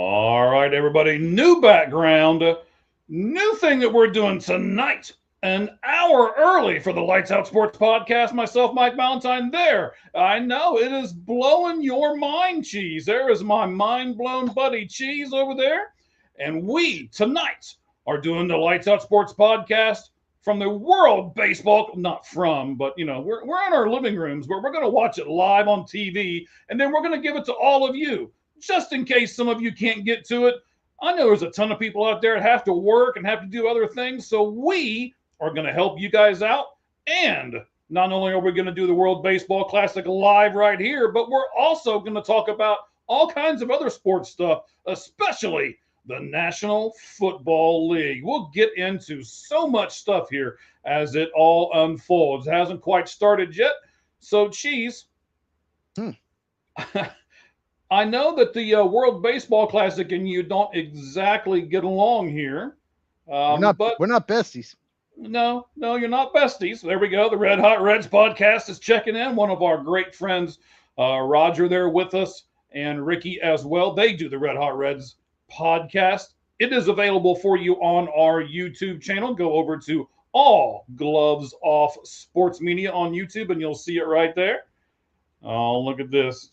All right, everybody. New background, new thing that we're doing tonight. An hour early for the Lights Out Sports Podcast. Myself, Mike Valentine. There. I know it is blowing your mind, Cheese. There is my mind blown buddy, Cheese, over there. And we tonight are doing the Lights Out Sports Podcast from the World Baseball. Not from, but we're in our living rooms, but we're going to watch it live on TV, and then we're going to give it to all of you just in case some of you can't get to it. I know there's a ton of people out there that have to work and have to do other things. So we are going to help you guys out. And not only are we going to do the World Baseball Classic live right here, but we're also going to talk about all kinds of other sports stuff, especially the National Football League. We'll get into so much stuff here as it all unfolds. It hasn't quite started yet. So, Cheese. I know that the World Baseball Classic and you don't exactly get along here. We're not besties. No, you're not besties. There we go. The Red Hot Reds podcast is checking in. One of our great friends, Roger, there with us, and Ricky as well. They do the Red Hot Reds podcast. It is available for you on our YouTube channel. Go over to All Gloves Off Sports Media on YouTube, and you'll see it right there. Oh, look at this.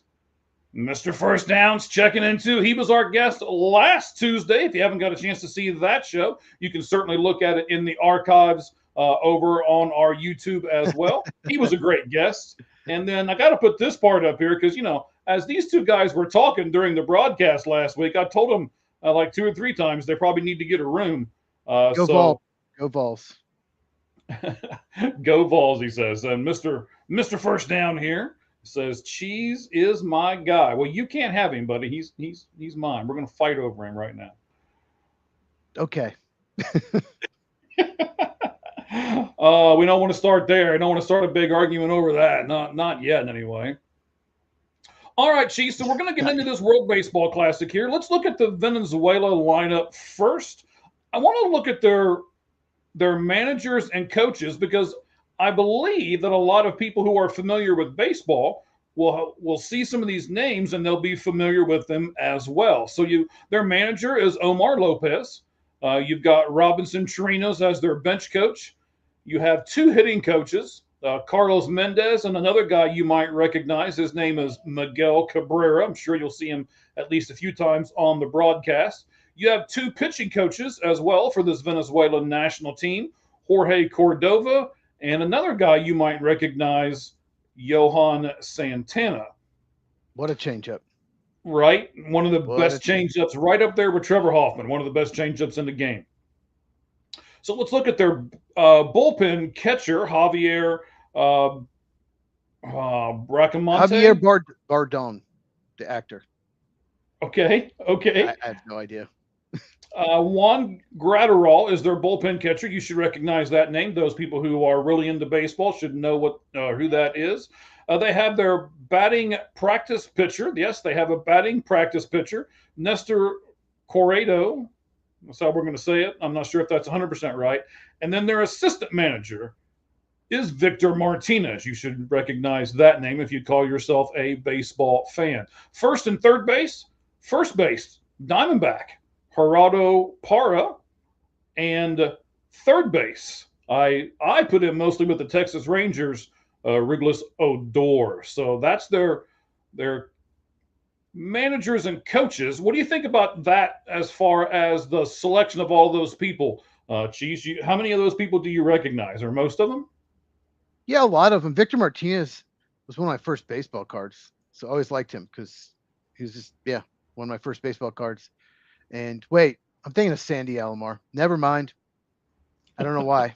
Mr. First Downs checking in too. He was our guest last Tuesday. If you haven't got a chance to see that show, you can certainly look at it in the archives over on our YouTube as well. He was a great guest. And then I got to put this part up here because, as these two guys were talking during the broadcast last week, I told them like 2 or 3 times they probably need to get a room. Go Vols. Go Vols, he says. And Mr. First Down here says Cheese is my guy. Well, you can't have him, buddy. He's mine. We're gonna fight over him right now. Okay. We don't want to start there. I don't want to start a big argument over that. Not yet, anyway. All right, Cheese. So we're gonna get into this World Baseball Classic here. Let's look at the Venezuela lineup first. I want to look at their managers and coaches because I believe that a lot of people who are familiar with baseball will see some of these names and they'll be familiar with them as well. So their manager is Omar Lopez. You've got Robinson Chirinos as their bench coach. You have 2 hitting coaches, Carlos Mendez and another guy you might recognize. His name is Miguel Cabrera. I'm sure you'll see him at least a few times on the broadcast. You have 2 pitching coaches as well for this Venezuelan national team, Jorge Cordova, and another guy you might recognize, Johan Santana. What a changeup. Right? One of the best changeups right up there with Trevor Hoffman, one of the best changeups in the game. So let's look at their bullpen catcher, Javier Bracamonte. Javier Bardon, the actor. Okay. I have no idea. Juan Graterol is their bullpen catcher. You should recognize that name. Those people who are really into baseball should know who that is. They have their batting practice pitcher. Yes, they have a batting practice pitcher, Nestor Corrado. That's how we're going to say it. I'm not sure if that's 100% right. And then their assistant manager is Victor Martinez. You should recognize that name if you call yourself a baseball fan. First and third base, Diamondback, Gerardo Parra, and third base, I put him mostly with the Texas Rangers, Riglis Odor. So that's their managers and coaches. What do you think about that as far as the selection of all of those people? Cheese, how many of those people do you recognize, or most of them? Yeah, a lot of them. Victor Martinez was one of my first baseball cards, so I always liked him because he was just one of my first baseball cards. And wait, I'm thinking of Sandy Alomar. Never mind. I don't know why.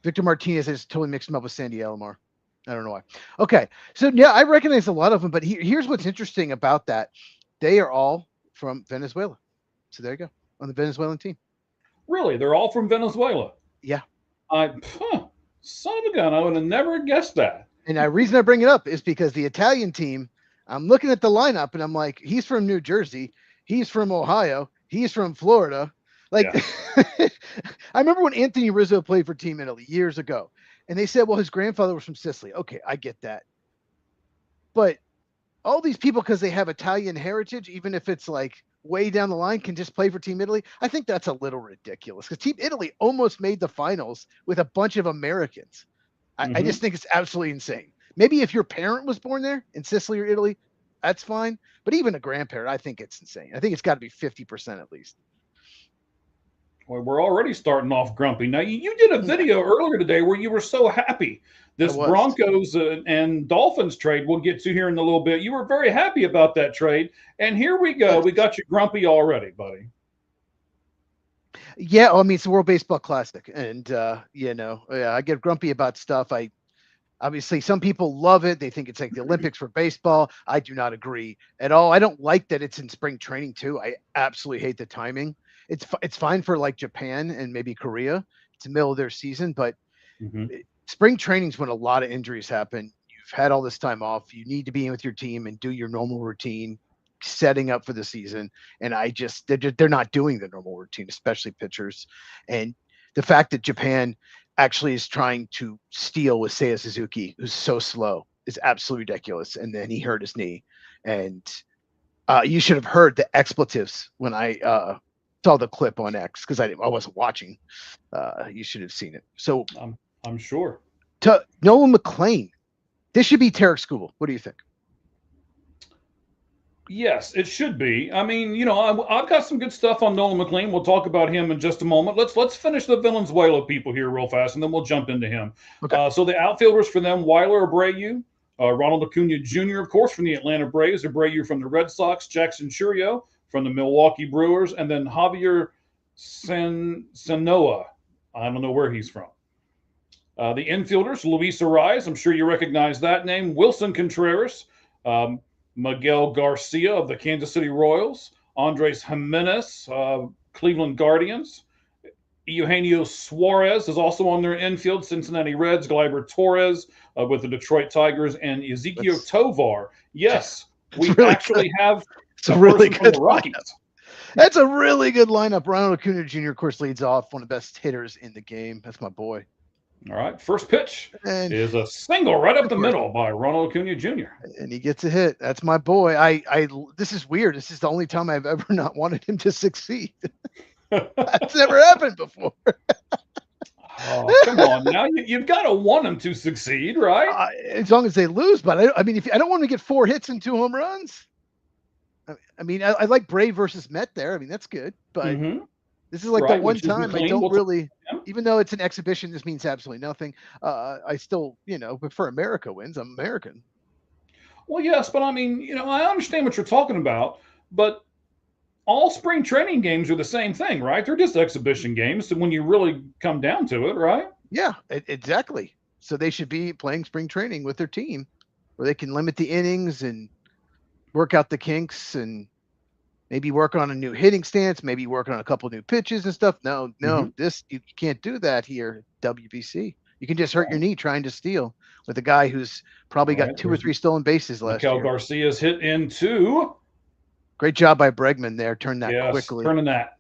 Victor Martinez, I just totally mixed him up with Sandy Alomar. I don't know why. Okay. So, yeah, I recognize a lot of them, but here's what's interesting about that. They are all from Venezuela. So there you go, on the Venezuelan team. Really? They're all from Venezuela? Yeah. Son of a gun. I would have never guessed that. And the reason I bring it up is because the Italian team, I'm looking at the lineup, and I'm like, he's from New Jersey. He's from Ohio. He's from Florida. Like, yeah. I remember when Anthony Rizzo played for Team Italy years ago, and they said, well, his grandfather was from Sicily. Okay, I get that. But all these people, because they have Italian heritage, even if it's like way down the line can just play for Team Italy. I think that's a little ridiculous because Team Italy almost made the finals with a bunch of Americans. I just think it's absolutely insane. Maybe if your parent was born there in Sicily or Italy, that's fine. But even a grandparent, I think it's insane. I think it's got to be 50% at least. Well, we're already starting off grumpy. Now, you did a video earlier today where you were so happy. This Broncos and Dolphins trade we'll get to here in a little bit. You were very happy about that trade. And here we go. We got you grumpy already, buddy. Yeah, I mean, it's the World Baseball Classic. And, I get grumpy about stuff. Obviously, some people love it. They think it's like the Olympics for baseball. I do not agree at all. I don't like that it's in spring training, too. I absolutely hate the timing. It's fine for like Japan and maybe Korea. It's the middle of their season, but spring training is when a lot of injuries happen. You've had all this time off. You need to be in with your team and do your normal routine, setting up for the season. And they're not doing the normal routine, especially pitchers. And the fact that Japan actually is trying to steal with Seiya Suzuki, who's so slow, is absolutely ridiculous. And then he hurt his knee. And you should have heard the expletives when I saw the clip on X because I wasn't watching. You should have seen it. So I'm sure. To Nolan McLean, this should be Tarik Skubal. What do you think? Yes, it should be. I mean, I've got some good stuff on Nolan McLean. We'll talk about him in just a moment. Let's finish the Valenzuela people here real fast, and then we'll jump into him. Okay. So the outfielders for them: Weiler Abreu, Ronald Acuna Jr., of course, from the Atlanta Braves, Abreu from the Red Sox, Jackson Chourio from the Milwaukee Brewers, and then Javier Sanoa. I don't know where he's from. The infielders: Luis Arraez, I'm sure you recognize that name, Wilson Contreras, Miguel Garcia of the Kansas City Royals, Andres Jimenez, Cleveland Guardians. Eugenio Suarez is also on their infield, Cincinnati Reds, Gleyber Torres with the Detroit Tigers, and Ezequiel Tovar. Yes, we really actually have a really good Rockies. That's a really good lineup. Ronald Acuna Jr., of course, leads off, one of the best hitters in the game. That's my boy. All right, first pitch is a single right up the middle by Ronald Acuna Jr. And he gets a hit. That's my boy. This is weird. This is the only time I've ever not wanted him to succeed. That's never happened before. Oh, come on now. You've got to want him to succeed, right? As long as they lose. But I mean, I don't want him to get 4 hits and 2 home runs. I mean, I like Brave versus Met there. I mean, that's good. But this is like the one time I don't really, even though it's an exhibition, this means absolutely nothing. I still, prefer America wins. I'm American. Well, yes, but I mean, I understand what you're talking about, but all spring training games are the same thing, right? They're just exhibition games when you really come down to it, right? Yeah, exactly. So they should be playing spring training with their team where they can limit the innings and work out the kinks and maybe work on a new hitting stance, maybe work on a couple new pitches and stuff. No, this you can't do that here at WBC. You can just hurt your knee trying to steal with a guy who's probably got 2 or 3 stolen bases last year. Miguel Garcia's hit into. Great job by Bregman there. Turn that quickly. Turning that.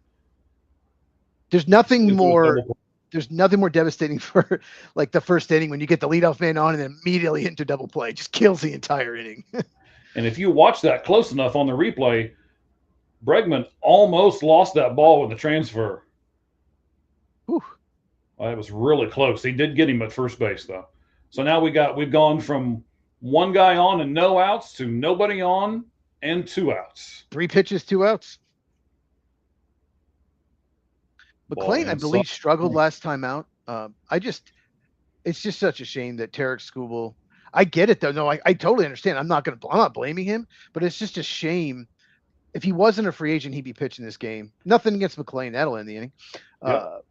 There's nothing more devastating for like the first inning when you get the leadoff man on and then immediately into double play. It just kills the entire inning. And if you watch that close enough on the replay, Bregman almost lost that ball with the transfer. Whew. Well, it was really close. He did get him at first base, though. So now we've gone from 1 guy on and no outs to nobody on and 2 outs. 3 pitches, 2 outs. McLean, I believe, struggled last time out. It's just such a shame that Tarik Skubal. I get it though. No, I totally understand. I'm not blaming him, but it's just a shame. If he wasn't a free agent, he'd be pitching this game. Nothing against McLean. That'll end the inning. But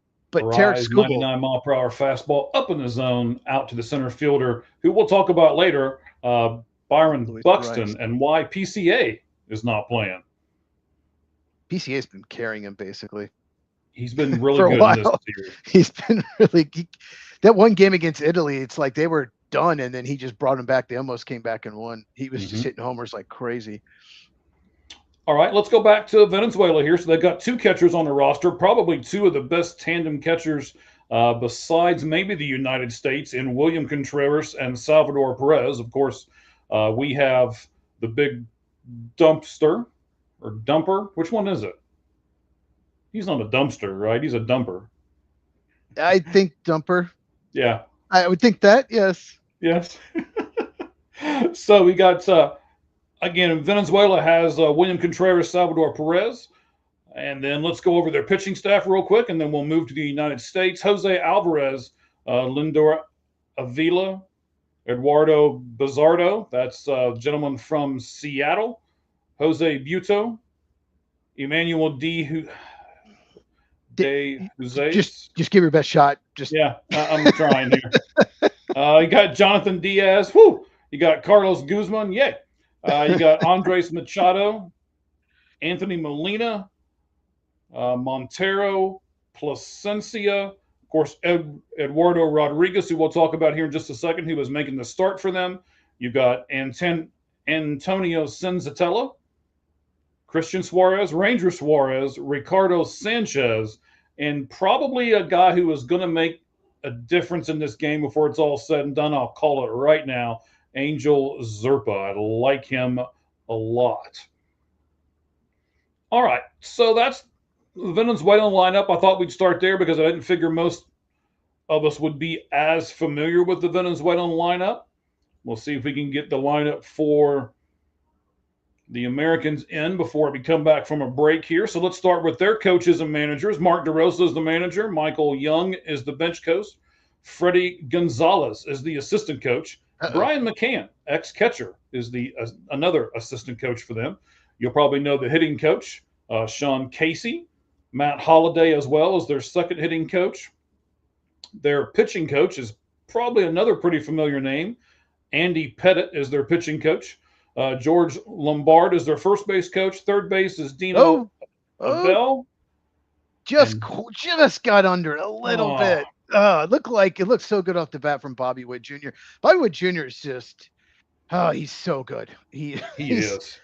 Tarik Skubal, 99-mile-per-hour fastball up in the zone, out to the center fielder, who we'll talk about later, Byron Buxton, and why PCA is not playing. PCA's been carrying him basically. He's been really good in this series. He's been really that one game against Italy. It's like they were done, and then he just brought them back. They almost came back and won. He was just hitting homers like crazy. All right, let's go back to Venezuela here. So they've got 2 catchers on the roster, probably 2 of the best tandem catchers besides maybe the United States in William Contreras and Salvador Perez. Of course, we have the big dumpster, or dumper. Which one is it? He's not a dumpster, right? He's a dumper. I think dumper. Yeah. I would think that, yes. Yes. So we got again, Venezuela has William Contreras, Salvador Perez. And then let's go over their pitching staff real quick, and then we'll move to the United States. Jose Alvarez, Lindor Avila, Eduardo Bizardo, that's a gentleman from Seattle. Jose Buto, Emmanuel De Jose. Just give your best shot. Yeah, I'm trying here. You got Jonathan Diaz. Whoo! You got Carlos Guzman. Yeah. You got Andres Machado, Anthony Molina, Montero, Plasencia, of course, Eduardo Rodriguez, who we'll talk about here in just a second, who was making the start for them. You've got Antonio Senzatella, Christian Suarez, Ranger Suarez, Ricardo Sanchez, and probably a guy who is going to make a difference in this game before it's all said and done. I'll call it right now, Angel Zerpa. I like him a lot. All right, so that's the Venezuelan lineup. I thought we'd start there because I didn't figure most of us would be as familiar with the Venezuelan lineup. We'll see if we can get the lineup for the Americans in before we come back from a break here. So let's start with their coaches and managers. Mark DeRosa is the manager. Michael Young is the bench coach. Freddie Gonzalez is the assistant coach. Brian McCann, ex-catcher, is the another assistant coach for them. You'll probably know the hitting coach, Sean Casey. Matt Holliday as well as their second hitting coach. Their pitching coach is probably another pretty familiar name. Andy Pettit is their pitching coach. George Lombard is their first base coach. Third base is Dino Abel. Just got under a little bit. It looked so good off the bat from Bobby Witt Jr. Bobby Witt Jr. is just, he's so good. He is.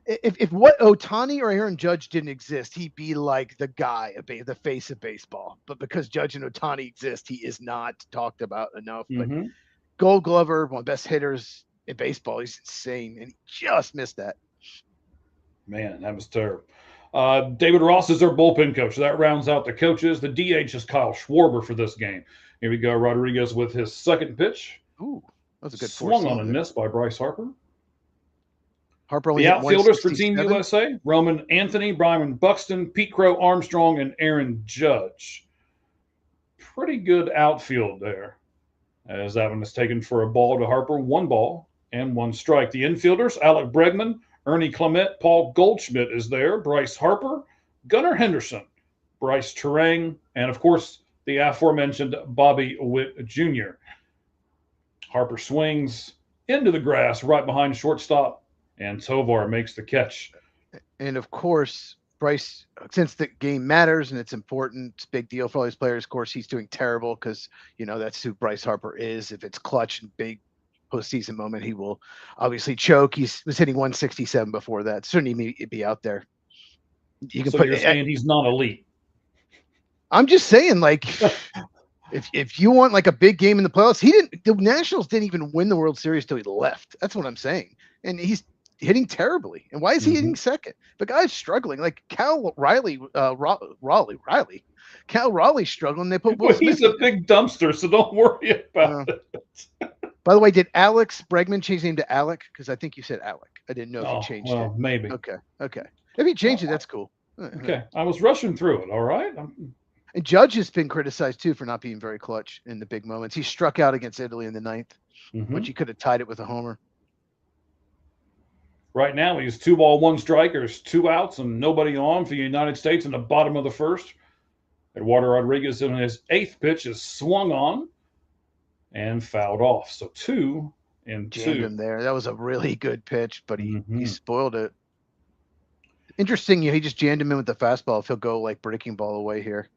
If what Ohtani or Aaron Judge didn't exist, he'd be like the guy, the face of baseball. But because Judge and Ohtani exist, he is not talked about enough. Mm-hmm. But Gold Glover, one of the best hitters in baseball, he's insane, and he just missed that. Man, that was terrible. David Ross is their bullpen coach. That rounds out the coaches. The DH is Kyle Schwarber for this game. Here we go. Rodriguez with his second pitch. Ooh, that was a good swung on a miss by Bryce Harper. Harper only the outfielders for Team USA, Roman Anthony, Brian Buxton, Pete Crow Armstrong, and Aaron Judge. Pretty good outfield there. As that one is taken for a ball to Harper, 1 ball and 1 strike. The infielders, Alec Bregman, Ernie Clement, Paul Goldschmidt is there, Bryce Harper, Gunnar Henderson, Bryce Turang, and of course the aforementioned Bobby Witt Jr. Harper swings into the grass right behind shortstop, and Tovar makes the catch. And of course, Bryce, since the game matters and it's important, it's a big deal for all these players. Of course, he's doing terrible because, that's who Bryce Harper is. If it's clutch and big postseason moment, he will obviously choke. He was hitting 167 before that. Certainly be out there. You can you're saying he's not elite. I'm just saying, if you want like a big game in the playoffs, the Nationals didn't even win the World Series till he left. That's what I'm saying. And he's hitting terribly. And why is he hitting second? The guy's struggling. Like Cal Raleigh, Cal Raleigh's struggling. They put he's a big dumpster, so don't worry about it. By the way, did Alex Bregman change his name to Alec? Because I think you said Alec. I didn't know if he changed it. Maybe. Okay. If he changed it, that's cool. Okay. I was rushing through it. All right. And Judge has been criticized too for not being very clutch in the big moments. He struck out against Italy in the 9th, which he could have tied it with a homer. Right now, he's 2 ball, 1 strike. There's 2 outs and nobody on for the United States in the bottom of the first. Eduardo Rodriguez in his 8th pitch is swung on and fouled off. So 2 and 2. Jammed him there. That was a really good pitch, but he spoiled it. Interesting. He just jammed him in with the fastball. If he'll go like breaking ball away here.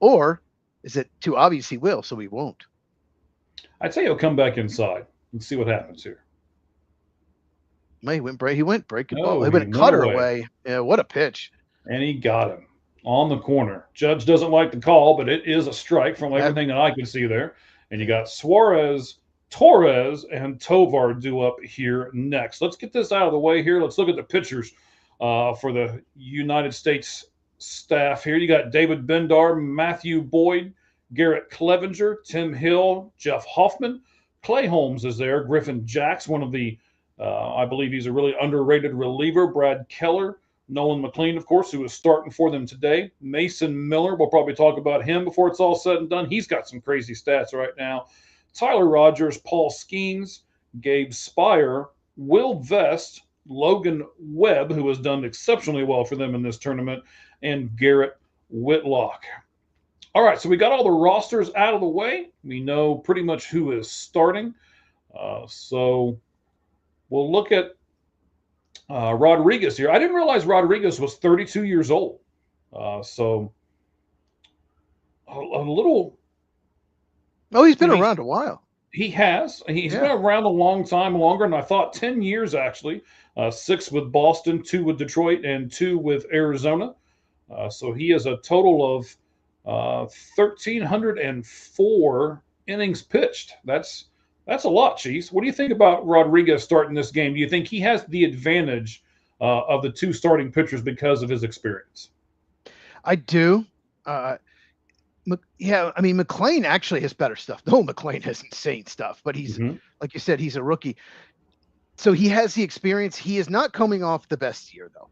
Or is it too obvious he will, so he won't? I'd say he'll come back inside and see what happens here. He went breaking ball. He went cutter away. Yeah, what a pitch. And he got him on the corner. Judge doesn't like the call, but it is a strike from everything that I can see there. And you got Suarez, Torres, and Tovar due up here next. Let's get this out of the way here. Let's look at the pitchers. for the United States staff here. You got David Bendar, Matthew Boyd, Garrett Clevenger, Tim Hill, Jeff Hoffman. Clay Holmes is there. Griffin Jacks, one of the, I believe he's a really underrated reliever. Brad Keller, Nolan McLean, of course, who is starting for them today. Mason Miller, we'll probably talk about him before it's all said and done. He's got some crazy stats right now. Tyler Rogers, Paul Skeens, Gabe Spire, Will Vest, Logan Webb, who has done exceptionally well for them in this tournament, and Garrett Whitlock. All right, so we got all the rosters out of the way. We know pretty much who is starting. So we'll look at Rodriguez here. I didn't realize Rodriguez was 32 years old. So a little. Oh, he's been around a while. He has. He's been around a long time, longer than I thought. 10 years, actually. 6 with Boston, 2 with Detroit, and 2 with Arizona. So he has a total of 1,304 innings pitched. That's a lot, Chiefs. What do you think about Rodriguez starting this game? Do you think he has the advantage of the 2 starting pitchers because of his experience? I do. Yeah, I mean, McLean actually has better stuff. No, McLean has insane stuff, but he's, like you said, he's a rookie. So he has the experience. He is not coming off the best year, though.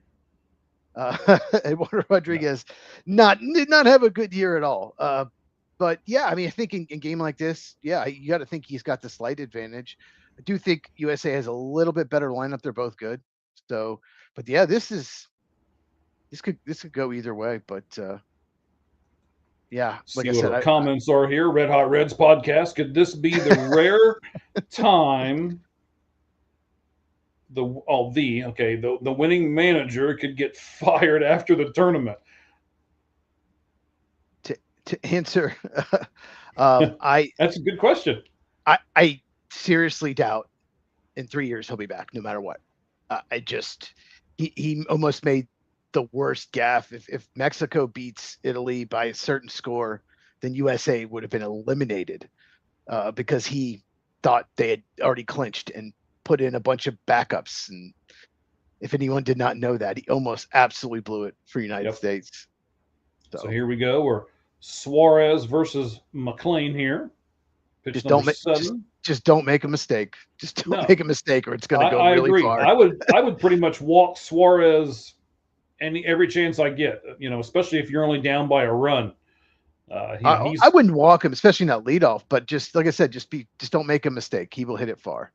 Eduardo Rodriguez not have a good year at all. But yeah, I mean, I think in a game like this, yeah, you got to think he's got the slight advantage. I do think USA has a little bit better lineup. They're both good. So, but yeah, this could go either way. But yeah, like I said, comments are here. Red Hot Reds podcast. Could this be the rare time? The winning manager could get fired after the tournament. To answer, that's a good question. I seriously doubt in 3 years he'll be back, no matter what. He almost made the worst gaffe. If Mexico beats Italy by a certain score, then USA would have been eliminated because he thought they had already clinched and put in a bunch of backups. And if anyone did not know that, he almost absolutely blew it for United States. So here we go. We're Suarez versus McLean here. Just don't make a mistake. Just don't make a mistake, or it's going to go really agree. far. I would pretty much walk Suarez every chance I get. Especially if you're only down by a run. I wouldn't walk him, especially not leadoff. But just like I said, just don't make a mistake. He will hit it far.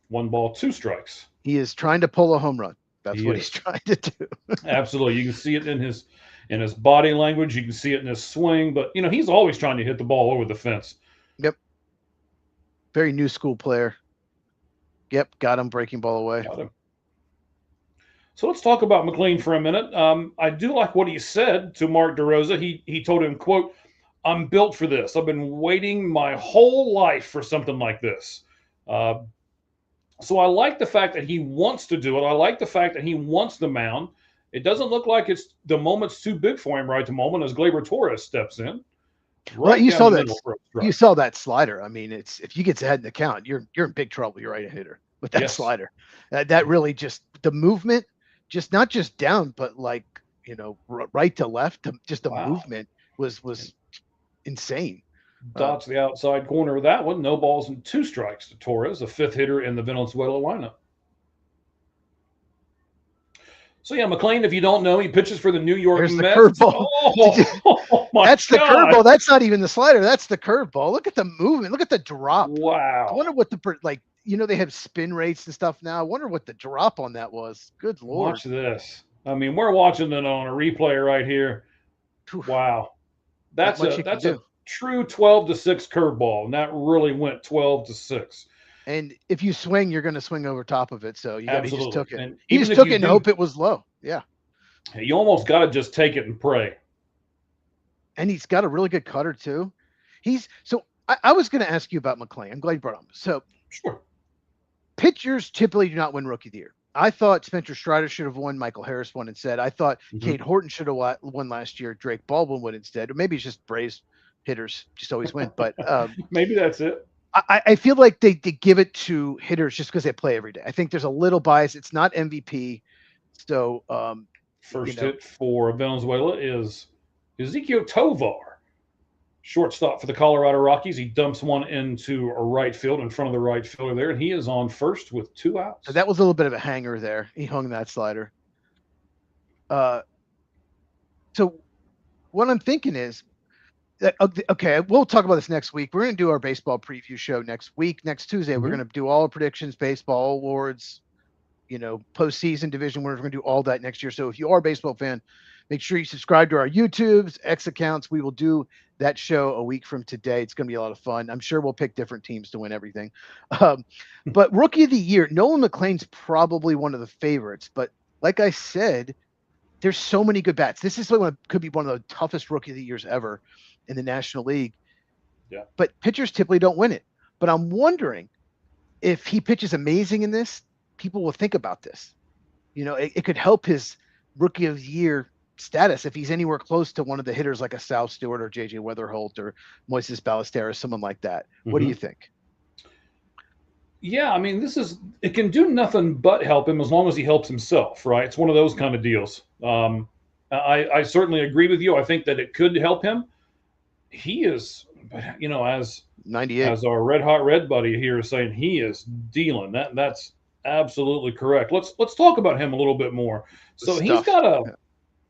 1 ball, 2 strikes. He is trying to pull a home run. That's what he's trying to do. Absolutely. You can see it in his body language. You can see it in his swing. But, he's always trying to hit the ball over the fence. Yep. Very new school player. Yep. Got him. Breaking ball away. Got him. So let's talk about McLean for a minute. I do like what he said to Mark DeRosa. He told him, quote, "I'm built for this. I've been waiting my whole life for something like this." So I like the fact that he wants to do it. I like the fact that he wants the mound. It doesn't look like the moment's too big for him right at the moment as Gleyber Torres steps in. Right, you saw that. You saw that slider. I mean, if you get ahead in the count, you're in big trouble. You're right, a hitter with that slider. That really just the movement, just not just down, but like right to left. Just the movement was insane. Dots the outside corner of that one. No balls and 2 strikes to Torres, a 5th hitter in the Venezuela lineup. So yeah, McLean, if you don't know, he pitches for the New York Mets. The curveball. That's the curveball. That's not even the slider. That's the curveball. Look at the movement. Look at the drop. Wow. I wonder what they have spin rates and stuff now. I wonder what the drop on that was. Good Lord. Watch this. I mean, we're watching it on a replay right here. Wow. That's a true 12-6 curveball, and that really went 12-6. And if you swing, you're going to swing over top of it. So he just took it. And he just took it and hope it was low. Yeah. You almost got to just take it and pray. And he's got a really good cutter too. I was going to ask you about McLean. I'm glad you brought him. So sure. Pitchers typically do not win Rookie of the Year. I thought Spencer Strider should have won. Michael Harris won instead. I thought Cade Horton should have won last year. Drake Baldwin won instead. Or maybe it's just Braves hitters just always win. But maybe that's it. I feel like they give it to hitters just because they play every day. I think there's a little bias. It's not MVP. So, First hit for Venezuela is Ezequiel Tovar, shortstop for the Colorado Rockies. He dumps one into a right field in front of the right fielder there, and he is on first with 2 outs. So that was a little bit of a hanger there. He hung that slider. So what I'm thinking is, okay, we'll talk about this next week. We're going to do our baseball preview show next week. Next Tuesday, we're going to do all our predictions, baseball awards, postseason, division winners. We're going to do all that next year. So if you are a baseball fan, make sure you subscribe to our YouTubes, X accounts. We will do that show a week from today. It's going to be a lot of fun. I'm sure we'll pick different teams to win everything. But Rookie of the Year, Nolan McLean's probably one of the favorites. But like I said, there's so many good bats. This is could be one of the toughest Rookie of the Years ever in the National League. Yeah. But pitchers typically don't win it. But I'm wondering if he pitches amazing in this, people will think about this. It could help his Rookie of the Year status if he's anywhere close to one of the hitters like a Sal Stewart or JJ Weatherholt or Moises Ballesteros, someone like that. What do you think? Yeah, I mean, it can do nothing but help him as long as he helps himself, right? It's one of those kind of deals. I certainly agree with you. I think that it could help him. He is, as 98, as our Red Hot Red buddy here is saying, he is dealing. That's absolutely correct. Let's talk about him a little bit more. So he's got a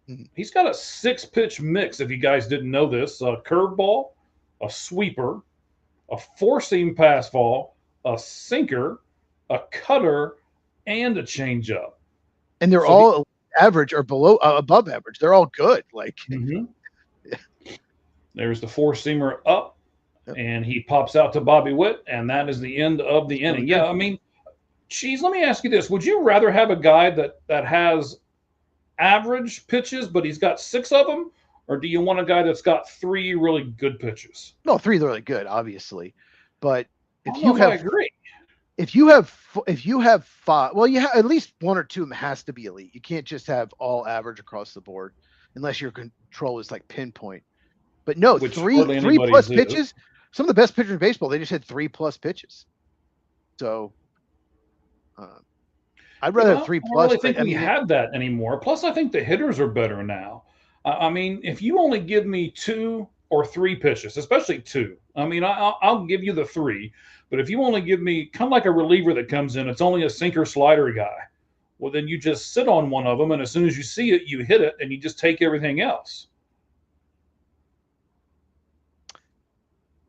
6-pitch mix. If you guys didn't know this, a curveball, a sweeper, a 4-seam fastball, a sinker, a cutter, and a changeup. And they're all average or above average. They're all good. There's the 4-seamer up, and he pops out to Bobby Witt, and that is the end of the inning. Yeah, I mean, Cheese, let me ask you this. Would you rather have a guy that has average pitches, but he's got 6 of them, or do you want a guy that's got 3 really good pitches? No, 3 really good, obviously. But I agree. If you have 5, well, you have at least 1 or 2 of them has to be elite. You can't just have all average across the board unless your control is like pinpoint. But no, 3 plus pitches. Some of the best pitchers in baseball, they just had 3 plus pitches. So I'd rather have 3 plus. I don't really think we have that anymore. Plus, I think the hitters are better now. I mean, if you only give me 2 or 3 pitches, especially 2, I mean, I'll give you the 3. But if you only give me kind of like a reliever that comes in, it's only a sinker slider guy. Well, then you just sit on one of them, and as soon as you see it, you hit it, and you just take everything else.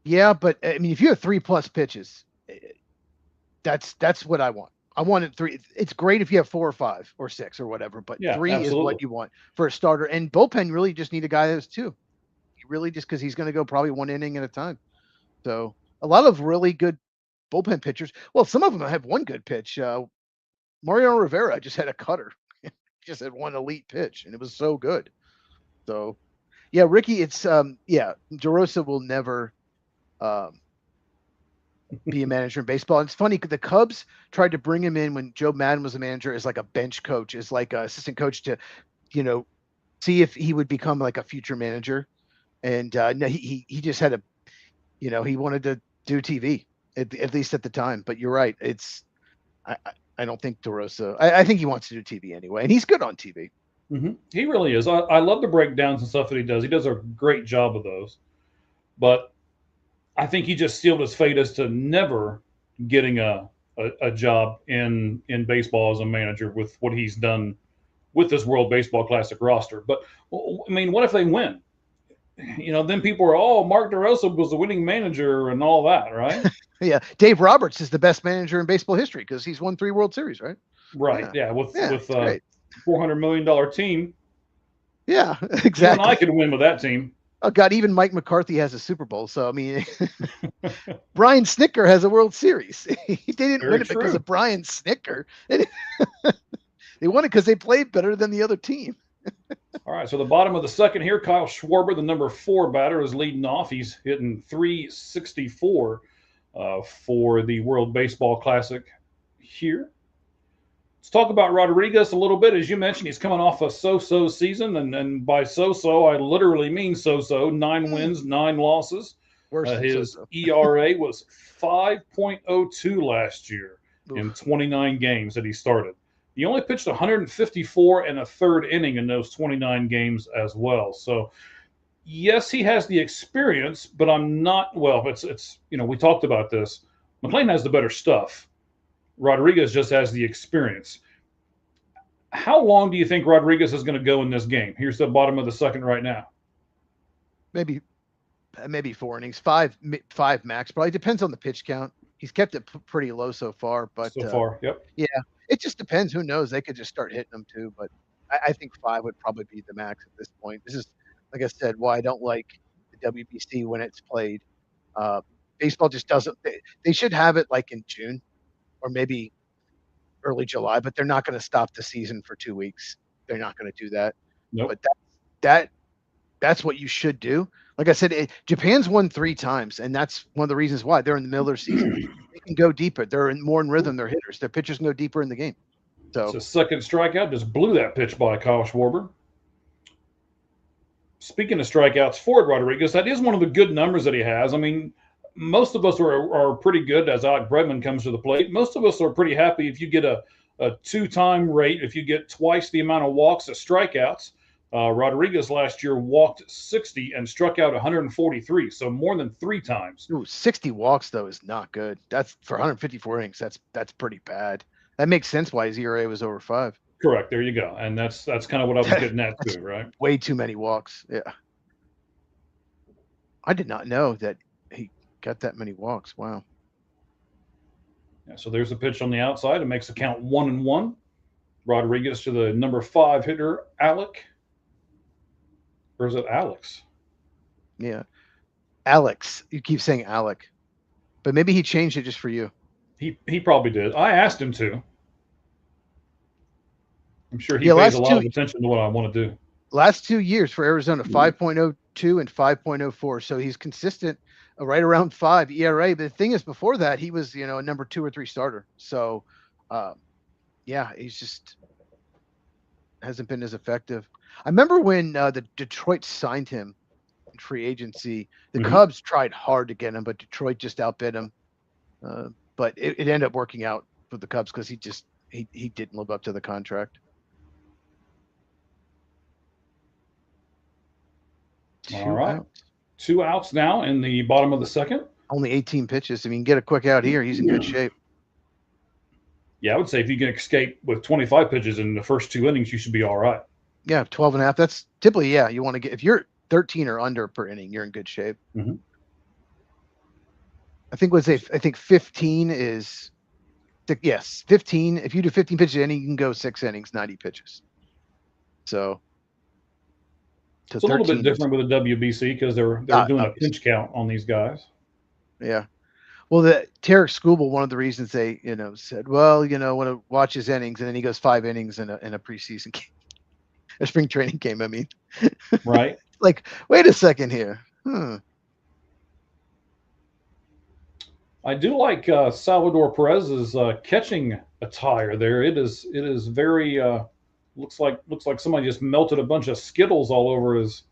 Yeah, but I mean, if you have 3 plus pitches, that's what I want. I want it 3. It's great if you have 4 or 5 or 6 or whatever, but 3 is what you want for a starter. And bullpen really just need a guy that's 2. Really, just because he's going to go probably 1 inning at a time. So a lot of really good bullpen pitchers. Well, some of them have 1 good pitch. Mariano Rivera just had a cutter. He just had 1 elite pitch, and it was so good. So, yeah, Ricky, it's DeRosa will never be a manager in baseball. And it's funny, the Cubs tried to bring him in when Joe Madden was a manager as like a bench coach, as like an assistant coach to, see if he would become like a future manager. And no, he just had he wanted to do TV at least at the time. But you're right. I don't think DeRosa. I think he wants to do TV anyway, and he's good on TV. Mm-hmm. He really is. I love the breakdowns and stuff that he does. He does a great job of those. But I think he just sealed his fate as to never getting a job in baseball as a manager with what he's done with this World Baseball Classic roster. But I mean, what if they win? Then people are, Mark DeRosa was the winning manager and all that, right? Yeah. Dave Roberts is the best manager in baseball history because he's won 3 World Series, right? Right. Yeah. With a $400 million team. Yeah, exactly. And I could win with that team. Oh, God, even Mike McCarthy has a Super Bowl. So, I mean, Brian Snitker has a World Series. They didn't win it because of Brian Snitker. They won it because they played better than the other team. All right, so the bottom of the second here, Kyle Schwarber, the number 4 batter, is leading off. He's hitting .364 for the World Baseball Classic here. Let's talk about Rodriguez a little bit. As you mentioned, he's coming off a so-so season, and by so-so, I literally mean so-so. 9 wins, 9 losses. His ERA was 5.02 last year in 29 games that he started. He only pitched 154 and a third inning in those 29 games as well. So yes, he has the experience, but I'm not. Well, it's we talked about this. McLean has the better stuff. Rodriguez just has the experience. How long do you think Rodriguez is going to go in this game? Here's the bottom of the second right now. Maybe 4 innings, five max. Probably depends on the pitch count. He's kept it pretty low so far, but So far, yep. yeah, it just depends. Who knows? They could just start hitting them too, but I think 5 would probably be the max at this point. This is, like I said, why I don't like the WBC when it's played. Baseball just doesn't. They should have it like in June or maybe early July, but they're not going to stop the season for 2 weeks. They're not going to do that. Nope. But that's what you should do. Like I said, Japan's won 3 times, and that's one of the reasons why they're in the middle of their season. They can go deeper. They're more in rhythm. Their hitters, their pitchers can go deeper in the game. So it's a second strikeout. Just blew that pitch by Kyle Schwarber. Speaking of strikeouts, Ford Rodriguez, that is one of the good numbers that he has. I mean, most of us are pretty good as Alec Bregman comes to the plate. Most of us are pretty happy if you get a 2-time rate, if you get twice the amount of walks as strikeouts. Rodriguez last year walked 60 and struck out 143, so more than 3 times. Ooh, 60 walks though is not good. That's for 154 innings. That's pretty bad. That makes sense why his ERA was over 5. Correct. There you go. And that's kind of what I was getting at too, right? Way too many walks. Yeah. I did not know that he got that many walks. Wow. Yeah, so there's a pitch on the outside. It makes the count 1-1. Rodriguez to the number 5 hitter, Alec. Or is it Alex? Yeah. Alex. You keep saying Alec. But maybe he changed it just for you. He probably did. I asked him to. I'm sure he pays a lot of attention to what I want to do. Last 2 years for Arizona, 5.02 and 5.04. So he's consistent right around 5 ERA. But the thing is, before that, he was, a number 2 or 3 starter. So, yeah, he's just hasn't been as effective. I remember when the Detroit signed him in free agency, the Cubs tried hard to get him, but Detroit just outbid him. But it ended up working out for the Cubs because he didn't live up to the contract. All right. 2 outs now in the bottom of the second. Only 18 pitches. If you can get a quick out here, he's in good shape. Yeah, I would say if you can escape with 25 pitches in the first 2 innings, you should be all right. Yeah, 12 and a half. That's typically, you want to get, if you're 13 or under per inning, you're in good shape. Mm-hmm. I think 15 is, yes, 15. If you do 15 pitches inning, you can go 6 innings, 90 pitches. So it's a little bit different with the WBC because they're doing a pinch count on these guys. Yeah. Well, the Tarek Skubal, one of the reasons they, said, well, want to watch his innings, and then he goes 5 innings in a preseason game, a spring training game. I mean, right? Like, wait a second here. I do like Salvador Perez's catching attire there. It is very looks like somebody just melted a bunch of Skittles all over his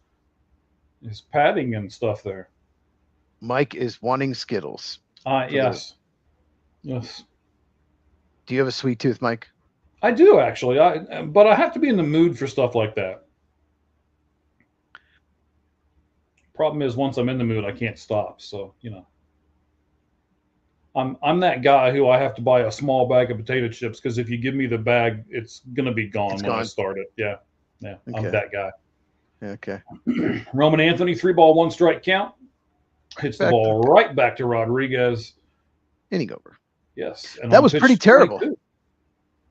padding and stuff there. Mike is wanting Skittles. Yes. Do you have a sweet tooth, Mike? I do actually. But I have to be in the mood for stuff like that. Problem is, once I'm in the mood, I can't stop. So I'm that guy who I have to buy a small bag of potato chips because if you give me the bag, it's gonna be gone when I start it. Yeah. Okay. I'm that guy. Okay. Roman Anthony, 3 ball, 1 strike count. Hits the ball right back to Rodriguez. Inning over. Yes. And that was pretty terrible.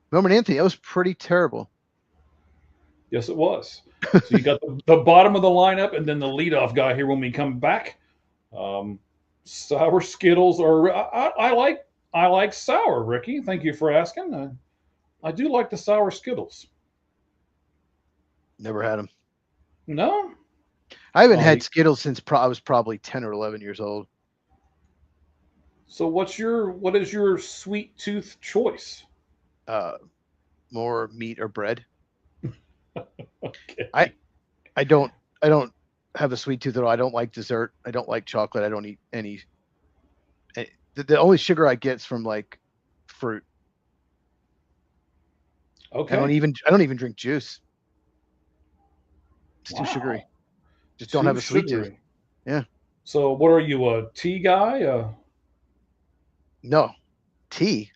Roman Anthony, that was pretty terrible. Yes, it was. So you got the bottom of the lineup and then the leadoff guy here when we come back. Sour Skittles, or I like sour, Ricky. Thank you for asking. I do like the sour Skittles. Never had them. No? I haven't had Skittles since I was probably 10 or 11 years old. So what is your sweet tooth choice? More meat or bread. Okay. I don't have a sweet tooth at all. I don't like dessert. I don't like chocolate. I don't eat any. The only sugar I get is from like fruit. I don't Okay. even drink juice. It's too sugary. Wow. Just don't Too have a sweet tooth. sugary. Yeah. So what are you, a tea guy? No. Tea.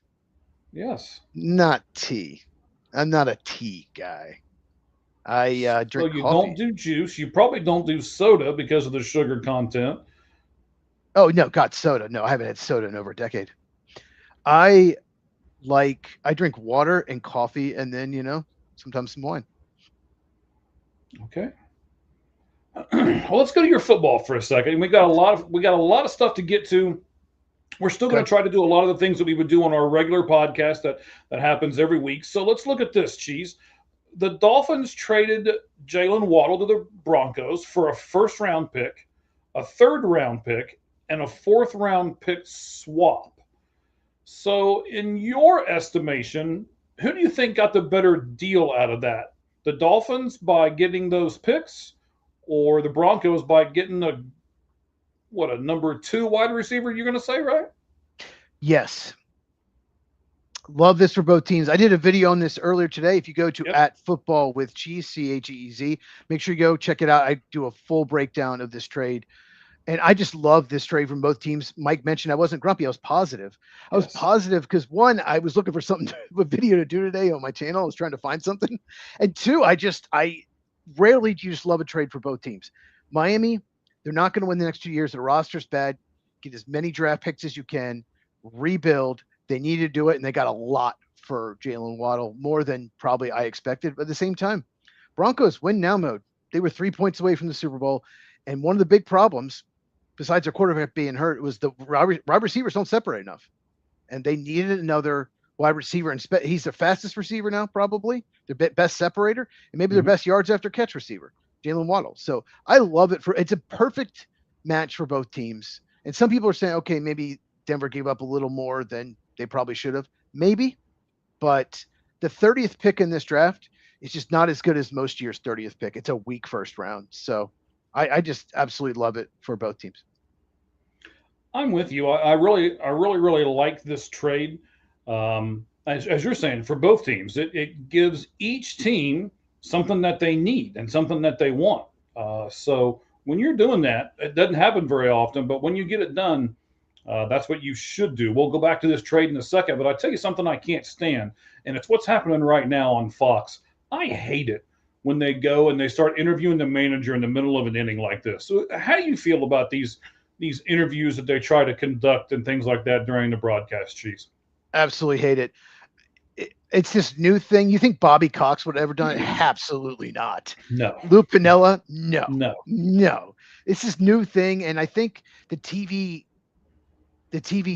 Yes. Not tea. I'm not a tea guy. I So drink you don't coffee. do juice. You probably don't do soda because of the sugar content. Oh no, God, soda. No, I haven't had soda in over a decade. I I drink water and coffee, and then sometimes some wine. Okay. Well, let's go to your football for a second. We got a lot of stuff to get to. We're still going Okay. to try to do a lot of the things that we would do on our regular podcast that happens every week. So let's look at this, Cheese. The Dolphins traded Jalen Waddle to the Broncos for a first round pick, a third round pick, and a fourth round pick swap. So, in your estimation, who do you think got the better deal out of that? The Dolphins by getting those picks, or the Broncos by getting a number two wide receiver? You're going to say, right? Yes. Love this for both teams. I did a video on this earlier today. If you go to Yep. at football with cheese, CHEEZ, make sure you go check it out. I do a full breakdown of this trade. And I just love this trade from both teams. Mike mentioned I wasn't grumpy. I was positive. I was Yes. positive because one, I was looking for something, a video to do today on my channel. I was trying to find something. And two, I rarely do you just love a trade for both teams. Miami, they're not going to win the next 2 years. The roster's bad. Get as many draft picks as you can. Rebuild. They need to do it, and they got a lot for Jalen Waddle, more than probably I expected. But at the same time, Broncos win now mode. They were 3 points away from the Super Bowl. And one of the big problems, besides their quarterback being hurt, was the wide receivers don't separate enough. And they needed another wide receiver. And he's their fastest receiver now, probably their best separator, and maybe their best yards after catch receiver, Jalen Waddle. So I love it. It's a perfect match for both teams. And some people are saying, okay, maybe Denver gave up a little more than they probably should have. Maybe. But the 30th pick in this draft is just not as good as most years' 30th pick. It's a weak first round. So I just absolutely love it for both teams. I'm with you. I really like this trade. As you're saying, for both teams, it gives each team something that they need and something that they want. So when you're doing that, it doesn't happen very often, but when you get it done, that's what you should do. We'll go back to this trade in a second, but I tell you something I can't stand, and it's what's happening right now on Fox. I hate it when they go and they start interviewing the manager in the middle of an inning like this. So how do you feel about these interviews that they try to conduct and things like that during the broadcast, Chiefs? Absolutely hate it. It's this new thing. You think Bobby Cox would have ever done it? Absolutely not. No. Lou Piniella? No. No. No. It's this new thing, and I think the TV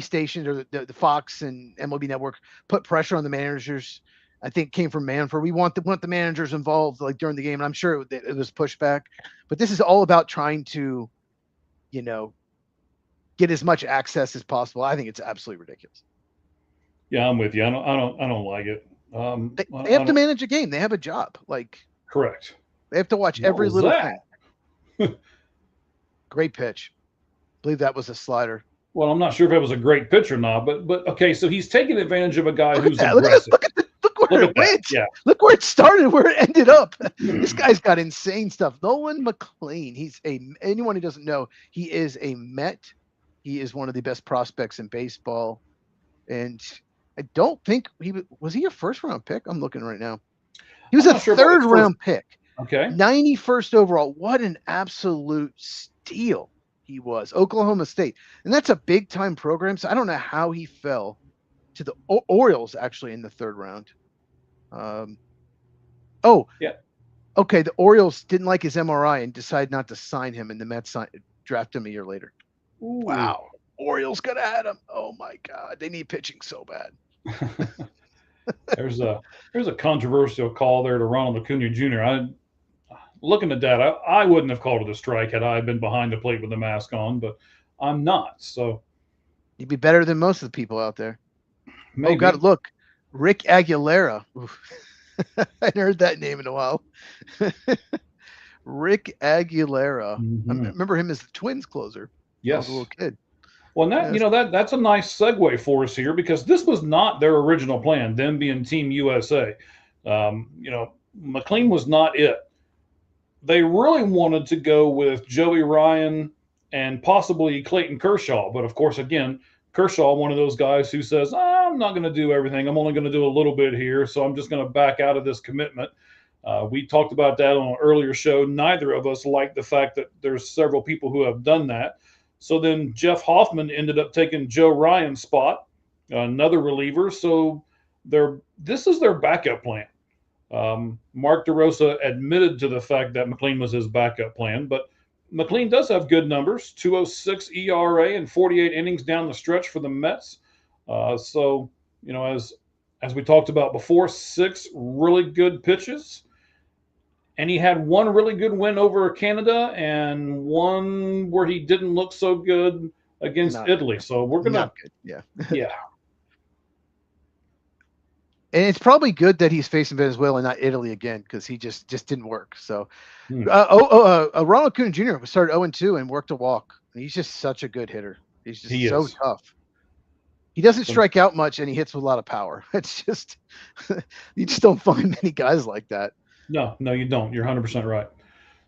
stations or the Fox and MLB Network put pressure on the managers. I think came from Manfred. We want the managers involved like during the game, and I'm sure it was pushback. But this is all about trying to, get as much access as possible. I think it's absolutely ridiculous. Yeah, I'm with you. I don't like it. They have to manage a game. They have a job. Correct. They have to watch What every was little that? thing. Great pitch. I believe that was a slider. Well, I'm not sure if it was a great pitch or not, but okay. So he's taking advantage of a guy Look who's at that. aggressive. Look where it went. Yeah. Look where it started, where it ended up. This guy's got insane stuff. Nolan McLean. Anyone who doesn't know, he is a Met. He is one of the best prospects in baseball. And I don't think was he a first round pick? I'm looking right now. He was a third round pick. Okay. 91st overall. What an absolute steal he was. Oklahoma State. And that's a big time program. So I don't know how he fell to the Orioles actually in the third round. Yeah. Okay. The Orioles didn't like his MRI and decided not to sign him, and the Mets drafted him a year later. Ooh. Wow. Orioles could have had him. Oh my God. They need pitching so bad. There's a controversial call there to Ronald Acuna Jr. Looking at that, I wouldn't have called it a strike had I been behind the plate with the mask on, but I'm not. So you'd be better than most of the people out there. maybe. Oh God, look, Rick Aguilera. I hadn't heard that name in a while. Rick Aguilera. I remember him as the Twins closer. Yes. I was a little kid. Well, that's a nice segue for us here because this was not their original plan, them being Team USA. McLean was not it. They really wanted to go with Joey Ryan and possibly Clayton Kershaw. But of course, again, Kershaw, one of those guys who says, I'm not going to do everything. I'm only going to do a little bit here. So I'm just going to back out of this commitment. We talked about that on an earlier show. Neither of us like the fact that there's several people who have done that. So then Jeff Hoffman ended up taking Joe Ryan's spot, another reliever. So this is their backup plan. Mark DeRosa admitted to the fact that McLean was his backup plan, but McLean does have good numbers, 2.06 ERA and 48 innings down the stretch for the Mets. So, as we talked about before, 6 really good pitches. And he had one really good win over Canada and one where he didn't look so good against Italy. So we're going to. Yeah. Yeah. And it's probably good that he's facing Venezuela and not Italy again, because he just didn't work. So, Ronald Acuna Jr. started 0-2 and worked a walk. He's just such a good hitter. He's just so tough. He doesn't strike out much, and he hits with a lot of power. It's just you just don't find many guys like that. No, you don't. You're 100% right.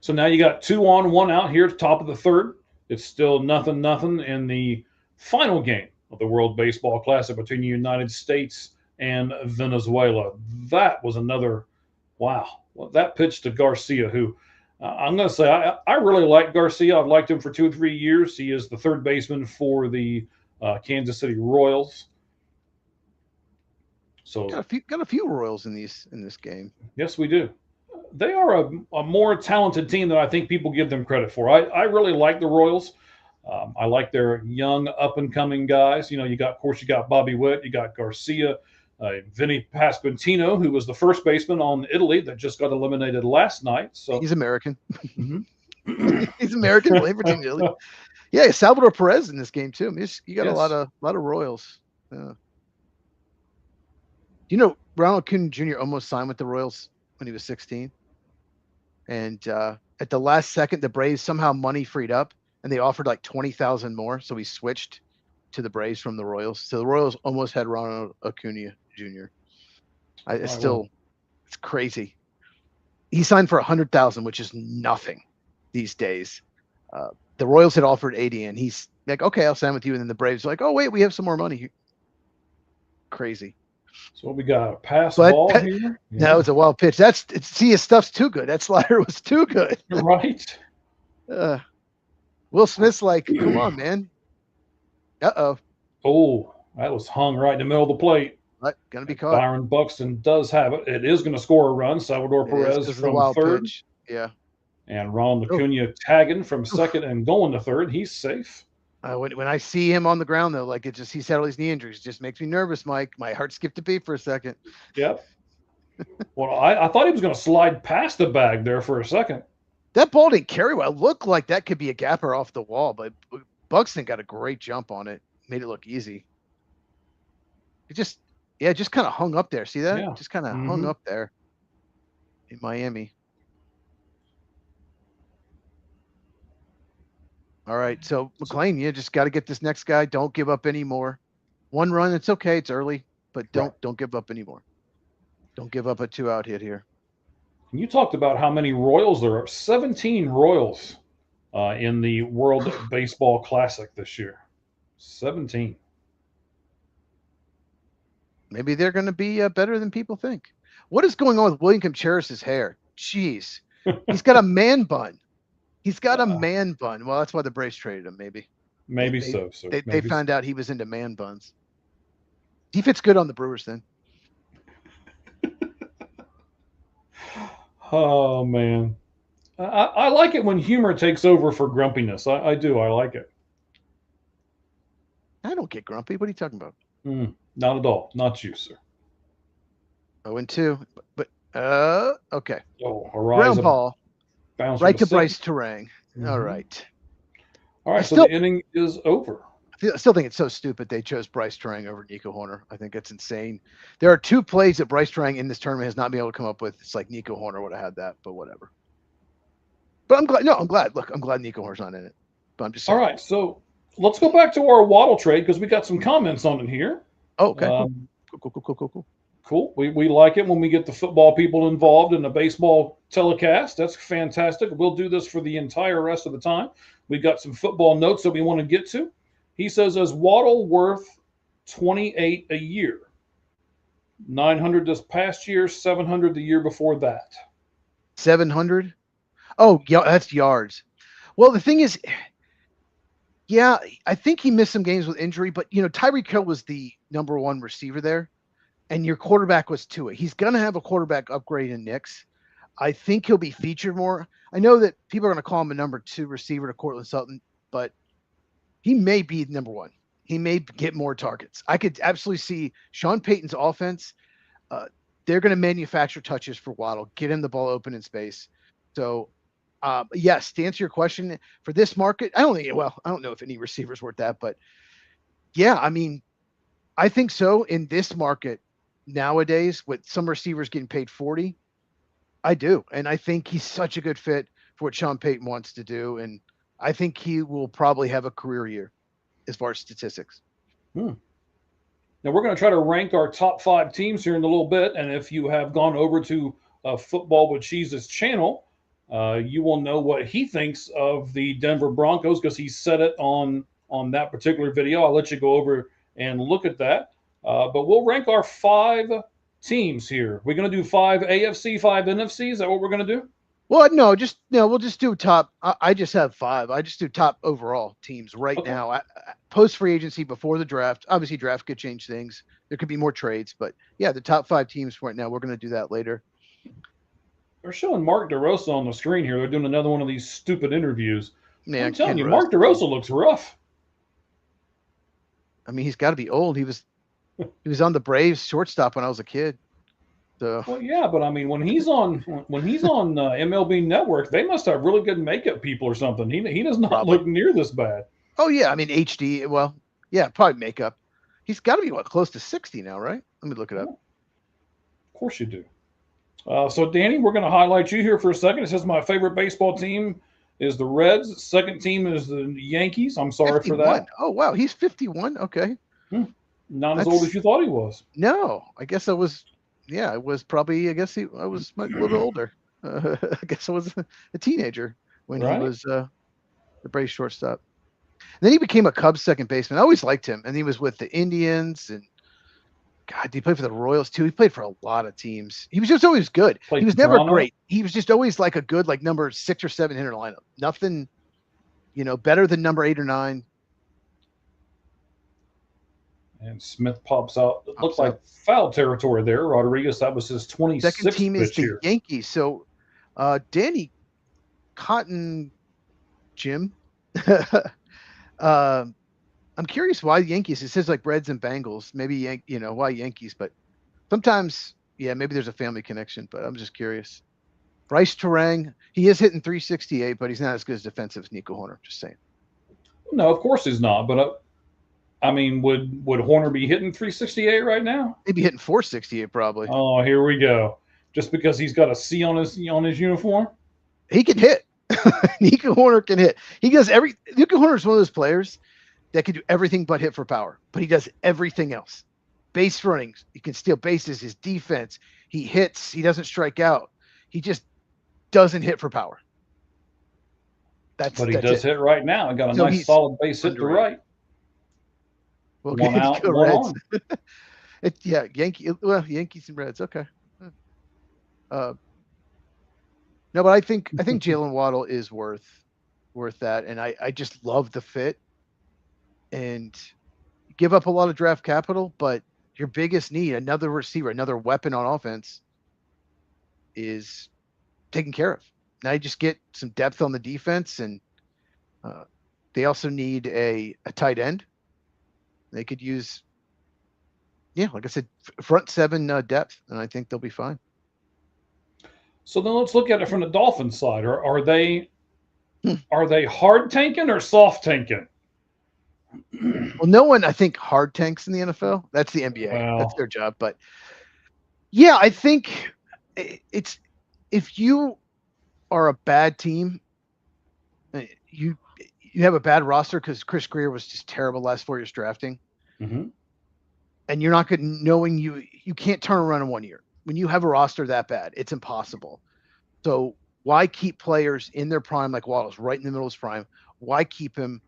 So now you got 2 on, 1 out here at the top of the third. It's still 0-0 in the final game of the World Baseball Classic between the United States and Venezuela. That was another, wow. Well, that pitch to Garcia, who I'm going to say I really like Garcia. I've liked him for 2 or 3 years. He is the third baseman for the Kansas City Royals. So got a few Royals in this game. Yes, we do. They are a more talented team than I think people give them credit for. I really like the Royals. I like their young up-and-coming guys. You got Bobby Witt, you got Garcia, Vinny Pasquantino, who was the first baseman on Italy that just got eliminated last night. So he's American. He's American, playing for Team Italy. Yeah, Salvador Perez in this game too. I mean, you got a lot of Royals. Ronald Acuna Jr. almost signed with the Royals when he was 16. And at the last second, the Braves somehow money freed up, and they offered like $20,000 more, so he switched to the Braves from the Royals. So the Royals almost had Ronald Acuna Jr. It's crazy. He signed for $100,000, which is nothing these days. The Royals had offered 80, and he's like, "Okay, I'll sign with you." And then the Braves are like, "Oh wait, we have some more money." Crazy. So we got a pass ball here. Yeah. No, it's a wild pitch. His stuff's too good. That slider was too good. Right. Will Smith's like, come on, man. Uh-oh. Oh, that was hung right in the middle of the plate. Right, gonna be caught. Byron Buxton does have it. It is going to score a run. Salvador Perez from third. Pitch. Yeah. And Ronald Acuna tagging from second and going to third. He's safe. When I see him on the ground, though, like he's had all these knee injuries, it just makes me nervous, Mike. My heart skipped a beat for a second. Yep. Well, I thought he was going to slide past the bag there for a second. That ball didn't carry well. It looked like that could be a gapper off the wall, but Buxton got a great jump on it. Made it look easy. It just kind of hung up there. See that? Yeah. Just kind of hung up there in Miami. All right, so McLean, you just got to get this next guy. Don't give up anymore. 1 run, it's okay. It's early, but don't give up anymore. Don't give up a 2-out hit here. You talked about how many Royals there are. 17 Royals in the World Baseball Classic this year. 17. Maybe they're going to be better than people think. What is going on with William Contreras' hair? Jeez. He's got a man bun. He's got a man bun. Well, that's why the Braves traded him, maybe. They found out he was into man buns. He fits good on the Brewers then. Oh, man. I like it when humor takes over for grumpiness. I do. I like it. I don't get grumpy. What are you talking about? Not at all. Not you, sir. 0-2. But, okay. Oh, ground ball. Right to Bryce Turang. All right. All right, so the inning is over. I still think it's so stupid they chose Bryce Turang over Nico Hoerner. I think it's insane. There are 2 plays that Bryce Turang in this tournament has not been able to come up with. It's like Nico Hoerner would have had that, but whatever. But I'm glad. No, I'm glad. Look, I'm glad Nico Hoerner's not in it. But I'm just saying. All right, so let's go back to our Waddle trade because we got some comments on it here. Oh, okay. Cool. Cool. We like it when we get the football people involved in the baseball telecast. That's fantastic. We'll do this for the entire rest of the time. We've got some football notes that we want to get to. He says, is Waddle worth 28 a year? 900 this past year, 700 the year before that. 700. Oh, yeah, that's yards. Well, the thing is, yeah, I think he missed some games with injury, but Tyreek Hill was the number one receiver there, and your quarterback was Tua. He's gonna have a quarterback upgrade in Knicks. I think he'll be featured more. I know that people are gonna call him a number 2 receiver to Cortland Sutton, but he may be number 1. He may get more targets. I could absolutely see Sean Payton's offense. They're going to manufacture touches for Waddle, get him the ball open in space. So, yes, to answer your question, for this market, I don't know if any receiver's worth that, but yeah, I mean, I think so. In this market nowadays, with some receivers getting paid 40, I do. And I think he's such a good fit for what Sean Payton wants to do. And I think he will probably have a career year as far as statistics. Now, we're going to try to rank our top 5 teams here in a little bit. And if you have gone over to Football with Cheese's channel, you will know what he thinks of the Denver Broncos because he said it on that particular video. I'll let you go over and look at that. But we'll rank our 5 teams here. We're going to do 5 AFC, 5 NFC. Is that what we're going to do? Well, no, we'll just do top. I just have 5. I just do top overall teams right now. Post free agency before the draft. Obviously, draft could change things. There could be more trades, but yeah, the top 5 teams right now. We're going to do that later. They're showing Mark DeRosa on the screen here. They're doing another one of these stupid interviews. Man, I'm telling you, Mark DeRosa looks rough. I mean, he's got to be old. He was on the Braves shortstop when I was a kid. So. Well, yeah, but I mean, when he's on MLB Network, they must have really good makeup people or something. He does not look near this bad. Oh yeah, I mean HD. Well, yeah, probably makeup. He's got to be close to 60 now, right? Let me look it up. Of course you do. So Danny, we're going to highlight you here for a second. It says my favorite baseball team is the Reds. Second team is the Yankees. I'm sorry 51. for that. Oh wow, he's 51. Okay. Not as old as you thought he was. No, I guess I was. Yeah, it was probably. I guess I was a little bit older. I guess I was a teenager when he was the Braves shortstop. And then he became a Cubs second baseman. I always liked him, and he was with the Indians. And God, he played for the Royals too. He played for a lot of teams. He was just always good. He was never great. He was just always like a good number 6 or 7 hitter lineup. Nothing, better than number 8 or 9. And Smith pops out. It looks like foul territory there. Rodriguez, that was his 26th Second team is the year. Yankees. So Danny Cotton Jim. I'm curious why the Yankees. It says like Reds and Bengals. Maybe why Yankees, but sometimes maybe there's a family connection. But I'm just curious. Bryce Terang, he is hitting 368, but he's not as good as defensive as Nico Horner. Just saying. No, of course he's not. But I mean, would Horner be hitting 368 right now? Maybe hitting 468 probably. Oh, here we go. Just because he's got a C on his uniform? He can hit. Nico Horner can hit. He does Nico Horner is one of those players that can do everything but hit for power, but he does everything else. Base running, he can steal bases, his defense, he hits, he doesn't strike out. He just doesn't hit for power. But he does hit right now. He got a nice solid base hit to right. Well, one out, one on. Yankees and Reds. Okay. No, but I think Jalen Waddle is worth that, and I just love the fit. And give up a lot of draft capital, but your biggest need, another receiver, another weapon on offense, is taken care of. Now you just get some depth on the defense, and they also need a tight end. They could use, like I said, front 7 depth, and I think they'll be fine. So then let's look at it from the Dolphins side. Are they hard tanking or soft tanking? Well, no one, I think, hard tanks in the NFL. That's the NBA. Wow. That's their job. But yeah, I think it's, if you are a bad team, you have a bad roster because Chris Greer was just terrible last 4 years drafting. Mm-hmm. and you're not going knowing you can't turn around in 1 year. When you have a roster that bad, it's impossible. So why keep players in their prime like Waddle's right in the middle of his prime? Why keep him?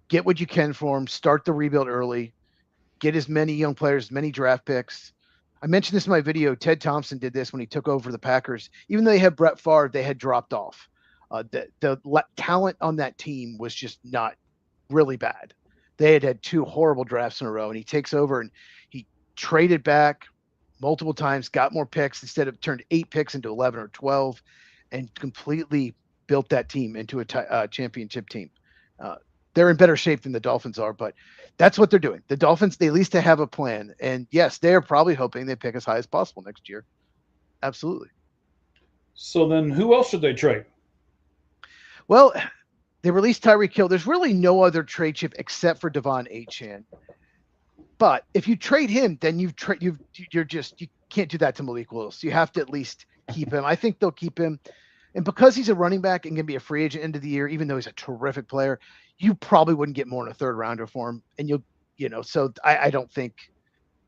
Get what you can for him. Start the rebuild early. Get as many young players, as many draft picks. I mentioned this in my video. Ted Thompson did this when he took over the Packers. Even though they had Brett Favre, they had dropped off. The talent on that team was just not really bad. They had two horrible drafts in a row, and he takes over and he traded back multiple times, got more picks instead of turned 8 picks into 11 or 12, and completely built that team into a championship team. They're in better shape than the Dolphins are, but that's what they're doing. The Dolphins, they at least have a plan. And yes, they are probably hoping they pick as high as possible next year. Absolutely. So then who else should they trade? Well, they released Tyreek Hill. There's really no other trade chip except for Devon Achane. But if you trade him, then you can't do that to Malik Willis. You have to at least keep him. I think they'll keep him. And because he's a running back and can be a free agent end of the year, even though he's a terrific player, you probably wouldn't get more than a third rounder for him. And so I don't think,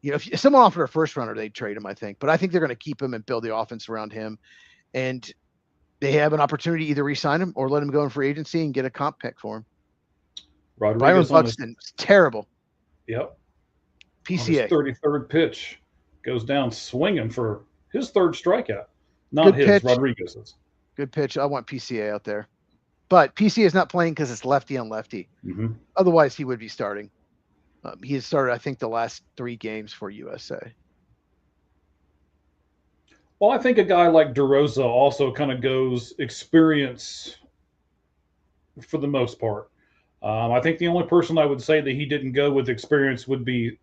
if someone offered a first rounder, they'd trade him, I think. But I think they're going to keep him and build the offense around him. And they have an opportunity to either re-sign him or let him go in free agency and get a comp pick for him. Byron Buxton is terrible. Yep. PCA. 33rd pitch goes down swinging for his third strikeout. Not his, pitch. Rodriguez's. Good pitch. I want PCA out there. But PCA is not playing because it's lefty on lefty. Mm-hmm. Otherwise, he would be starting. He has started, I think, the last 3 games for USA. Well, I think a guy like DeRosa also kind of goes experience for the most part. I think the only person I would say that he didn't go with experience would be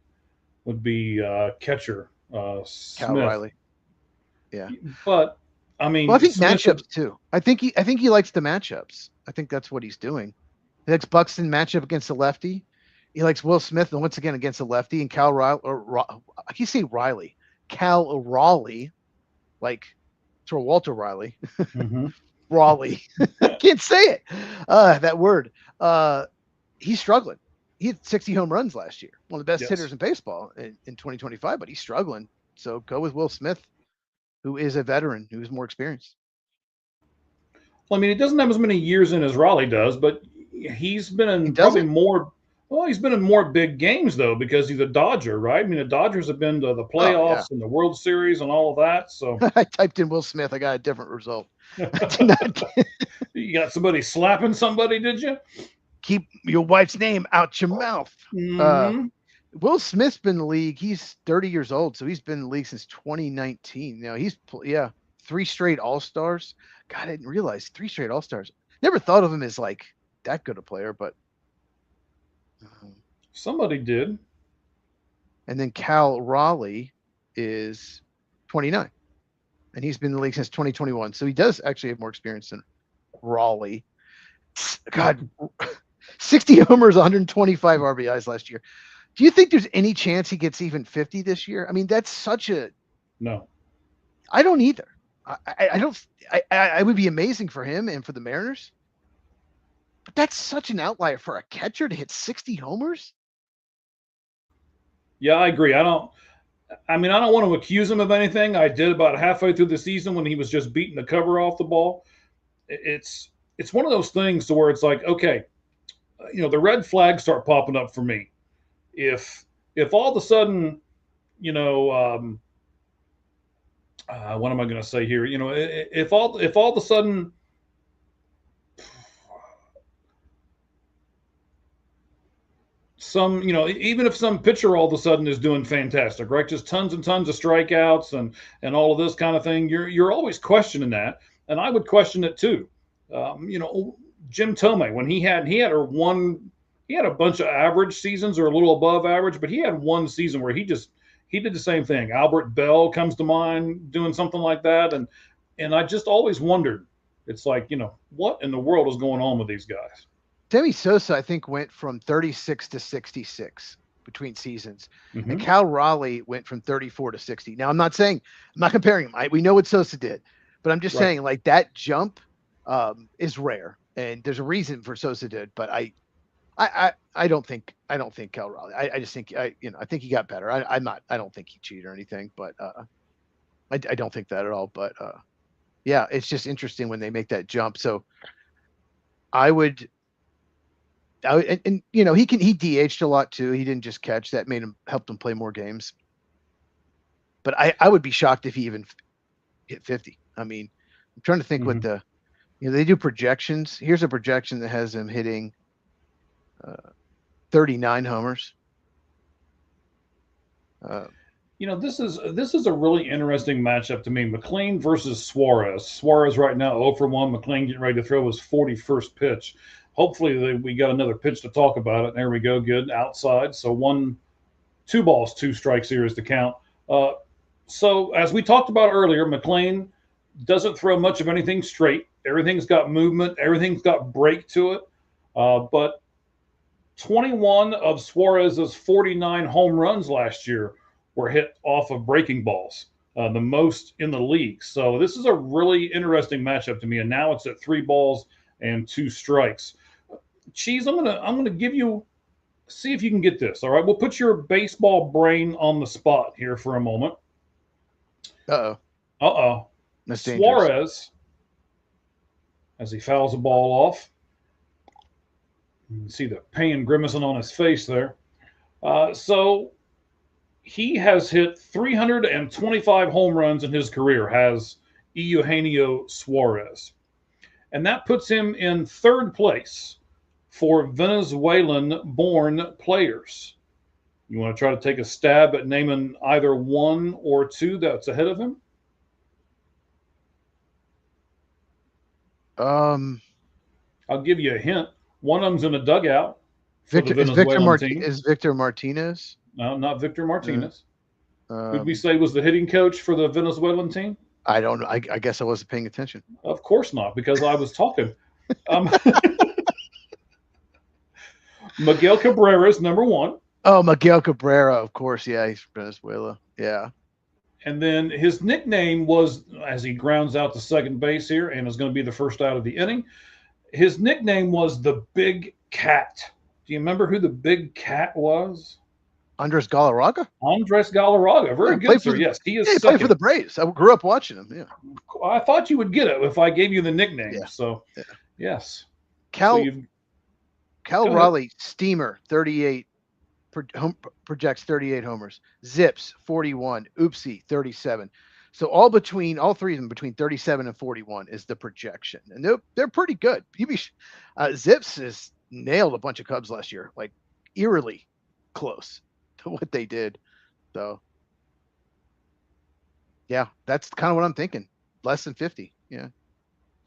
catcher Smith. Cal Riley. Yeah, but I mean, I think Smith matchups too. I think he likes the matchups. I think that's what he's doing. He likes Buxton matchup against the lefty. He likes Will Smith, and once again against the lefty, and Cal Riley. I can say Riley, Cal Raleigh, like sort of Walter Riley, mm-hmm. Raleigh. I can't say it. That word. He's struggling. He had 60 home runs last year, one of the best hitters in baseball in 2025, but he's struggling. So go with Will Smith, who is a veteran, who is more experienced. Well, I mean, he doesn't have as many years in as Raleigh does, but he's been in probably more. Well, he's been in more big games, though, because he's a Dodger, right? I mean, the Dodgers have been to the playoffs and the World Series and all of that. So I typed in Will Smith. I got a different result. You got somebody slapping somebody, did you? Keep your wife's name out your mouth. Mm-hmm. Will Smith's been in the league. He's 30 years old, so he's been in the league since 2019. Now he's 3 straight All-Stars. God, I didn't realize 3 straight All-Stars. Never thought of him as like that good a player, but somebody did. And then Cal Raleigh is 29, and he's been in the league since 2021. So he does actually have more experience than Raleigh. God, 60 homers, 125 RBIs last year. Do you think there's any chance he gets even 50 this year? I mean, that's such a no. I don't either. I don't. I would be amazing for him and for the Mariners, but that's such an outlier for a catcher to hit 60 homers. Yeah, I agree. I don't want to accuse him of anything. I did about halfway through the season when he was just beating the cover off the ball. It's one of those things to where it's like, okay, the red flags start popping up for me. If all of a sudden, what am I going to say here? If all of a sudden, even if some pitcher all of a sudden is doing fantastic, right? Just tons and tons of strikeouts and all of this kind of thing. You're always questioning that, and I would question it too. Jim Thome, when he had a bunch of average seasons or a little above average, but he had one season where he did the same thing. Albert Bell comes to mind doing something like that, and I just always wondered. It's like, what in the world is going on with these guys? Sammy Sosa, I think, went from 36 to 66 between seasons. Mm-hmm. And Cal Raleigh went from 34 to 60. Now, I'm not comparing him. We know what Sosa did, but I'm just saying, like, that jump is rare. And there's a reason for Sosa did, but I don't think Cal Raleigh. I just think I think he got better. I don't think he cheated or anything, but I don't think that at all. But yeah, it's just interesting when they make that jump. So I would and he DH'd a lot too. He didn't just catch. That helped him play more games. But I would be shocked if he even hit 50. I mean, I'm trying to think what the they do projections. Here's a projection that has him hitting 39 homers. This is a really interesting matchup to me. McLean versus Suarez. Suarez right now 0 for 1. McLean getting ready to throw his 41st pitch. Hopefully we got another pitch to talk about it. There we go. Good. Outside. So 2 balls, 2 strikes here is the count. So as we talked about earlier, McLean doesn't throw much of anything straight. Everything's got movement. Everything's got break to it. But 21 of Suarez's 49 home runs last year were hit off of breaking balls, the most in the league. So this is a really interesting matchup to me. And now it's at 3 balls and 2 strikes. Cheese, I'm gonna give you, see if you can get this. All right, we'll put your baseball brain on the spot here for a moment. That's Suarez, dangerous. as he fouls the ball off. You can see the pain grimacing on his face there. So he has hit 325 home runs in his career, has Eugenio Suarez. And that puts him in 3rd place for Venezuelan-born players. You want to try to take a stab at naming either 1 or 2 that's ahead of him? I'll give you a hint. One of them's in a dugout for the Venezuelan team. Is Victor Martinez? No, not Victor Martinez. Who'd we say was the hitting coach for the Venezuelan team? I don't know. I guess I wasn't paying attention. Of course not, because I was talking. Miguel Cabrera is number 1. Oh, Miguel Cabrera, of course. Yeah, he's from Venezuela. Yeah. And then his nickname was, as he grounds out to second base here and is going to be the first out of the inning, his nickname was the Big Cat. Do you remember who the Big Cat was? Andres Galarraga? Andres Galarraga. Very good, sir. Yes, he is he played for the Braves. I grew up watching him. Yeah. I thought you would get it if I gave you the nickname. Yeah. So, yes. Cal Raleigh, Steamer, 38, projects 38 homers. Zips, 41. Oopsie, 37. So all 3 of them between 37 and 41 is the projection. And they're pretty good. Zips has nailed a bunch of Cubs last year, like eerily close to what they did. So yeah, that's kind of what I'm thinking. Less than 50. Yeah.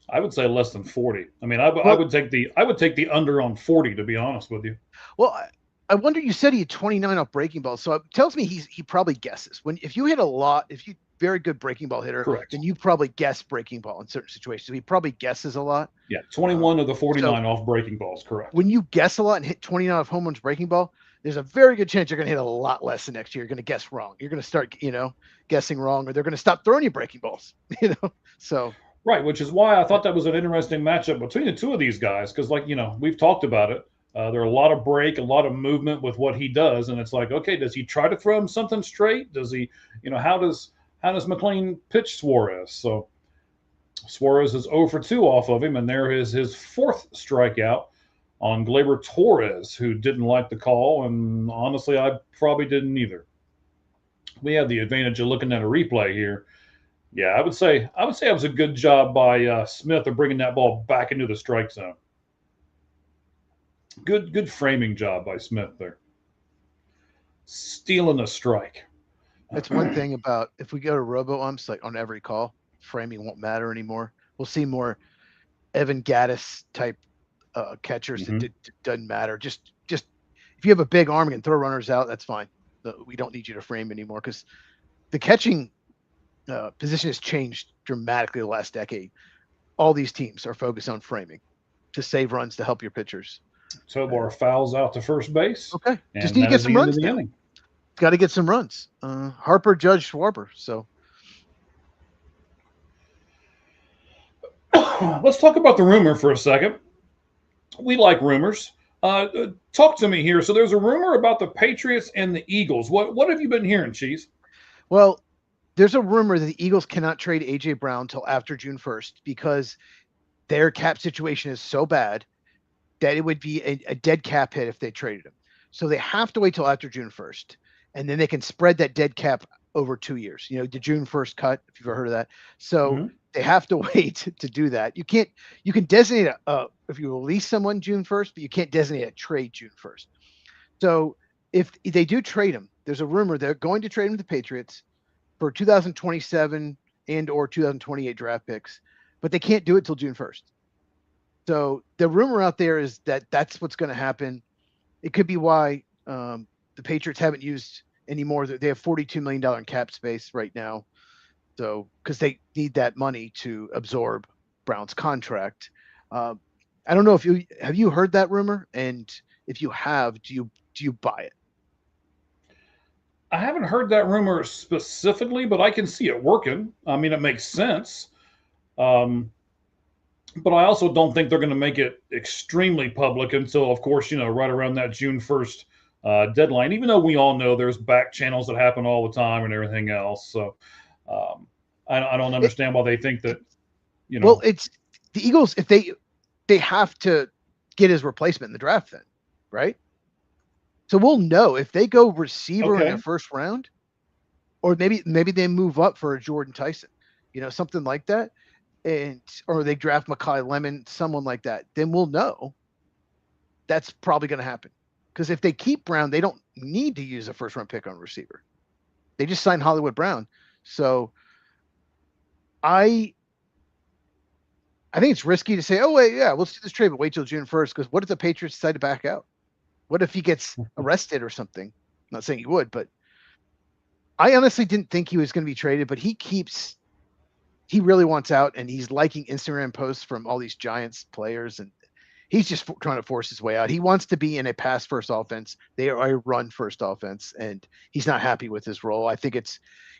I would say less than 40. I mean, I would take the under on 40, to be honest with you. Well, I wonder, you said he had 29 off breaking balls. So it tells me he probably guesses. If you hit a lot, if you very good breaking ball hitter, correct, then you probably guess breaking ball in certain situations. So he probably guesses a lot. Yeah, 21 of the 49 off breaking balls, correct. When you guess a lot and hit 29 off home runs breaking ball, there's a very good chance you're going to hit a lot less the next year. You're going to guess wrong. You're going to start, guessing wrong, or they're going to stop throwing you breaking balls, So right, which is why I thought that was an interesting matchup between the 2 of these guys, because we've talked about it. There are a lot of break, a lot of movement with what he does, and it's like, okay, does he try to throw him something straight? Does he, how does McLean pitch Suarez? So Suarez is 0 for 2 off of him, and there is his 4th strikeout on Gleyber Torres, who didn't like the call, and honestly, I probably didn't either. We have the advantage of looking at a replay here. Yeah, I would say it was a good job by Smith of bringing that ball back into the strike zone. Good framing job by Smith there. Stealing a strike. That's one thing about, if we go to robo-umps, like on every call, framing won't matter anymore. We'll see more Evan Gattis type catchers. Mm-hmm. It doesn't matter. Just if you have a big arm and throw runners out, that's fine. We don't need you to frame anymore, because the catching position has changed dramatically the last decade. All these teams are focused on framing to save runs to help your pitchers. Tobar fouls out to first base. Okay, just need to get some runs. Got to get some runs. Harper, Judge, Schwarber. So let's talk about the rumor for a second. We like rumors. Talk to me here. So there's a rumor about the Patriots and the Eagles. What have you been hearing, Cheese? Well, there's a rumor that the Eagles cannot trade AJ Brown till after June 1st because their cap situation is so bad that it would be a dead cap hit if they traded him. So they have to wait till after June 1st, and then they can spread that dead cap over 2 years. The June 1st cut, if you've ever heard of that. So they have to wait to do that. You can designate if you release someone June 1st, but you can't designate a trade June 1st. So if they do trade him, there's a rumor they're going to trade him to the Patriots for 2027 and or 2028 draft picks, but they can't do it till June 1st. So the rumor out there is that that's what's going to happen. It could be why the Patriots haven't used any more. They have $42 million in cap space right now. So because they need that money to absorb Brown's contract. I don't know if you heard that rumor, and if you have, do you buy it? I haven't heard that rumor specifically, but I can see it working. I mean, it makes sense. But I also don't think they're going to make it extremely public until, of course, right around that June 1st deadline, even though we all know there's back channels that happen all the time and everything else. So I don't understand why they think that, Well, it's the Eagles, if they have to get his replacement in the draft then, right? So we'll know if they go receiver in the first round, or maybe they move up for a Jordan Tyson, something like that. Or they draft Makai Lemon, someone like that, then we'll know that's probably going to happen. Because if they keep Brown, they don't need to use a first round pick on receiver. They just signed Hollywood Brown. So I think it's risky to say, oh, wait, yeah, let's do this trade, but wait till June 1st. Because what if the Patriots decide to back out? What if he gets arrested or something? I'm not saying he would, but I honestly didn't think he was going to be traded, but he really wants out, and he's liking Instagram posts from all these Giants players, and he's just trying to force his way out. He wants to be in a pass-first offense. They are a run-first offense, and he's not happy with his role. I think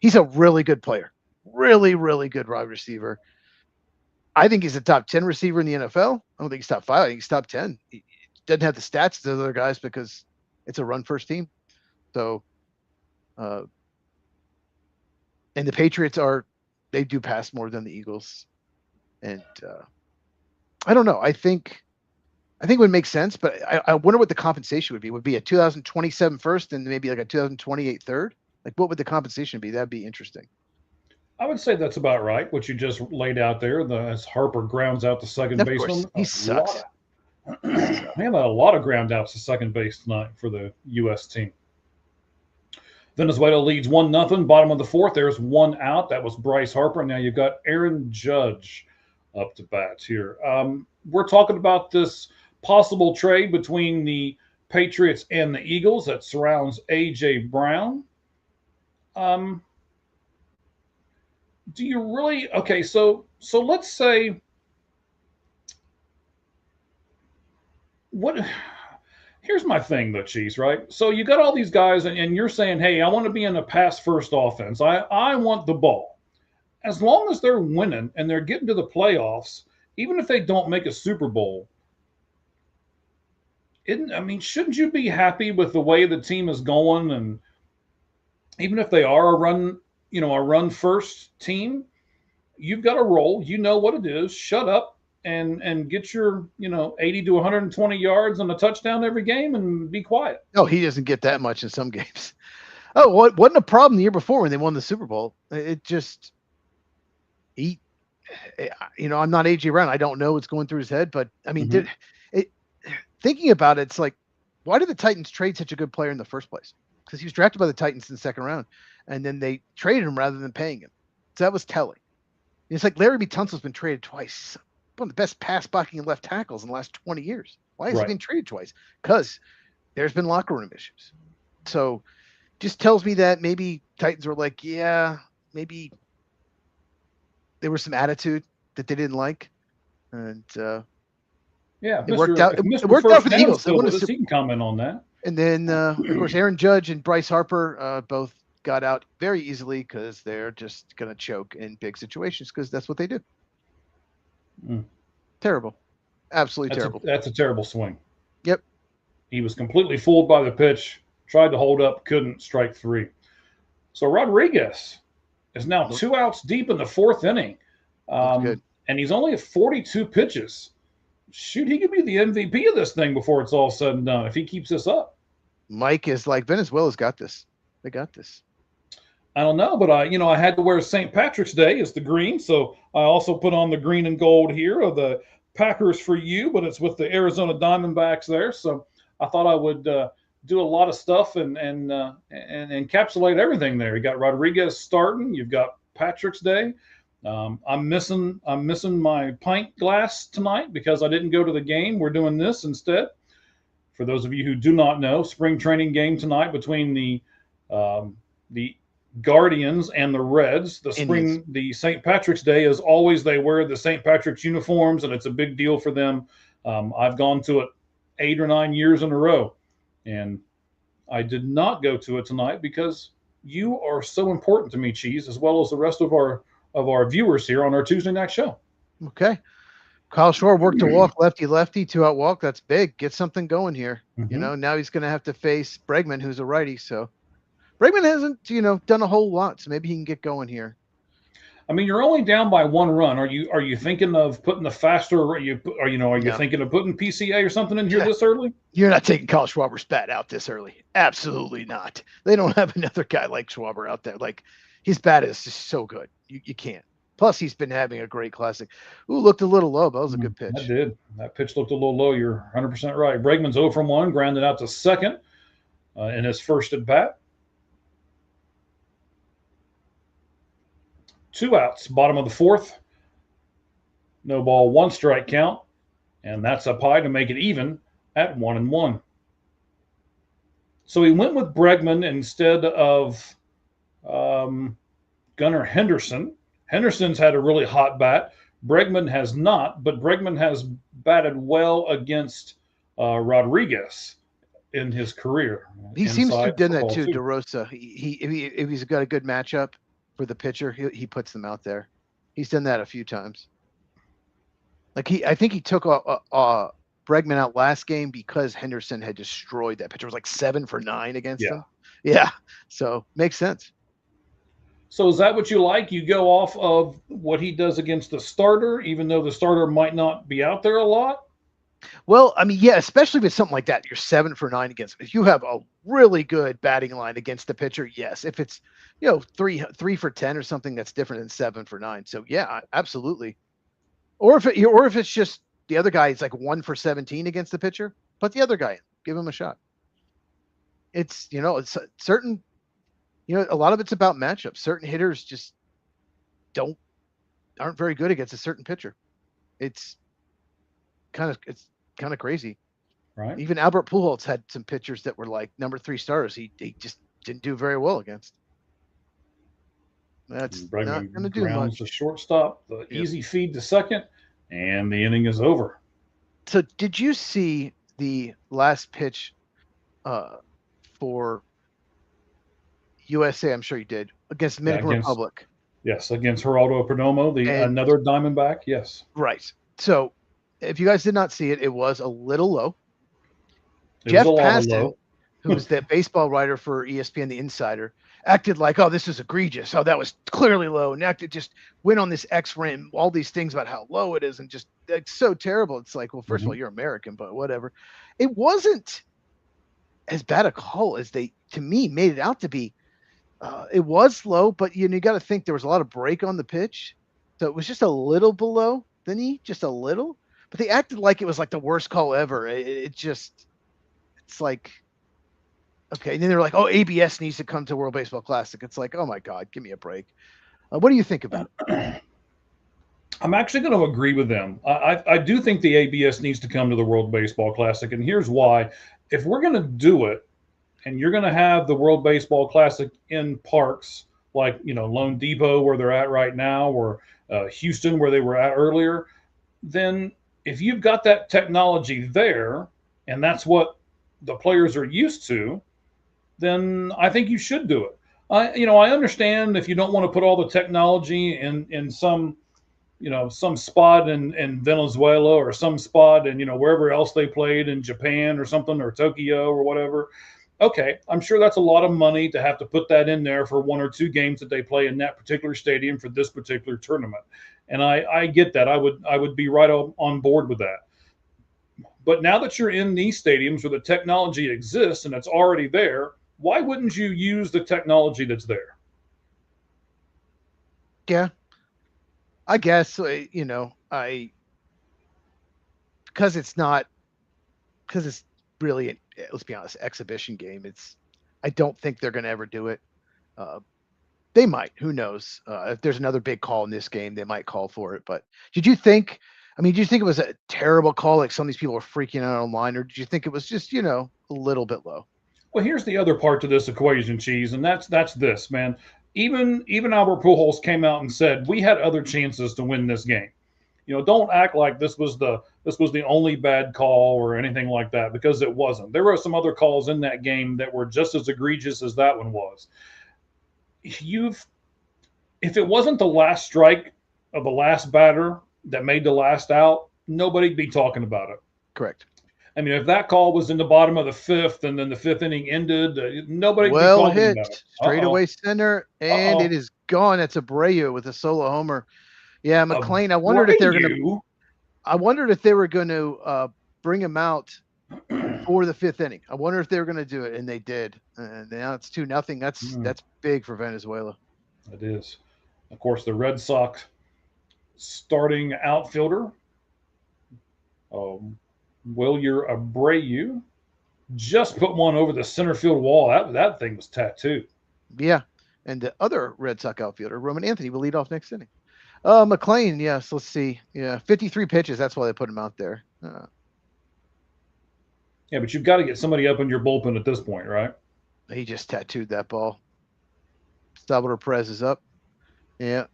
he's a really good player, really, really good wide receiver. I think he's a top 10 receiver in the NFL. I don't think he's top 5. I think he's top 10. He doesn't have the stats as the other guys because it's a run-first team. So, and the Patriots they do pass more than the Eagles. And I don't know. I think it would make sense, but I wonder what the compensation would be. Would be a 2027 first and maybe like a 2028 third? Like, what would the compensation be? That'd be interesting. I would say that's about right. What you just laid out there, as Harper grounds out the second baseman. He sucks. We have a lot of ground outs to second base tonight for the U.S. team. Venezuela leads 1-0. Bottom of the fourth, there's one out. That was Bryce Harper. Now you've got Aaron Judge up to bat here. We're talking about this possible trade between the Patriots and the Eagles that surrounds A.J. Brown. Do you really? Okay, so let's say here's my thing though, Cheese, right? So you got all these guys and you're saying, hey, I want to be in a pass first offense. I want the ball. As long as they're winning and they're getting to the playoffs, even if they don't make a Super Bowl, shouldn't you be happy with the way the team is going? And even if they are a run first team, you've got a role. You know what it is. Shut up and get your 80 to 120 yards and a touchdown every game and be quiet. No, he doesn't get that much in some games. Oh, what wasn't a problem the year before when they won the Super Bowl? It just I'm not AJ Brown. I don't know what's going through his head, but I mean, thinking about it, it's like, why did the Titans trade such a good player in the first place? Because he was drafted by the Titans in the second round, and then they traded him rather than paying him. So that was telling. It's like Larry B. Tunsil's been traded twice. One of the best pass blocking left tackles in the last 20 years. Why has he been traded twice? Because there's been locker room issues. So just tells me that maybe Titans were like, yeah, maybe there was some attitude that they didn't like. And it worked out. It worked out for the Eagles. He can comment on that. And then, of course, Aaron Judge and Bryce Harper both got out very easily because they're just going to choke in big situations because that's what they do. Terrible. Absolutely terrible. That's a terrible swing. Yep. He was completely fooled by the pitch, tried to hold up, couldn't, strike three. So Rodriguez is now 2 outs deep in the fourth inning. Good. And he's only at 42 pitches. Shoot, he could be the MVP of this thing before it's all said and done if he keeps this up. Mike is like, Venezuela's got this. They got this. I don't know, but I had to wear St. Patrick's Day as the green, so I also put on the green and gold here of the Packers for you, but it's with the Arizona Diamondbacks there. So I thought I would do a lot of stuff and encapsulate everything there. You got Rodriguez starting. You've got Patrick's Day. I'm missing my pint glass tonight because I didn't go to the game. We're doing this instead. For those of you who do not know, spring training game tonight between the Guardians and the Reds. The St. Patrick's Day is always they wear the St. Patrick's uniforms, and it's a big deal for them. I've gone to it 8 or 9 years in a row, and I did not go to it tonight because you are so important to me, Cheese, as well as the rest of our viewers here on our Tuesday night show. Okay. Kyle Schwarber worked a walk, lefty, 2-out walk. That's big. Get something going here. Mm-hmm. Now he's going to have to face Bregman, who's a righty. So Bregman hasn't, done a whole lot. So maybe he can get going here. I mean, you're only down by 1 run. Are you thinking of putting the faster? Are you thinking of putting PCA or something in here this early? You're not taking Kyle Schwarber's bat out this early. Absolutely not. They don't have another guy like Schwarber out there. Like, his bat is just so good. You can't. Plus, he's been having a great classic. Ooh, looked a little low, but that was a good pitch. That did. That pitch looked a little low. You're 100% right. Bregman's 0 from 1, grounded out to second in his first at bat. 2 outs, bottom of the fourth. No ball, 1 strike count. And that's up high to make it even at 1-1. So he went with Bregman instead of Gunnar Henderson. Henderson's had a really hot bat. Bregman has not, but Bregman has batted well against Rodriguez in his career. He seems to have done that too, DeRosa. If he's got a good matchup for the pitcher, he puts them out there. He's done that a few times. Like I think he took Bregman out last game because Henderson had destroyed that pitcher. It was like 7 for 9 against him. Yeah, so makes sense. So is that what you like? You go off of what he does against the starter, even though the starter might not be out there a lot? Well, I mean, yeah, especially with something like that. You're 7 for 9 against him. If you have a really good batting line against the pitcher, yes. If it's, 3 for 10 or something, that's different than 7 for 9. So yeah, absolutely. Or if it's just the other guy is like 1 for 17 against the pitcher, put the other guy in, give him a shot. It's, it's certain, a lot of it's about matchups. Certain hitters just aren't very good against a certain pitcher. It's kind of crazy. Right. Even Albert Pujols had some pitchers that were like number 3 starters. He just didn't do very well against. That's not going to do much. The shortstop, the easy feed to second, and the inning is over. So did you see the last pitch for USA? I'm sure you did, against Dominican Republic. Yes, against Geraldo Perdomo, another Diamondback. Yes. Right. So if you guys did not see it, it was a little low. Jeff Passan, who was the baseball writer for ESPN, The Insider, acted like, oh, this is egregious. Oh, that was clearly low. And acted just went on this X-rim, all these things about how low it is, and just it's so terrible. It's like, well, first of all, you're American, but whatever. It wasn't as bad a call as they, to me, made it out to be. It was low, but you got to think there was a lot of break on the pitch. So it was just a little below the knee, just a little. But they acted like it was like the worst call ever. It's like, okay. And then they're like, oh, ABS needs to come to World Baseball Classic. It's like, oh my God, give me a break. What do you think about it? I'm actually going to agree with them. I do think the ABS needs to come to the World Baseball Classic. And here's why. If we're going to do it, and you're going to have the World Baseball Classic in parks like, Lone Depot where they're at right now, or Houston where they were at earlier, then if you've got that technology there and that's what the players are used to, then I think you should do it. I understand if you don't want to put all the technology in some some spot in Venezuela or some spot in, wherever else they played in Japan or something, or Tokyo or whatever. Okay, I'm sure that's a lot of money to have to put that in there for one or two games that they play in that particular stadium for this particular tournament. And I get that. I would be right on board with that. But now that you're in these stadiums where the technology exists and it's already there, why wouldn't you use the technology that's there? Yeah, I guess because it's really, let's be honest, exhibition game. I don't think they're going to ever do it. They might, who knows? If there's another big call in this game, they might call for it. But did you think it was a terrible call, like some of these people were freaking out online, or did you think it was just, a little bit low? Well, here's the other part to this equation, Cheese, and that's this, man. Even Albert Pujols came out and said we had other chances to win this game. Don't act like this was the only bad call or anything like that, because it wasn't. There were some other calls in that game that were just as egregious as that one was. If it wasn't the last strike of the last batter that made the last out, nobody'd be talking about it. Correct. I mean, if that call was in the bottom of the fifth and then the fifth inning ended, nobody'd be Well talking hit, about it. straightaway center, and it is gone. That's Abreu with a solo homer. Yeah, McLean. I wondered if they were going to bring him out for the fifth inning. I wonder if they were going to do it, and they did. And now it's 2-0. That's big for Venezuela. It is. Of course, the Red Sox starting outfielder, Wilyer Abreu, just put one over the center field wall. That thing was tattooed. Yeah, and the other Red Sox outfielder, Roman Anthony, will lead off next inning. McLean, yes, let's see. Yeah, 53 pitches. That's why they put him out there. Yeah, but you've got to get somebody up in your bullpen at this point, right? He just tattooed that ball. Salvador Perez is up. Yeah,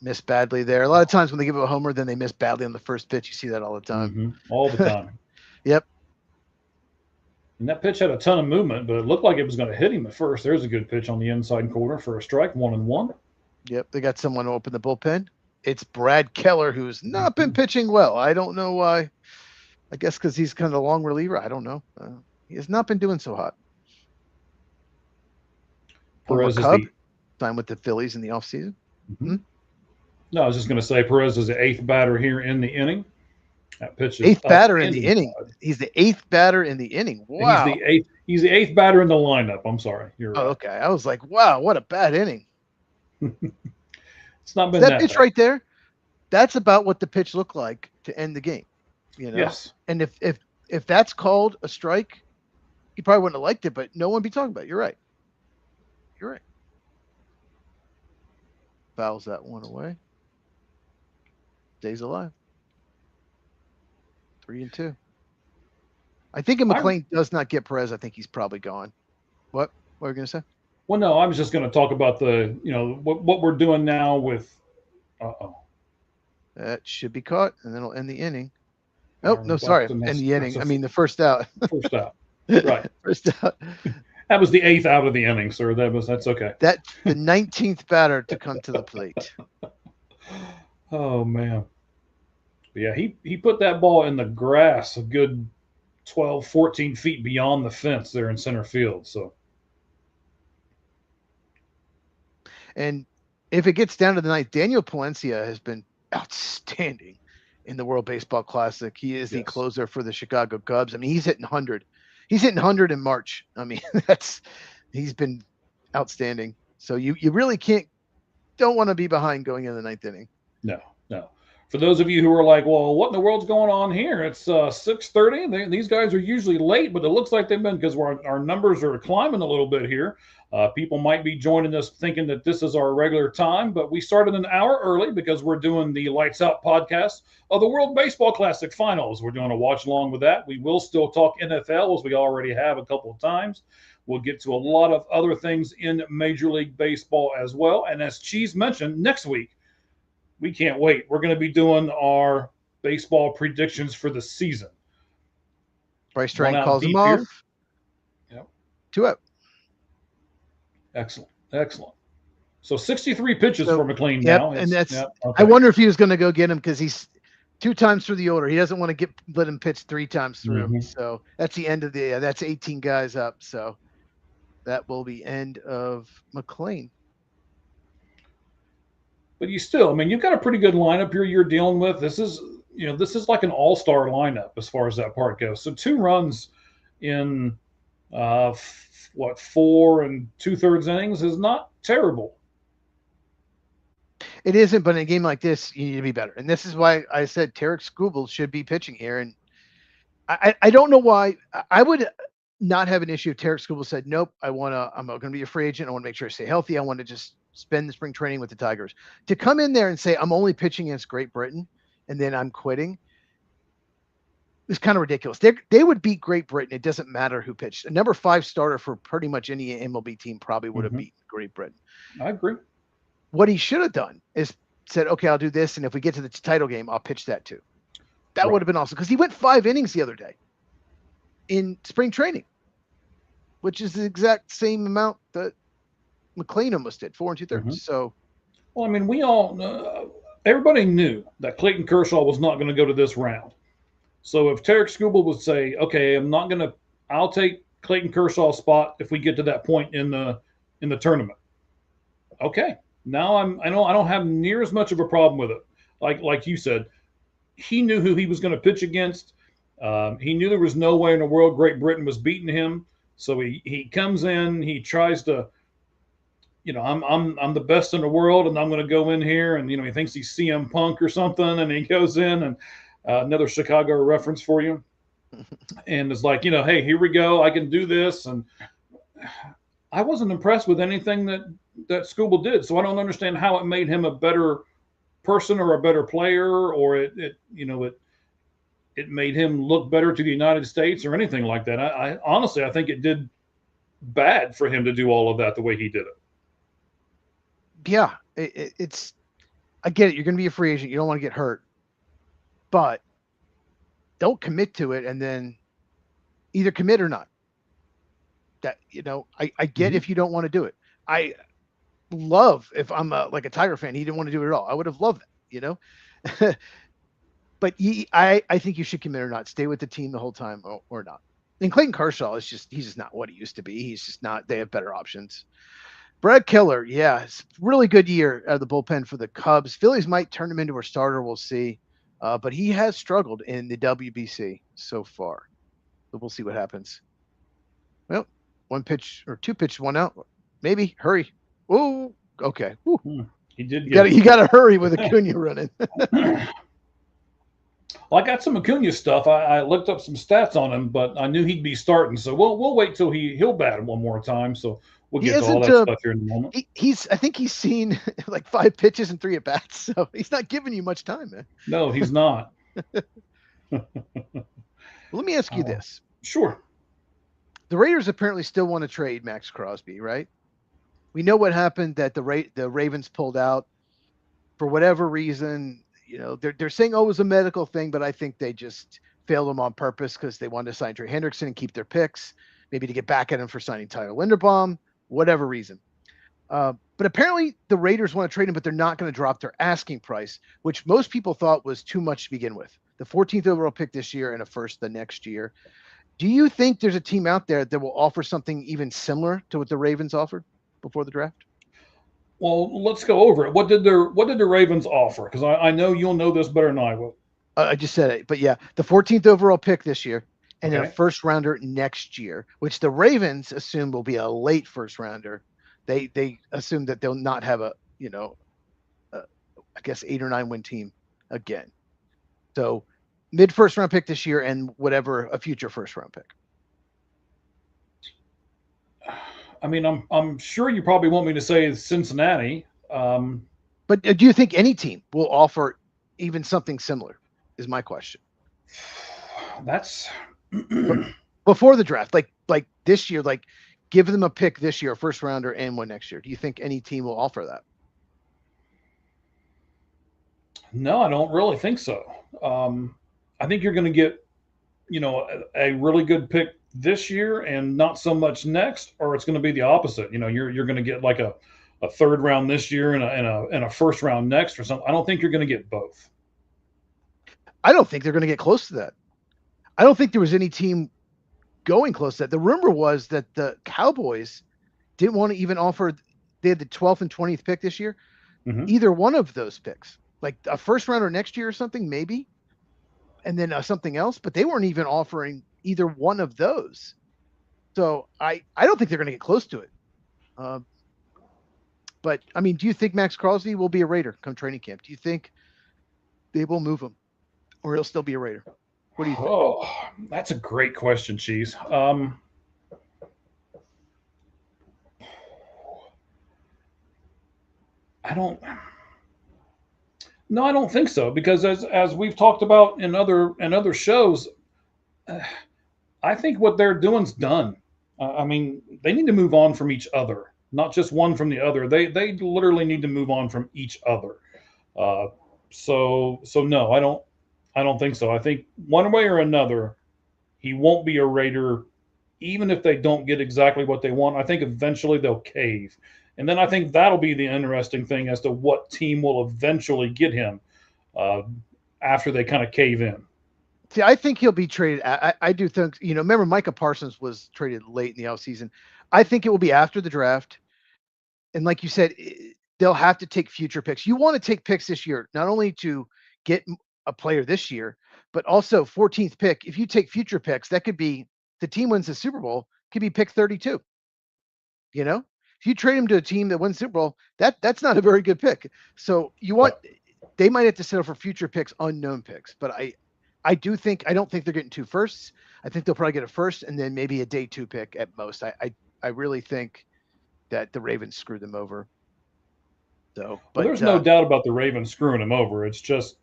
missed badly there. A lot of times when they give up a homer, then they miss badly on the first pitch. You see that all the time. Mm-hmm. All the time. Yep. And that pitch had a ton of movement, but it looked like it was going to hit him at first. There's a good pitch on the inside corner for a strike, 1-1. Yep, they got someone to open the bullpen. It's Brad Keller, who's not been pitching well. I don't know why. I guess because he's kind of a long reliever. I don't know. He has not been doing so hot. Perez is signed with the Phillies in the offseason. Mm-hmm. No, I was just going to say Perez is the eighth batter here in the inning. That pitch is eighth batter in the inning. He's the eighth batter in the inning. Wow. He's the eighth batter in the lineup. I'm sorry. You're right. Oh, okay. I was like, wow, what a bad inning. It's not been that pitch bad. Right there. That's about what the pitch looked like to end the game. Yes. And if that's called a strike, he probably wouldn't have liked it, but no one would be talking about it. You're right. Fouls that one away. Stays alive. 3-2. I think if McLean does not get Perez, I think he's probably gone. What were you going to say? Well, no, I was just going to talk about what we're doing now with. That should be caught, and then it'll end the inning. Oh, no, sorry. End the inning. I mean, the first out. First out. Right. First out. That was the eighth out of the inning, sir. That's okay. That's the 19th batter to come to the plate. Oh, man. But yeah, he put that ball in the grass a good 12, 14 feet beyond the fence there in center field. So. And if it gets down to the ninth, Daniel Palencia has been outstanding in the World Baseball Classic. He is the closer for the Chicago Cubs. I mean, he's hitting 100. He's hitting 100 in March. I mean, he's been outstanding. So you really don't want to be behind going into the ninth inning. No. For those of you who are like, well, what in the world's going on here? It's 6:30. These guys are usually late, but it looks like they've been, because our numbers are climbing a little bit here. People might be joining us thinking that this is our regular time, but we started an hour early because we're doing the Lights Out podcast of the World Baseball Classic Finals. We're doing a watch along with that. We will still talk NFL, as we already have a couple of times. We'll get to a lot of other things in Major League Baseball as well. And as Cheese mentioned, next week, we can't wait. We're going to be doing our baseball predictions for the season. Bryce Strang calls him off. Yep. 2 up. Excellent. So 63 pitches for McLean Yep, now. and that's. Okay. I wonder if he was going to go get him because he's 2 times through the order. He doesn't want to let him pitch 3 times through. Mhm. So that's the end of the. That's 18 guys up. So that will be end of McLean. But you still, I mean, you've got a pretty good lineup here you're dealing with. This is like an all-star lineup as far as that part goes. So 2 runs in 4 2/3 innings is not terrible. It isn't, but in a game like this, you need to be better. And this is why I said Tarik Skubal should be pitching here. And I don't know why. I would not have an issue if Tarik Skubal said, nope, I'm going to be a free agent. I want to make sure I stay healthy. I want to just spend the spring training with the Tigers. To come in there and say, I'm only pitching against Great Britain and then I'm quitting is kind of ridiculous. They would beat Great Britain. It doesn't matter who pitched. A number 5 starter for pretty much any MLB team probably would have beaten Great Britain. I agree. What he should have done is said, okay, I'll do this. And if we get to the title game, I'll pitch that too. That would have been awesome because he went 5 innings the other day in spring training, which is the exact same amount that McLean almost did, 4 2/3. So, well, I mean, we all, everybody knew that Clayton Kershaw was not going to go to this round. So if Tarik Skubal would say, okay, I'll take Clayton Kershaw's spot if we get to that point in the tournament. Okay. Now I don't have near as much of a problem with it. Like you said, he knew who he was going to pitch against. He knew there was no way in the world Great Britain was beating him. So he comes in, he tries to, I'm the best in the world, and I'm going to go in here, and he thinks he's CM Punk or something, and he goes in and another Chicago reference for you, and it's like, hey, here we go, I can do this, and I wasn't impressed with anything that Skubal did, so I don't understand how it made him a better person or a better player, or it made him look better to the United States or anything like that. I honestly, I think it did bad for him to do all of that the way he did it. Yeah, it's. I get it. You're going to be a free agent. You don't want to get hurt, but don't commit to it, and then either commit or not. That I get if you don't want to do it. I love if I'm like a Tiger fan. He didn't want to do it at all. I would have loved that, But I think you should commit or not. Stay with the team the whole time or not. And Clayton Kershaw he's just not what he used to be. He's just not. They have better options. Brad Keller, yeah, it's a really good year out of the bullpen for the Cubs. Phillies might turn him into a starter. We'll see. But he has struggled in the WBC so far. So we'll see what happens. Well, 1 pitch or 2 pitches, 1 out. Maybe hurry. Oh, okay. He did. You got to hurry with Acuna running. Well, I got some Acuna stuff. I looked up some stats on him, but I knew he'd be starting. So we'll wait till he'll bat him one more time. So we'll get to all that stuff here in a moment. I think he's seen like 5 pitches and 3 at bats. So he's not giving you much time, man. No, he's not. Let me ask you this. Sure. The Raiders apparently still want to trade Max Crosby, right? We know what happened, that the Ravens pulled out for whatever reason. They're saying, it was a medical thing, but I think they just failed him on purpose because they wanted to sign Trey Hendrickson and keep their picks, maybe to get back at him for signing Tyler Linderbaum, whatever reason. But apparently the Raiders want to trade him, but they're not going to drop their asking price, which most people thought was too much to begin with. The 14th overall pick this year and a first the next year. Do you think there's a team out there that will offer something even similar to what the Ravens offered before the draft? Well, let's go over it. What did the Ravens offer? Because I know you'll know this better than I will. I just said it, but yeah, the 14th overall pick this year and then a first rounder next year, which the Ravens assume will be a late first rounder. They assume that they'll not have I guess 8 or 9 win team again. So mid first round pick this year and whatever a future first round pick. I mean, I'm sure you probably want me to say Cincinnati. But do you think any team will offer even something similar? Is my question. That's before the draft, like this year, like give them a pick this year, a first rounder and one next year. Do you think any team will offer that? No, I don't really think so. I think you're going to get, a really good pick this year and not so much next, or it's going to be the opposite. You're going to get like a a third round this year and a first round next or something. I don't think you're going to get both. I don't think they're going to get close to that. I don't think there was any team going close to that. The rumor was that the Cowboys didn't want to even offer. They had the 12th and 20th pick this year. Mm-hmm. Either one of those picks, like a first rounder next year or something, maybe, and then something else. But they weren't even offering either one of those. So I don't think they're going to get close to it. But I mean, do you think Max Crosby will be a Raider come training camp? Do you think they will move him, or he'll still be a Raider? What do you think? Oh, that's a great question, Cheese. I don't think so, because as we've talked about in other shows, I think what they're doing's done. I mean, they need to move on from each other, not just one from the other. They literally need to move on from each other. So no, I don't think so. I think one way or another, he won't be a Raider, even if they don't get exactly what they want. I think eventually they'll cave. And then I think that'll be the interesting thing as to what team will eventually get him after they kind of cave in. See, I think he'll be traded. I do think, remember Micah Parsons was traded late in the offseason. I think it will be after the draft. And like you said, they'll have to take future picks. You want to take picks this year, not only to get a player this year, but also 14th pick. If you take future picks, that could be the team wins the Super Bowl, could be pick 32. If you trade him to a team that wins Super Bowl, that's not a very good pick. So they might have to settle for future picks, unknown picks. But I don't think they're getting 2 firsts. I think they'll probably get a first and then maybe a day 2 pick at most. I really think that the Ravens screwed them over. So, but there's no doubt about the Ravens screwing them over. It's just,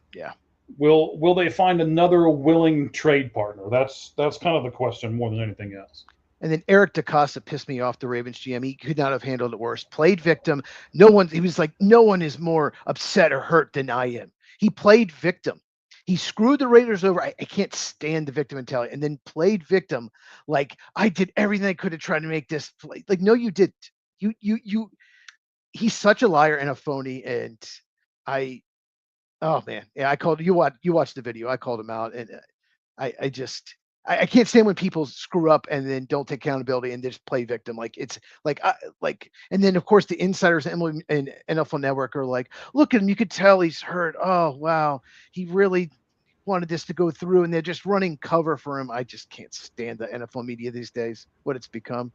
will they find another willing trade partner? That's kind of the question more than anything else. And then Eric DeCosta pissed me off, the Ravens GM. He could not have handled it worse. Played victim. No one is more upset or hurt than I am. He played victim. He screwed the Raiders over. I can't stand the victim mentality. And then played victim like I did everything I could to try to make this play. Like, no, you didn't. He's such a liar and a phony. And oh man, yeah, I called you. Watched the video. I called him out, and I can't stand when people screw up and then don't take accountability and just play victim. Like it's like, and then of course the insiders and NFL Network are like, look at him. You could tell he's hurt. Oh, wow. He really wanted this to go through and they're just running cover for him. I just can't stand the NFL media these days, what it's become.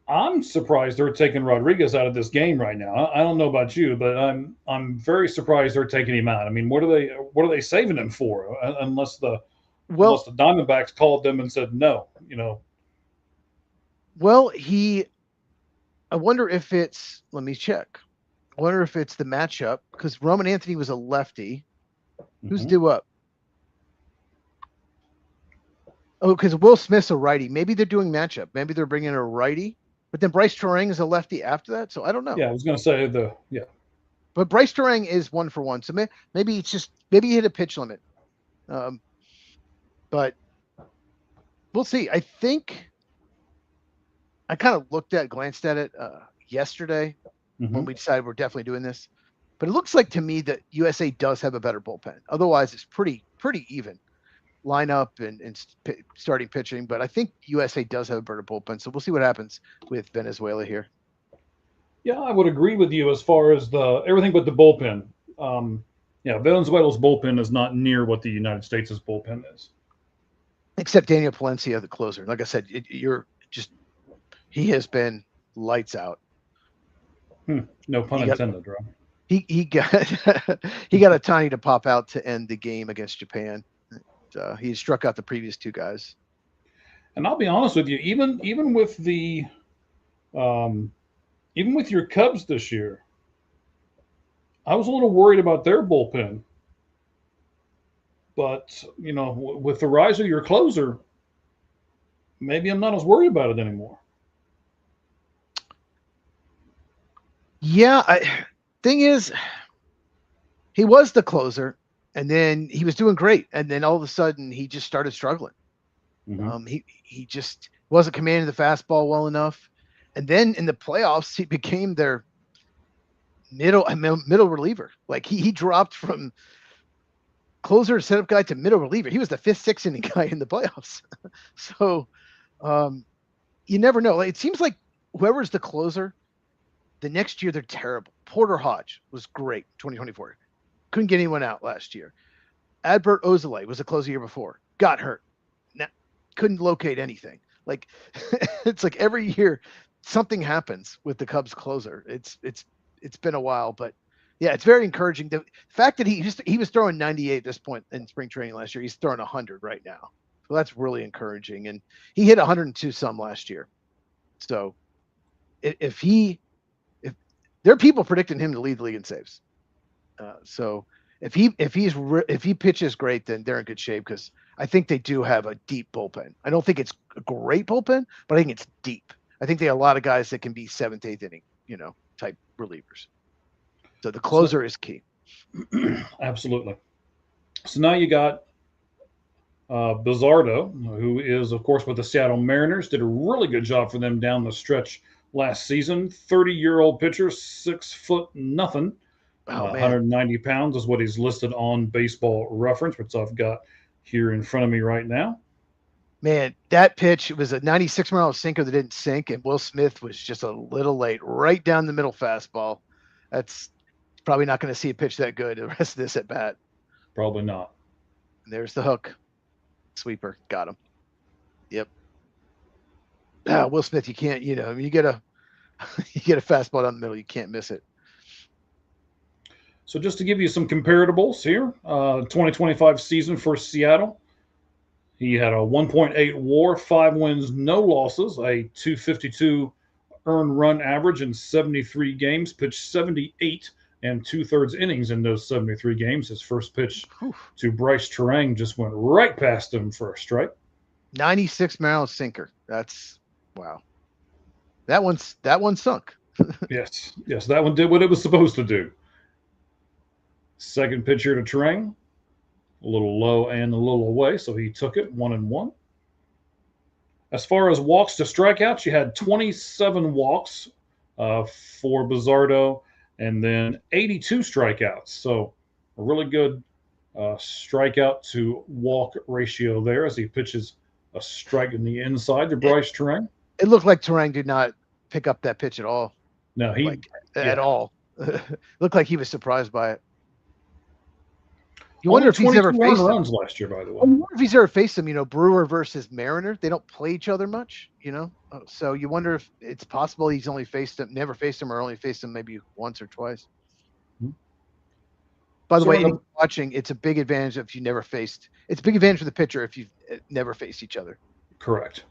I'm surprised they're taking Rodriguez out of this game right now. I don't know about you, but I'm very surprised they're taking him out. I mean, what are they saving him for? Unless the Diamondbacks called them and said no, Well, I wonder if it's, let me check. I wonder if it's the matchup, because Roman Anthony was a lefty. Mm-hmm. Who's due up? Oh, because Will Smith's a righty. Maybe they're doing matchup. Maybe they're bringing a righty, but then Bryce Turang is a lefty after that. So I don't know. Yeah, I was going to say But Bryce Turang is 1-for-1. So maybe he hit a pitch limit. But we'll see. I think I kind of glanced at it yesterday when we decided we're definitely doing this. But it looks like to me that USA does have a better bullpen. Otherwise, it's pretty even lineup and starting pitching. But I think USA does have a better bullpen. So we'll see what happens with Venezuela here. Yeah, I would agree with you as far as everything but the bullpen. Venezuela's bullpen is not near what the United States' bullpen is. Except Daniel Palencia, the closer. Like I said, he has been lights out. No pun intended, Rob. He got a tiny to pop out to end the game against Japan. He struck out the previous 2 guys. And I'll be honest with you, even with the even with your Cubs this year, I was a little worried about their bullpen. But, with the rise of your closer, maybe I'm not as worried about it anymore. Yeah, thing is, he was the closer, and then he was doing great, and then all of a sudden he just started struggling. Mm-hmm. He just wasn't commanding the fastball well enough, And then in the playoffs, he became their middle reliever. Like he dropped from closer setup guy to middle reliever. He was the 5th, 6th inning guy in the playoffs. So you never know. It seems like whoever's the closer, the next year they're terrible. Porter Hodge was great 2024. Couldn't get anyone out last year. Adbert Ozolay was the closer year before. Got hurt. Couldn't locate anything. Like it's like every year something happens with the Cubs closer. It's been a while, but yeah, it's very encouraging. The fact that he was throwing 98 at this point in spring training last year, he's throwing 100 right now. So that's really encouraging. And he hit 102 some last year. So if there are people predicting him to lead the league in saves. So if he pitches great, then they're in good shape because I think they do have a deep bullpen. I don't think it's a great bullpen, but I think it's deep. I think they have a lot of guys that can be 7th, 8th inning, type relievers. So the closer is key. Absolutely. So now you got Bizzardo, who is, of course, with the Seattle Mariners, did a really good job for them down the stretch last season. 30-year-old pitcher, 6 foot nothing. 190 pounds is what he's listed on Baseball Reference, which I've got here in front of me right now. Man, that pitch was a 96-mile sinker that didn't sink, and Will Smith was just a little late, right down the middle fastball. That's probably not going to see a pitch that good the rest of this at bat. Probably not. And there's the hook. Sweeper. Got him. Yep. Will Smith, you can't, you get a fastball down the middle, you can't miss it. So just to give you some comparables here, 2025 season for Seattle, he had a 1.8 WAR, 5 wins, no losses, a 252 earned run average in 73 games, pitched 78 and 2/3 innings in those 73 games. His first pitch to Bryce Terang just went right past him for a strike. 96-mile sinker. That's wow. That one sunk. Yes, that one did what it was supposed to do. Second pitch here to Terang, a little low and a little away, so he took it 1-1. As far as walks to strikeouts, you had 27 walks for Bizzardo, and then 82 strikeouts. So a really good strikeout to walk ratio there as he pitches a strike in the inside to Bryce Terang. It looked like Terang did not pick up that pitch at all. No, at all. Looked like he was surprised by it. You wonder if he's ever faced runs last year, by the way. I wonder if he's ever faced him. Brewer versus Mariner. They don't play each other much. So you wonder if it's possible he's only never faced him, or only faced him maybe once or twice. Mm-hmm. By the way, anyone watching, it's a big advantage if you never faced. It's a big advantage for the pitcher if you've never faced each other. Correct.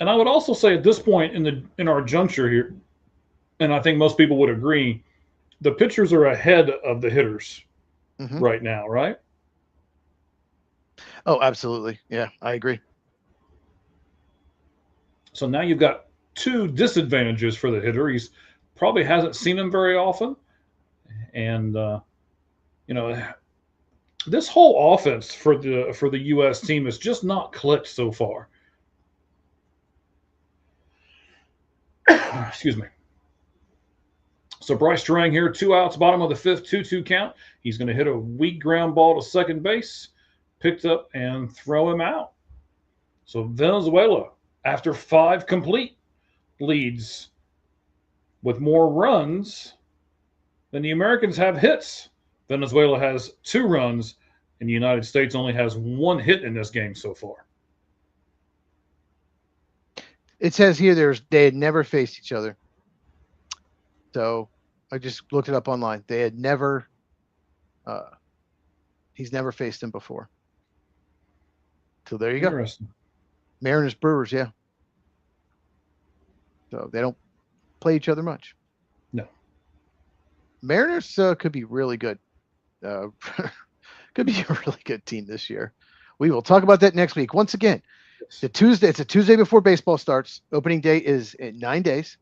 And I would also say at this point in our juncture here, and I think most people would agree, the pitchers are ahead of the hitters right now, right? Oh, absolutely. Yeah, I agree. So now you've got 2 disadvantages for the hitter. He's probably hasn't seen him very often. And, this whole offense for the U.S. team has just not clicked so far. Excuse me. So Bryce Terang here, 2 outs, bottom of the 5th, 2-2 count. He's going to hit a weak ground ball to second base, picked up and throw him out. So Venezuela, after 5 complete, leads with more runs than the Americans have hits. Venezuela has 2 runs, and the United States only has 1 hit in this game so far. It says here they had never faced each other. So I just looked it up online. They had never he's never faced him before. So there you go. Mariners, Brewers, yeah. So they don't play each other much. No. Mariners could be really good. Could be a really good team this year. We will talk about that next week. Once again, it's a Tuesday before baseball starts. Opening day is in 9 days.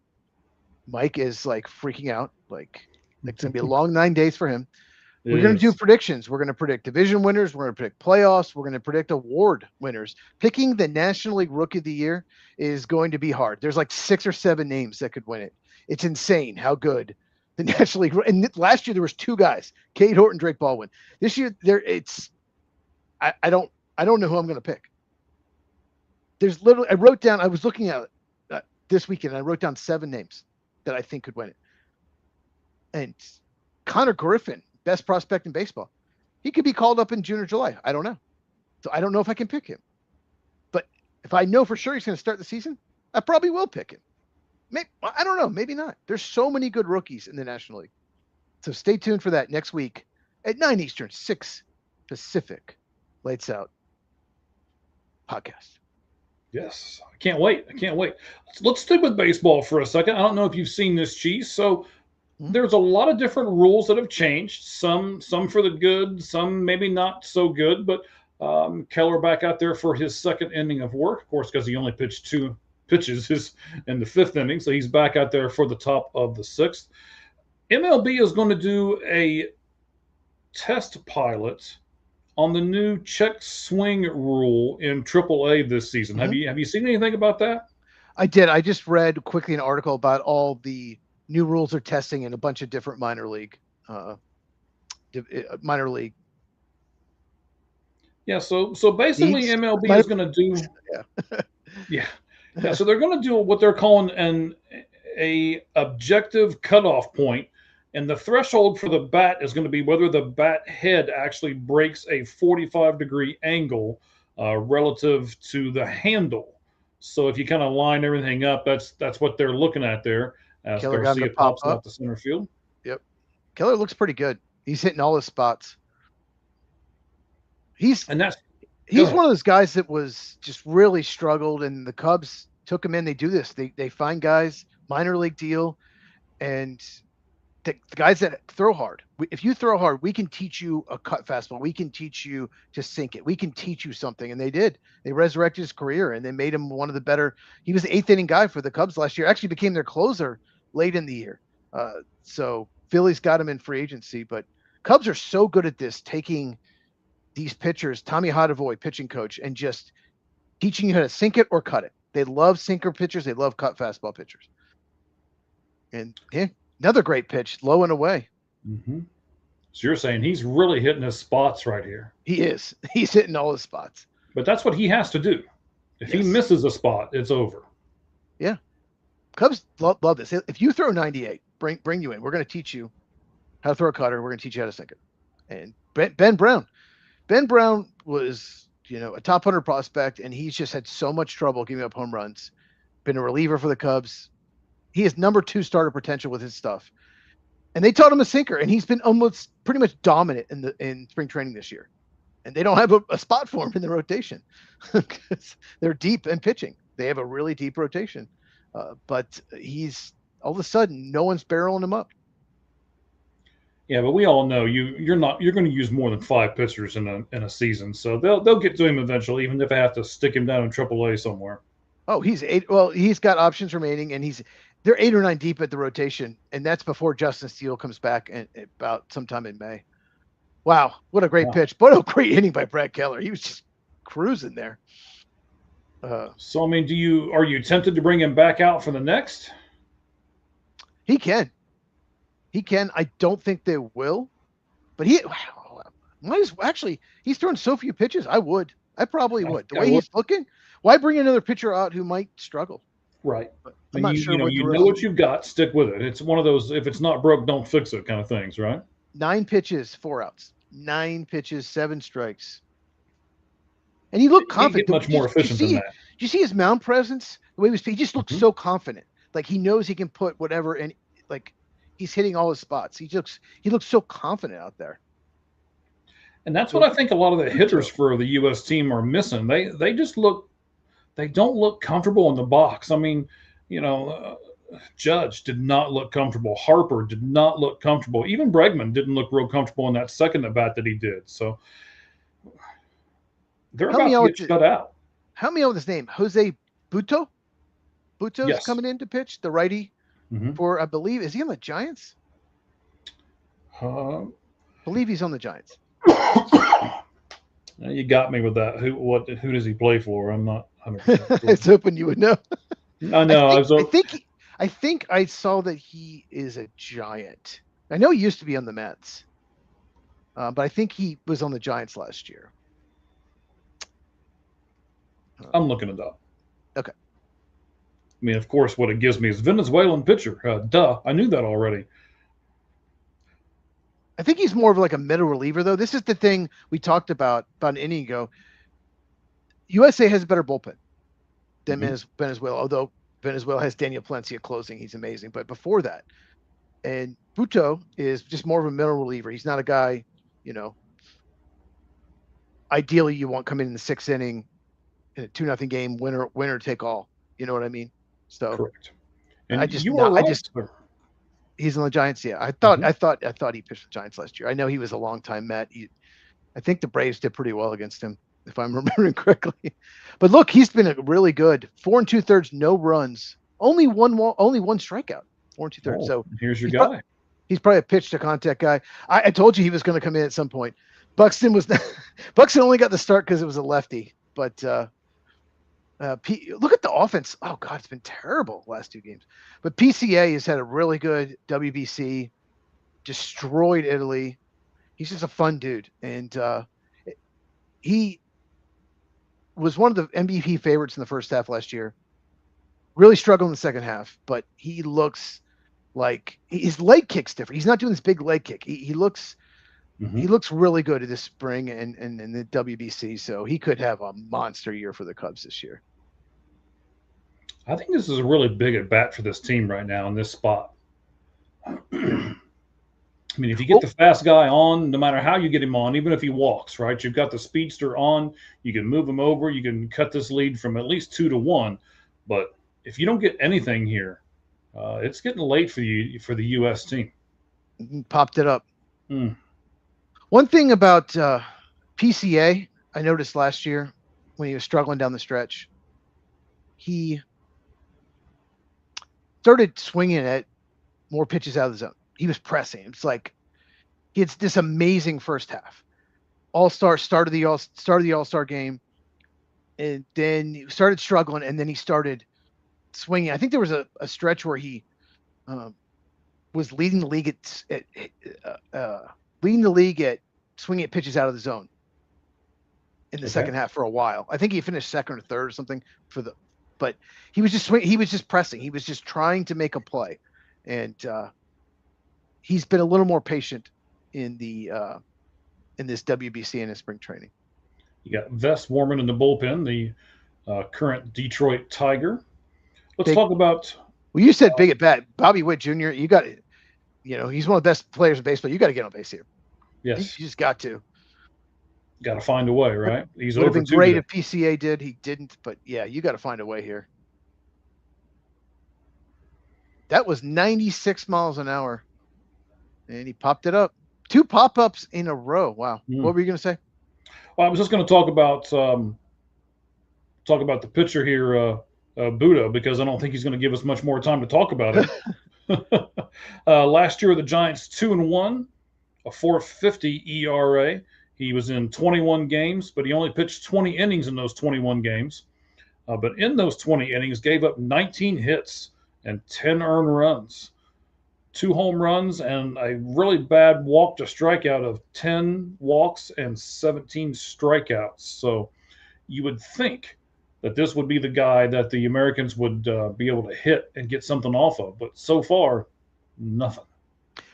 Mike is like freaking out. Like it's going to be a long 9 days for him. We're going to do predictions. We're going to predict division winners. We're going to predict playoffs. We're going to predict award winners. Picking the National League Rookie of the Year is going to be hard. There's like 6 or 7 names that could win it. It's insane how good the National League. And last year there was 2 guys, Cade Horton, Drake Baldwin. This year I don't know who I'm going to pick. There's literally, I was looking at it this weekend. And I wrote down 7 names that I think could win it. And Connor Griffin, best prospect in baseball. He could be called up in June or July. I don't know. So I don't know if I can pick him. But if I know for sure he's going to start the season, I probably will pick him. Maybe, I don't know. Maybe not. There's so many good rookies in the National League. So stay tuned for that next week at 9 Eastern, 6 Pacific. Lights Out podcast. Yes. I can't wait. Let's stick with baseball for a second. I don't know if you've seen this, Cheese. So there's a lot of different rules that have changed. Some for the good, some maybe not so good. But Keller back out there for his second inning of work, of course, because he only pitched 2 pitches in the 5th inning. So he's back out there for the top of the 6th. MLB is going to do a test pilot on the new check swing rule in AAA this season. Have you seen anything about that? I did. I just read quickly an article about all the new rules are testing in a bunch of different minor league. Yeah. So basically, MLB is going to do. Yeah. So they're going to do what they're calling a objective cutoff point, and the threshold for the bat is going to be whether the bat head actually breaks a 45-degree angle relative to the handle. So if you kind of line everything up, that's what they're looking at there. As Garcia pops out the center field. Yep. Keller looks pretty good. He's hitting all his spots. He's one of those guys that was just really struggled, and the Cubs took him in. They do this. They find guys, minor league deal, and the guys that throw hard. If you throw hard, we can teach you a cut fastball. We can teach you to sink it. We can teach you something. And they did. They resurrected his career, and they made him one of the better. He was the 8th inning guy for the Cubs last year. Actually became their closer late in the year. So Phillies got him in free agency, but Cubs are so good at this, taking these pitchers, Tommy Hotovoy, pitching coach, and just teaching you how to sink it or cut it. They love sinker pitchers. They love cut fastball pitchers. And another great pitch, low and away. Mm-hmm. So you're saying he's really hitting his spots right here. He is. He's hitting all his spots. But that's what he has to do. If he misses a spot, it's over. Yeah. Cubs love this. If you throw 98, bring you in. We're going to teach you how to throw a cutter. We're going to teach you how to sink it. And Ben Brown. Ben Brown was, a top 100 prospect, and he's just had so much trouble giving up home runs. Been a reliever for the Cubs. He has number 2 starter potential with his stuff. And they taught him a sinker, and he's been almost pretty much dominant in spring training this year. And they don't have a spot for him in the rotation because they're deep in pitching. They have a really deep rotation. But he's all of a sudden, no one's barreling him up. Yeah, but we all know you're going to use more than 5 pitchers in a season, so they'll get to him eventually, even if they have to stick him down in AAA somewhere. Oh, he's 8. Well, he's got options remaining, and they're 8 or 9 deep at the rotation, and that's before Justin Steele comes back about sometime in May. Wow, what a great pitch! What a great inning by Brad Keller. He was just cruising there. So I mean, are you tempted to bring him back out for the next? He can. I don't think they will, but he's throwing so few pitches. I probably would. The way he's looking, why bring another pitcher out who might struggle? Right. I'm not sure. You know what you've got. Stick with it. It's one of those, if it's not broke, don't fix it kind of things, right? 9 pitches, 4 outs. 9 pitches, 7 strikes. And he looked confident. Much more efficient than that. Did you see his mound presence? The way he just looked so confident. Like he knows he can put whatever, and like he's hitting all his spots. He looks so confident out there. And that's what I think a lot of the hitters for the U.S. team are missing. They don't look comfortable in the box. I mean, Judge did not look comfortable. Harper did not look comfortable. Even Bregman didn't look real comfortable in that second at bat that he did. So they're about to get shut out. Help me out with his name. Jose Butto? Butto's coming in to pitch, the righty for, I believe, is he on the Giants? believe he's on the Giants. You got me with that. Who does he play for? I'm not 100% I was hoping you would know. I know. I think I saw that he is a Giant. I know he used to be on the Mets, but I think he was on the Giants last year. I'm looking it up. Okay. I mean, of course, what it gives me is Venezuelan pitcher. Duh, I knew that already. I think he's more of like a middle reliever, though. This is the thing we talked about an inning ago. USA has a better bullpen than Venezuela, although Venezuela has Daniel Palencia closing. He's amazing. But before that, and Butto is just more of a middle reliever. He's not a guy, ideally you want coming in the 6th inning in a 2-0 game, winner take all. You know what I mean? So correct. And he's on the Giants. Yeah, I thought he pitched the Giants last year. I know he was a longtime Met. I think the Braves did pretty well against him, if I'm remembering correctly. But look, he's been really good. 4 2/3, no runs, only one strikeout. 4 2/3. So here's your guy. He's probably a pitch to contact guy. I told you he was going to come in at some point. Buxton only got the start because it was a lefty, but. Look at the offense. Oh God, it's been terrible last 2 games. But PCA has had a really good WBC, destroyed Italy. He's just a fun dude, and he was one of the MVP favorites in the first half last year. Really struggled in the second half, but he looks like his leg kick's different. He's not doing this big leg kick. He looks really good this spring and the WBC, so he could have a monster year for the Cubs this year. I think this is a really big at bat for this team right now in this spot. I mean, if you get the fast guy on, no matter how you get him on, even if he walks, right, you've got the speedster on, you can move him over, you can cut this lead from at least 2-1. But if you don't get anything here, it's getting late for the U.S. team. Popped it up. One thing about PCA, I noticed last year when he was struggling down the stretch, he started swinging at more pitches out of the zone. He was pressing. It's like he had this amazing first half. All-star started the All-Star game, and then he started struggling, and then he started swinging. I think there was a stretch where he was leading the league at swinging at pitches out of the zone in the second half for a while. I think he finished second or third or something but he was just he was just pressing. He was just trying to make a play, and he's been a little more patient in this WBC and in spring training. You got Vess Warman in the bullpen, the current Detroit Tiger. Let's talk about. Well, you said big at bat, Bobby Witt Jr. You got, he's one of the best players in baseball. You got to get on base here. Yes, you just got to. Got to find a way, right? He's would have over been great if PCA did. He didn't, but yeah, you got to find a way here. That was 96 miles an hour, and he popped it up. 2 pop-ups in a row. Wow. What were you going to say? Well, I was just going to talk about the pitcher here, Buddha, because I don't think he's going to give us much more time to talk about it. Last year, the Giants 2-1, a 4.50 ERA. He was in 21 games, but he only pitched 20 innings in those 21 games. But in those 20 innings, gave up 19 hits and 10 earned runs, 2 home runs, and a really bad walk to strikeout of 10 walks and 17 strikeouts. So you would think that this would be the guy that the Americans would be able to hit and get something off of. But so far, nothing.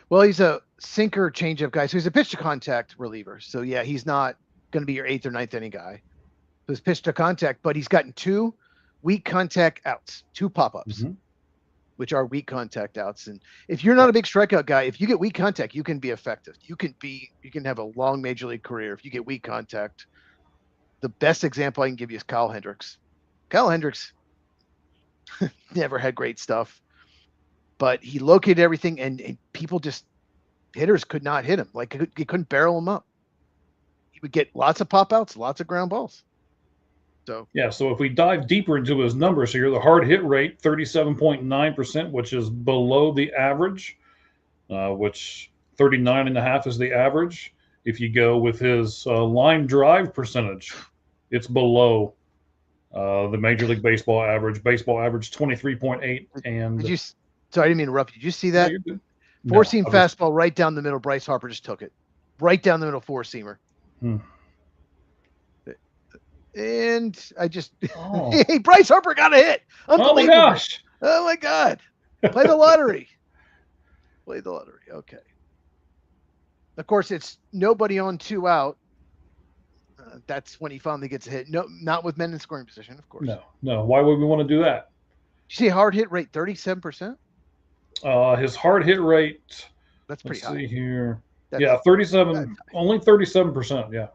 Well, he's a sinker changeup guy, so he's a pitch to contact reliever. So yeah, he's not going to be your 8th or 9th inning guy. Who's pitch to contact, but he's gotten 2 weak contact outs, 2 pop-ups, which are weak contact outs. And if you're not a big strikeout guy, if you get weak contact, you can be effective. You can have a long major league career if you get weak contact. The best example I can give you is Kyle Hendricks. Kyle Hendricks never had great stuff, but he located everything, and hitters could not hit him. Like, he couldn't barrel him up. He would get lots of pop outs, lots of ground balls. So if we dive deeper into his numbers here, the hard hit rate, 37.9%, which is below the average, which 39.5 is the average. If you go with his line drive percentage, it's below the Major League Baseball average. Baseball average 23.8. And Did you? Sorry, I didn't mean to interrupt you. Did you see no, that? you're good. Four No, seam I was- fastball right down the middle. Bryce Harper just took it. Right down the middle, four seamer. Hmm. And I just Oh. hey, Bryce Harper got a hit. Oh my Unbelievable. gosh. Oh my God. Play the lottery. Play the lottery. Okay. Of course, it's nobody on, 2 out. That's when he finally gets a hit. No, not with men in scoring position, of course. No. Why would we want to do that? You see hard hit rate 37%? His hard hit rate. That's pretty Let's high. see here. That's, Yeah, 37. Only 37%. Yeah.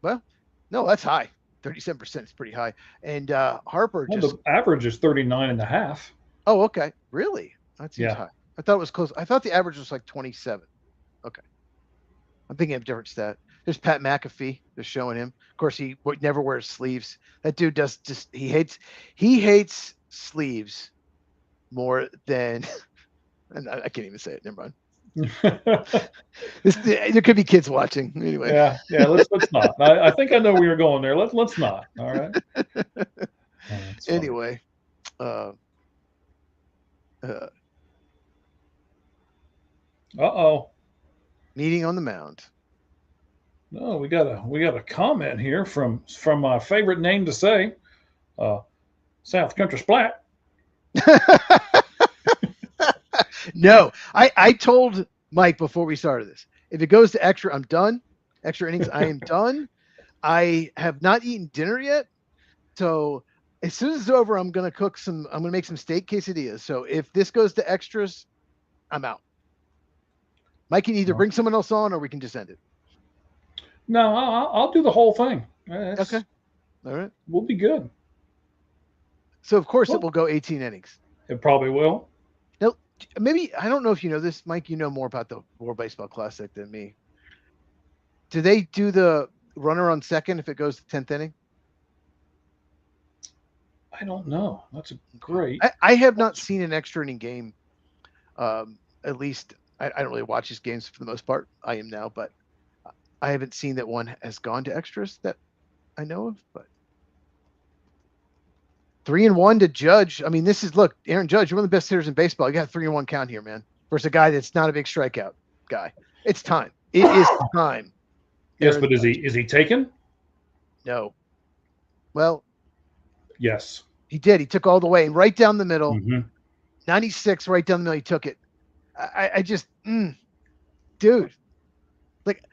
Well, no, that's high. 37% is pretty high. And Harper Well, just. the average is 39.5. Oh, okay. Really? That seems Yeah. high. I thought it was close. I thought the average was like 27. Okay. I'm thinking of a different stat. There's Pat McAfee. They're showing him. Of course, he never wears sleeves. That dude does just he hates sleeves more than. And I can't even say it. Never mind. There could be kids watching anyway. Yeah. Let's not. I think I know where you're going there. Let's not. All right. Anyway, meeting on the mound. No, we got a comment here from my favorite name to say, South Country Splat. No, I told Mike before we started this, if it goes to extra, I'm done. Extra innings, I am done. I have not eaten dinner yet, so as soon as it's over, I'm gonna make some steak quesadillas. So if this goes to extras, I'm out. Mike can either bring someone else on, or we can just end it. No, I'll do the whole thing. Okay, all right. We'll be good. So of course it will go 18 innings. It probably will. Now, maybe I don't know if you know this, Mike. You know more about the World Baseball Classic than me. Do they do the runner on second if it goes to 10th inning? I don't know. That's a great. I have not seen an extra inning game. At least I don't really watch these games for the most part. I am now, but I haven't seen that one has gone to extras that I know of. But 3-1 to Judge. I mean, look, Aaron Judge, you're one of the best hitters in baseball. You got a 3-1 count here, man. Versus a guy that's not a big strikeout guy. It's time. It is time. Yes, but is he taken? No. Well, yes. He did. He took all the way and right down the middle. Mm-hmm. 96 right down the middle. He took it. I just, dude, like,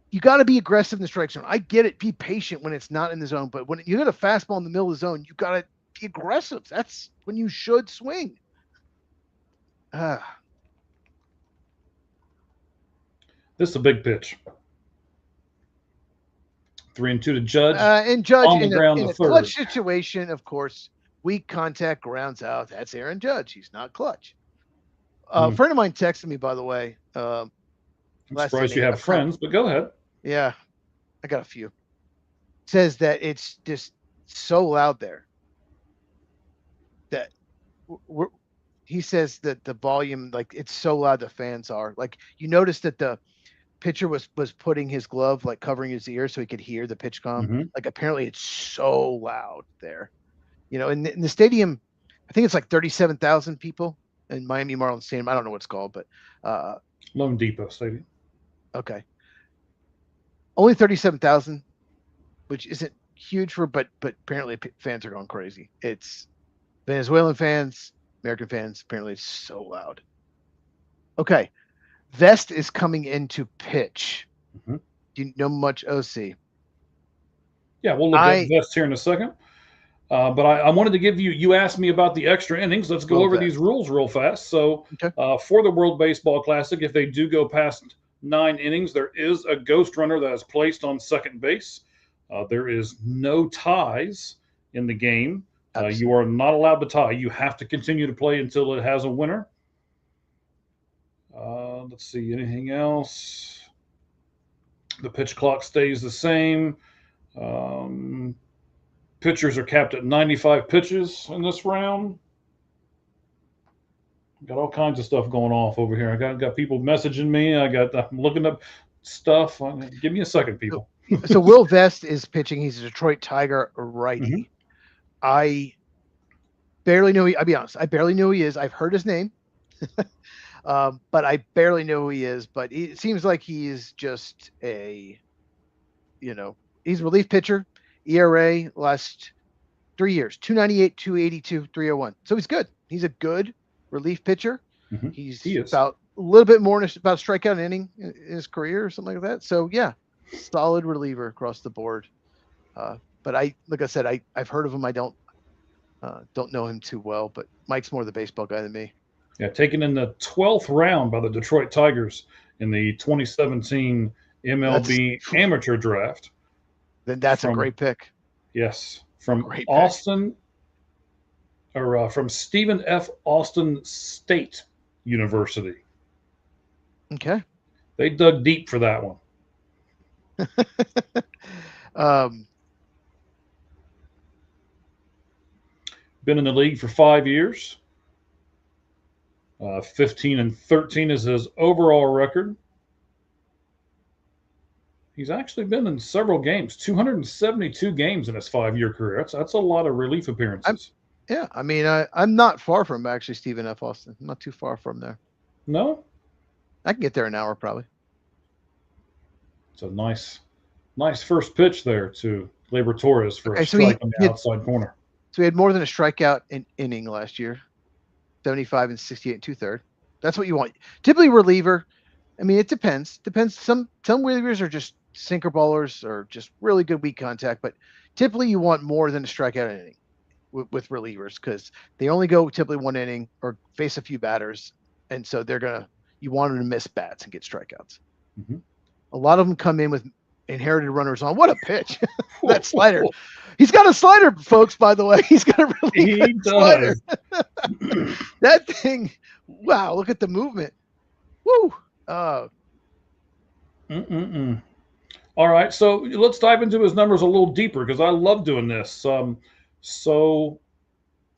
you got to be aggressive in the strike zone. I get it. Be patient when it's not in the zone, but when you get a fastball in the middle of the zone, you got to be aggressive. That's when you should swing. This is a big pitch. 3-2 to Judge. And Judge on the ground in a third. clutch situation, of course, weak contact grounds out. That's Aaron Judge. He's not clutch. A friend of mine texted me, by the way. I'm surprised you have friends, but go ahead. Yeah, I got a few. Says that it's just so loud there that he says that the volume, like, it's so loud the fans are. Like, you notice that the pitcher was putting his glove, like, covering his ear so he could hear the pitch come. Mm-hmm. Like, apparently it's so loud there. You know, in the stadium, I think it's like 37,000 people in Miami Marlins Stadium. I don't know what it's called, but Lone Depot Stadium. Okay. Only 37,000, which isn't huge but apparently fans are going crazy. It's Venezuelan fans, American fans. Apparently it's so loud. Okay. Vest is coming into pitch. Mm-hmm. Do you know much OC? Yeah, we'll look at Vest here in a second. But I wanted to give you asked me about the extra innings. Let's go over these rules real fast. So for the World Baseball Classic, if they do go past 9 innings, there is a ghost runner that is placed on second base. There is no ties in the game. You are not allowed to tie. You have to continue to play until it has a winner. Let's see, anything else? The pitch clock stays the same. Pitchers are capped at 95 pitches in this round. Got all kinds of stuff going off over here. I got people messaging me. I'm looking up stuff. Give me a second, people. So Will Vest is pitching. He's a Detroit Tiger righty. Mm-hmm. I barely know. I'll be honest. I barely know who he is. I've heard his name, but I barely know who he is. But it seems like he is just he's a relief pitcher. ERA last 3 years, 298, 282, 301. So he's good. He's a good relief pitcher. Mm-hmm. He is about a little bit more about strikeout an inning in his career or something like that. So yeah, solid reliever across the board. But like I said, I've heard of him. I don't know him too well, but Mike's more the baseball guy than me. Yeah, taken in the 12th round by the Detroit Tigers in the 2017 MLB amateur draft. Then that's a great pick. Yes, from Austin, or from Stephen F. Austin State University. Okay. They dug deep for that one. Been in the league for 5 years. 15-13 is his overall record. He's actually been in several games, 272 games in his 5-year career. That's a lot of relief appearances. I'm not far from actually Stephen F. Austin. I'm not too far from there. No? I can get there in an hour probably. It's a nice first pitch there to Gleyber Torres for a strike on the outside corner. So he had more than a strikeout in inning last year, 75 and 68 and 2/3. That's what you want. Typically reliever. I mean, it depends. Some relievers are just sinker ballers or just really good weak contact, but typically you want more than a strikeout in inning with relievers because they only go typically one inning or face a few batters, and so you want them to miss bats and get strikeouts. Mm-hmm. A lot of them come in with inherited runners on. What a pitch! That slider. He's got a slider, folks. By the way, he's got a really good slider. That thing. Wow! Look at the movement. Woo! All right, so let's dive into his numbers a little deeper because I love doing this. So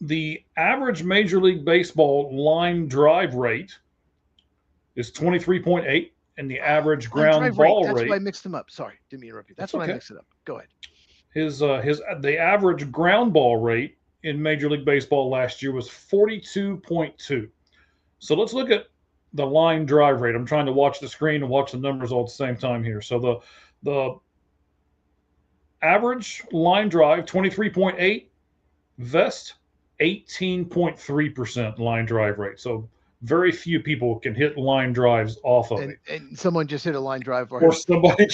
the average Major League Baseball line drive rate is 23.8, and the average ground ball rate. That's why I mixed them up. Sorry, didn't mean to interrupt you. That's why I mixed it up. Go ahead. The average ground ball rate in Major League Baseball last year was 42.2. So let's look at the line drive rate. I'm trying to watch the screen and watch the numbers all at the same time here. So the average line drive 23.8, Vest 18.3% line drive rate. So very few people can hit line drives off of it. And someone just hit a line drive or somebody.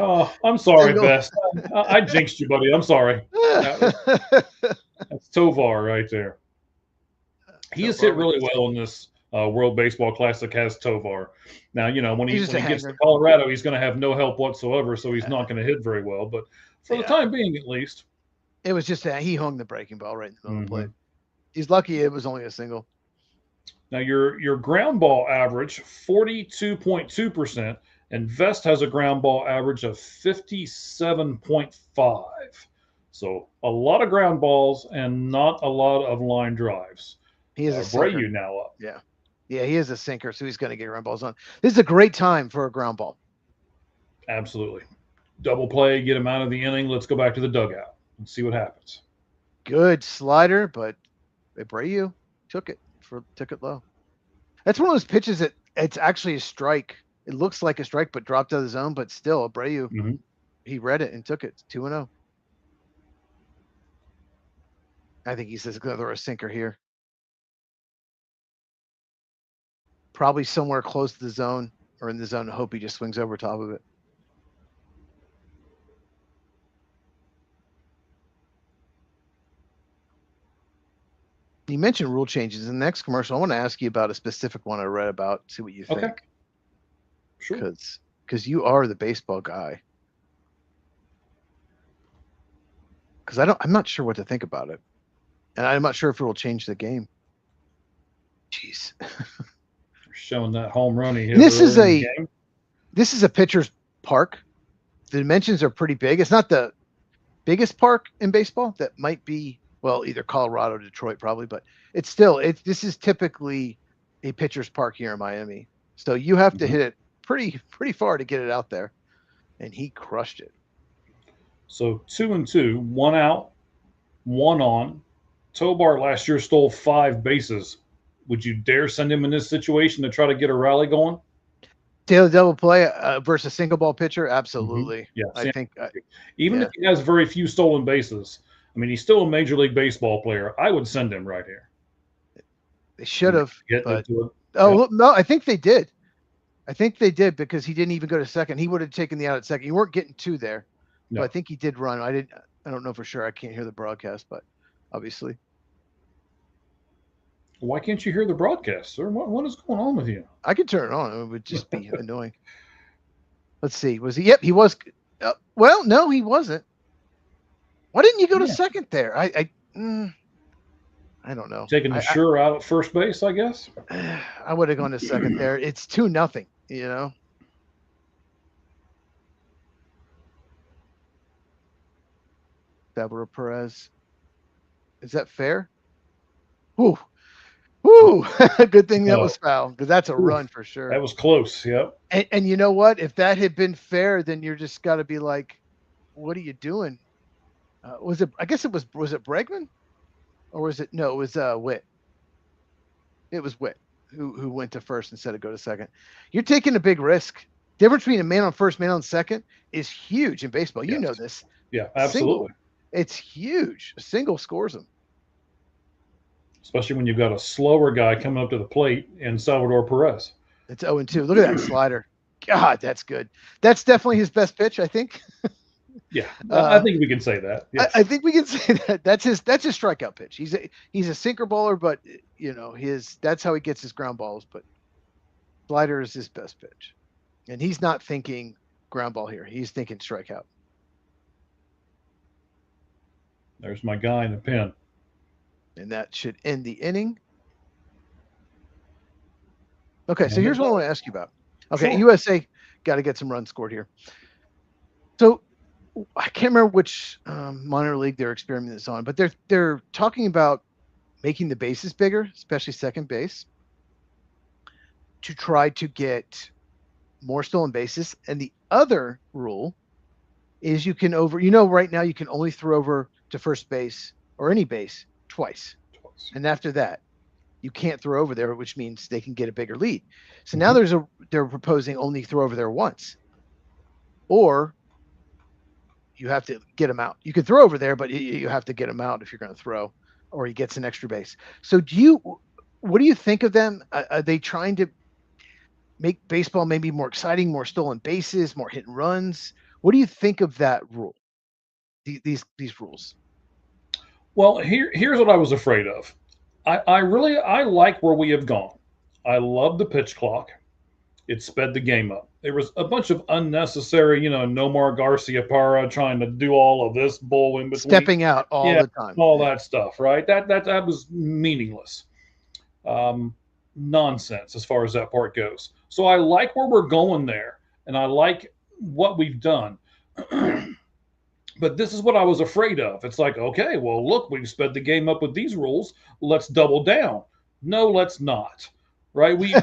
Oh, I'm sorry, Vest. I jinxed you, buddy. I'm sorry. That's Tovar right there. He has hit really well in this World Baseball Classic as Tovar. Now, when he gets to Colorado, he's going to have no help whatsoever, so he's not going to hit very well. But for the time being, at least. It was just that he hung the breaking ball right in the middle of the plate. He's lucky it was only a single. Now, your ground ball average, 42.2%, and Vest has a ground ball average of 57.5. So a lot of ground balls and not a lot of line drives. He is a sinker. Brayu now up. Yeah, he is a sinker, so he's going to get ground balls on. This is a great time for a ground ball. Absolutely. Double play, get him out of the inning. Let's go back to the dugout and see what happens. Good slider, but Brayu took it low. That's one of those pitches that it's actually a strike. It looks like a strike, but dropped out of the zone. But still, Brayu, he read it and took it. 2-0. I think he says going to throw a sinker here. Probably somewhere close to the zone or in the zone. I hope he just swings over top of it. You mentioned rule changes in the next commercial. I want to ask you about a specific one I read about. See what you think. Okay. Sure. Because you are the baseball guy. Because I'm not sure what to think about it, and I'm not sure if it will change the game. Jeez. Showing that home run he hit. This is a pitcher's park. The dimensions are pretty big. It's not the biggest park in baseball. That might be Well, either Colorado or Detroit probably, but it's still this is typically a pitcher's park here in Miami. So you have to hit it pretty far to get it out there. And he crushed it. So 2-2, 1 out, 1 on. Tobar last year stole 5 bases. Would you dare send him in this situation to try to get a rally going? Daily double play versus single ball pitcher? Absolutely. Yeah, I think even if he has very few stolen bases, I mean, he's still a Major League Baseball player. I would send him right here. They should have. No, I think they did. I think they did because he didn't even go to second. He would have taken the out at second. You weren't getting 2 there. No. But I think he did run. I don't know for sure. I can't hear the broadcast, but obviously. Why can't you hear the broadcast, sir? What is going on with you? I could turn it on. It would just be annoying. Let's see. Was he? Yep, he was. Well, no, he wasn't. Why didn't you go to second there? I don't know. Taking the sure out at first base, I guess. I would have gone to second there. It's 2-0, you know. Salvador Perez. Is that fair? Woo. Good thing that was foul, because that's a run for sure. That was close. Yep. And you know what? If that had been fair, then you're just got to be like, what are you doing? Was it? I guess it was it Bregman, or was it? No, it was Witt. It was Witt who went to first instead of go to second. You're taking a big risk. Difference between a man on first, man on second is huge in baseball. You know this. Yeah, absolutely. It's huge. A single scores them. Especially when you've got a slower guy coming up to the plate in Salvador Perez. It's 0-2. Look at that slider. God, that's good. That's definitely his best pitch, I think. Yeah, I think we can say that. Yes. I think we can say that. That's his strikeout pitch. He's a sinker baller, but you know that's how he gets his ground balls. But slider is his best pitch, and he's not thinking ground ball here. He's thinking strikeout. There's my guy in the pen. And that should end the inning. Okay, so here's what I want to ask you about. Okay, sure. USA got to get some runs scored here. So I can't remember which minor league they're experimenting this on, but they're talking about making the bases bigger, especially second base, to try to get more stolen bases. And the other rule is you can right now you can only throw over to first base or any base twice. And after that, you can't throw over there, which means they can get a bigger lead. So now they're proposing only throw over there once, or you have to get them out. You can throw over there, but you have to get them out if you're going to throw, or he gets an extra base. So what do you think of them? Are they trying to make baseball maybe more exciting, more stolen bases, more hit and runs? What do you think of that rule? These rules? Well, here's what I was afraid of. I like where we have gone. I love the pitch clock. It sped the game up. There was a bunch of unnecessary, Nomar Garciaparra trying to do all of this bull in between. Stepping out all the time. All that stuff, right? That was meaningless. Nonsense as far as that part goes. So I like where we're going there, and I like what we've done. But this is what I was afraid of. It's like, okay, well, look, we've sped the game up with these rules. Let's double down. No, let's not. Right? We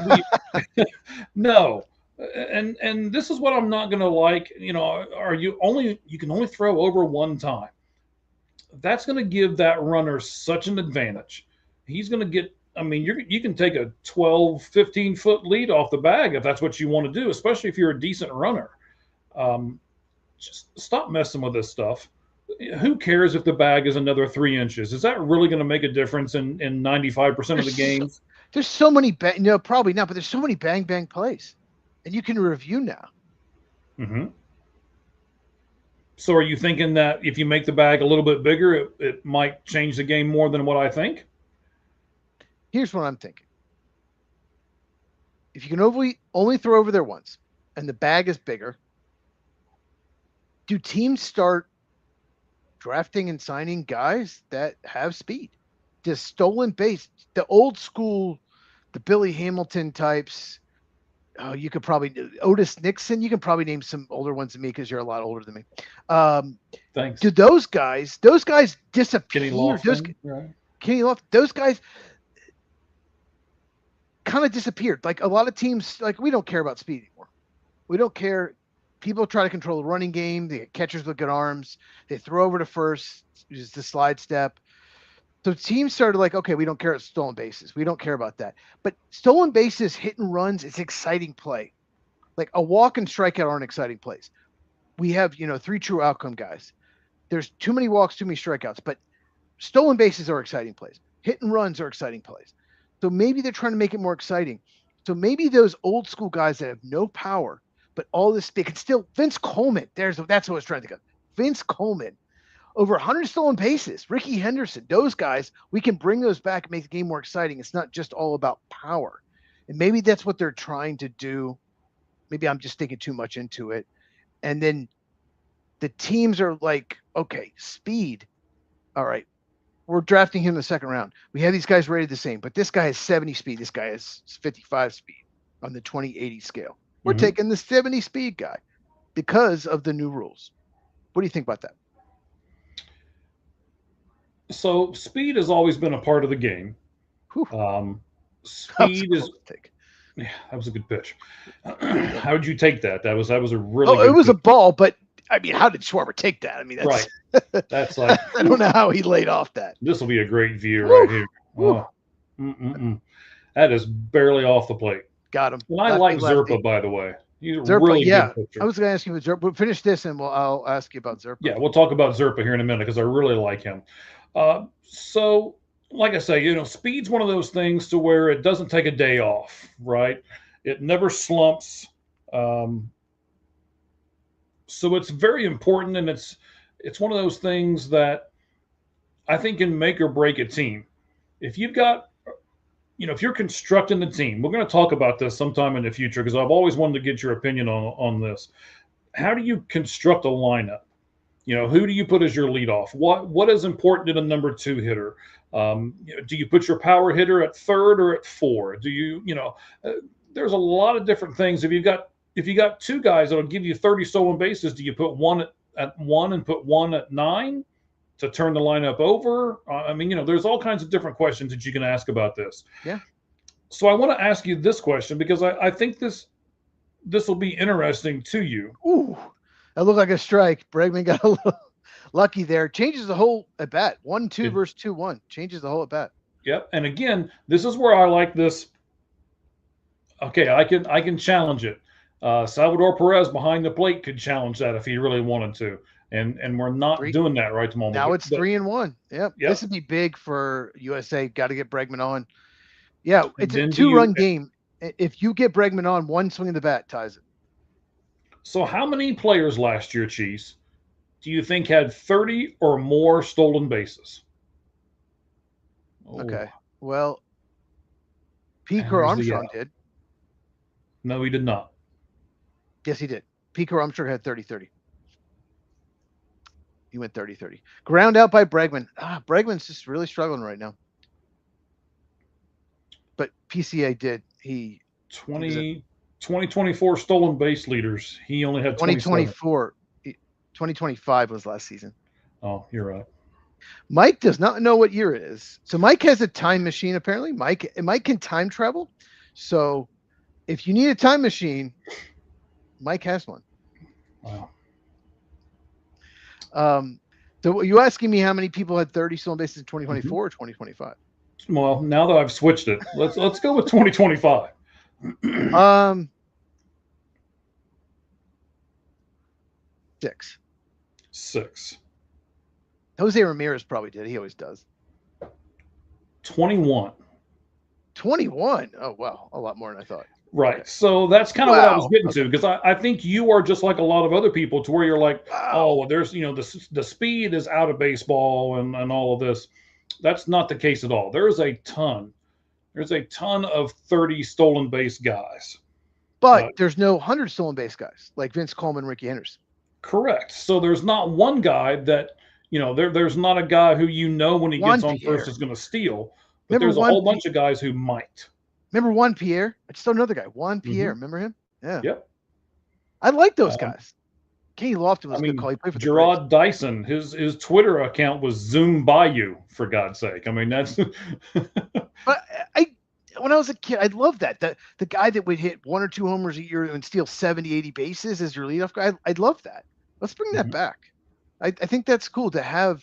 no. And this is what I'm not going to like. You can only throw over one time. That's going to give that runner such an advantage. He's going to get, you can take a 12, 15-foot lead off the bag if that's what you want to do, especially if you're a decent runner. Just stop messing with this stuff. Who cares if the bag is another 3 inches? Is that really going to make a difference in 95% of the games? There's so many, probably not, but there's so many bang plays, and you can review now. Mm-hmm. So are you thinking that if you make the bag a little bit bigger, it might change the game more than what I think? Here's what I'm thinking. If you can only throw over there once, and the bag is bigger, do teams start drafting and signing guys that have speed? Does stolen base, the old school, the Billy Hamilton types, you could probably, Otis Nixon, you can probably name some older ones than me because you're a lot older than me. Thanks. Do those guys disappear? Kenny Lofton, right? Kenny Lofton, those guys kind of disappeared. Like a lot of teams, like we don't care about speed anymore. We don't care. People try to control the running game. The catchers with good arms. They throw over to first, just the slide step. So teams started like, okay, we don't care about stolen bases. We don't care about that. But stolen bases, hit and runs, it's exciting play. Like a walk and strikeout aren't exciting plays. We have, 3 true outcome guys. There's too many walks, too many strikeouts, but stolen bases are exciting plays. Hit and runs are exciting plays. So maybe they're trying to make it more exciting. So maybe those old school guys that have no power, but all this, they could still, Vince Coleman, that's what I was trying to think of. Vince Coleman, over 100 stolen bases. Ricky Henderson, those guys, we can bring those back and make the game more exciting. It's not just all about power. And maybe that's what they're trying to do. Maybe I'm just thinking too much into it. And then the teams are like, okay, speed. All right, we're drafting him in the second round. We have these guys rated the same, but this guy has 70 speed. This guy has 55 speed on the 20/80 scale. We're taking the 70 speed guy because of the new rules. What do you think about that? So speed has always been a part of the game. Speed is. Yeah, that was a good pitch. How would you take that? That was a really. It was pitch. A ball, but I mean, how did Schwarber take that? I mean, that's right. That's like I don't know how he laid off that. This will be a great view right here. Oh, that is barely off the plate. Got him. And I like Zerpa, by the way. He's a really good pitcher. I was going to ask you about Zerpa. But finish this, and I'll ask you about Zerpa. Yeah, we'll talk about Zerpa here in a minute because I really like him. So, like I say, speed's one of those things to where it doesn't take a day off, right? It never slumps. So it's very important, and it's one of those things that I think can make or break a team. If you've got, if you're constructing the team, we're going to talk about this sometime in the future because I've always wanted to get your opinion on this. How do you construct a lineup? Who do you put as your leadoff? What is important in a number 2 hitter? Do you put your power hitter at 3rd or at 4? Do you, there's a lot of different things. If you got 2 guys that'll give you 30 stolen bases, do you put one at 1 and put one at 9 to turn the lineup over? I mean, there's all kinds of different questions that you can ask about this. Yeah. So I want to ask you this question because I think this will be interesting to you. Ooh. That looked like a strike. Bregman got a little lucky there. Changes the whole at bat. 1-2 versus 2-1. Changes the whole at bat. Yep. And again, this is where I like this. Okay, I can challenge it. Salvador Perez behind the plate could challenge that if he really wanted to. And we're not doing that right at the moment. Now it's 3-1. Yep. This would be big for USA. Got to get Bregman on. Yeah, it's a 2-run game. If you get Bregman on, one swing of the bat ties it. So how many players last year, Cheese, do you think had 30 or more stolen bases? Oh. Okay. Well, Pete Armstrong did. No, he did not. Yes, he did. Pete Armstrong had 30-30. He went 30-30. Ground out by Bregman. Bregman's just really struggling right now. But PCA did. 2024 stolen base leaders. He only had 2024. 2025 was last season. Oh, you're right. Mike does not know what year it is. So Mike has a time machine, apparently. Mike can time travel. So if you need a time machine, Mike has one. Wow. So you asking me how many people had 30 stolen bases in 2024 or 2025? Well, now that I've switched it, let's go with 2025. 6. Jose Ramirez probably did. He always does. 21. 21? Oh, wow. A lot more than I thought. Right. Okay. So that's kind of what I was getting to, because I think you are just like a lot of other people to where you're like, oh, there's, the speed is out of baseball and all of this. That's not the case at all. There's a ton of 30 stolen base guys. But there's no 100 stolen base guys like Vince Coleman, Ricky Henderson. Correct. So there's not one guy that, there's not a guy who when he gets on first is going to steal. But there's a whole bunch of guys who might. Remember Juan Pierre? I just saw another guy. Juan Pierre. Mm-hmm. Remember him? Yeah. Yep. I like those guys. Kenny Lofton was I a good mean, call. He played for the Braves. Gerard Dyson, his Twitter account was Zoom by you, for God's sake. I mean, that's But when I was a kid, I loved that. The guy that would hit 1 or 2 homers a year and steal 70, 80 bases as your leadoff guy. I'd love that. Let's bring that back. I think that's cool to have.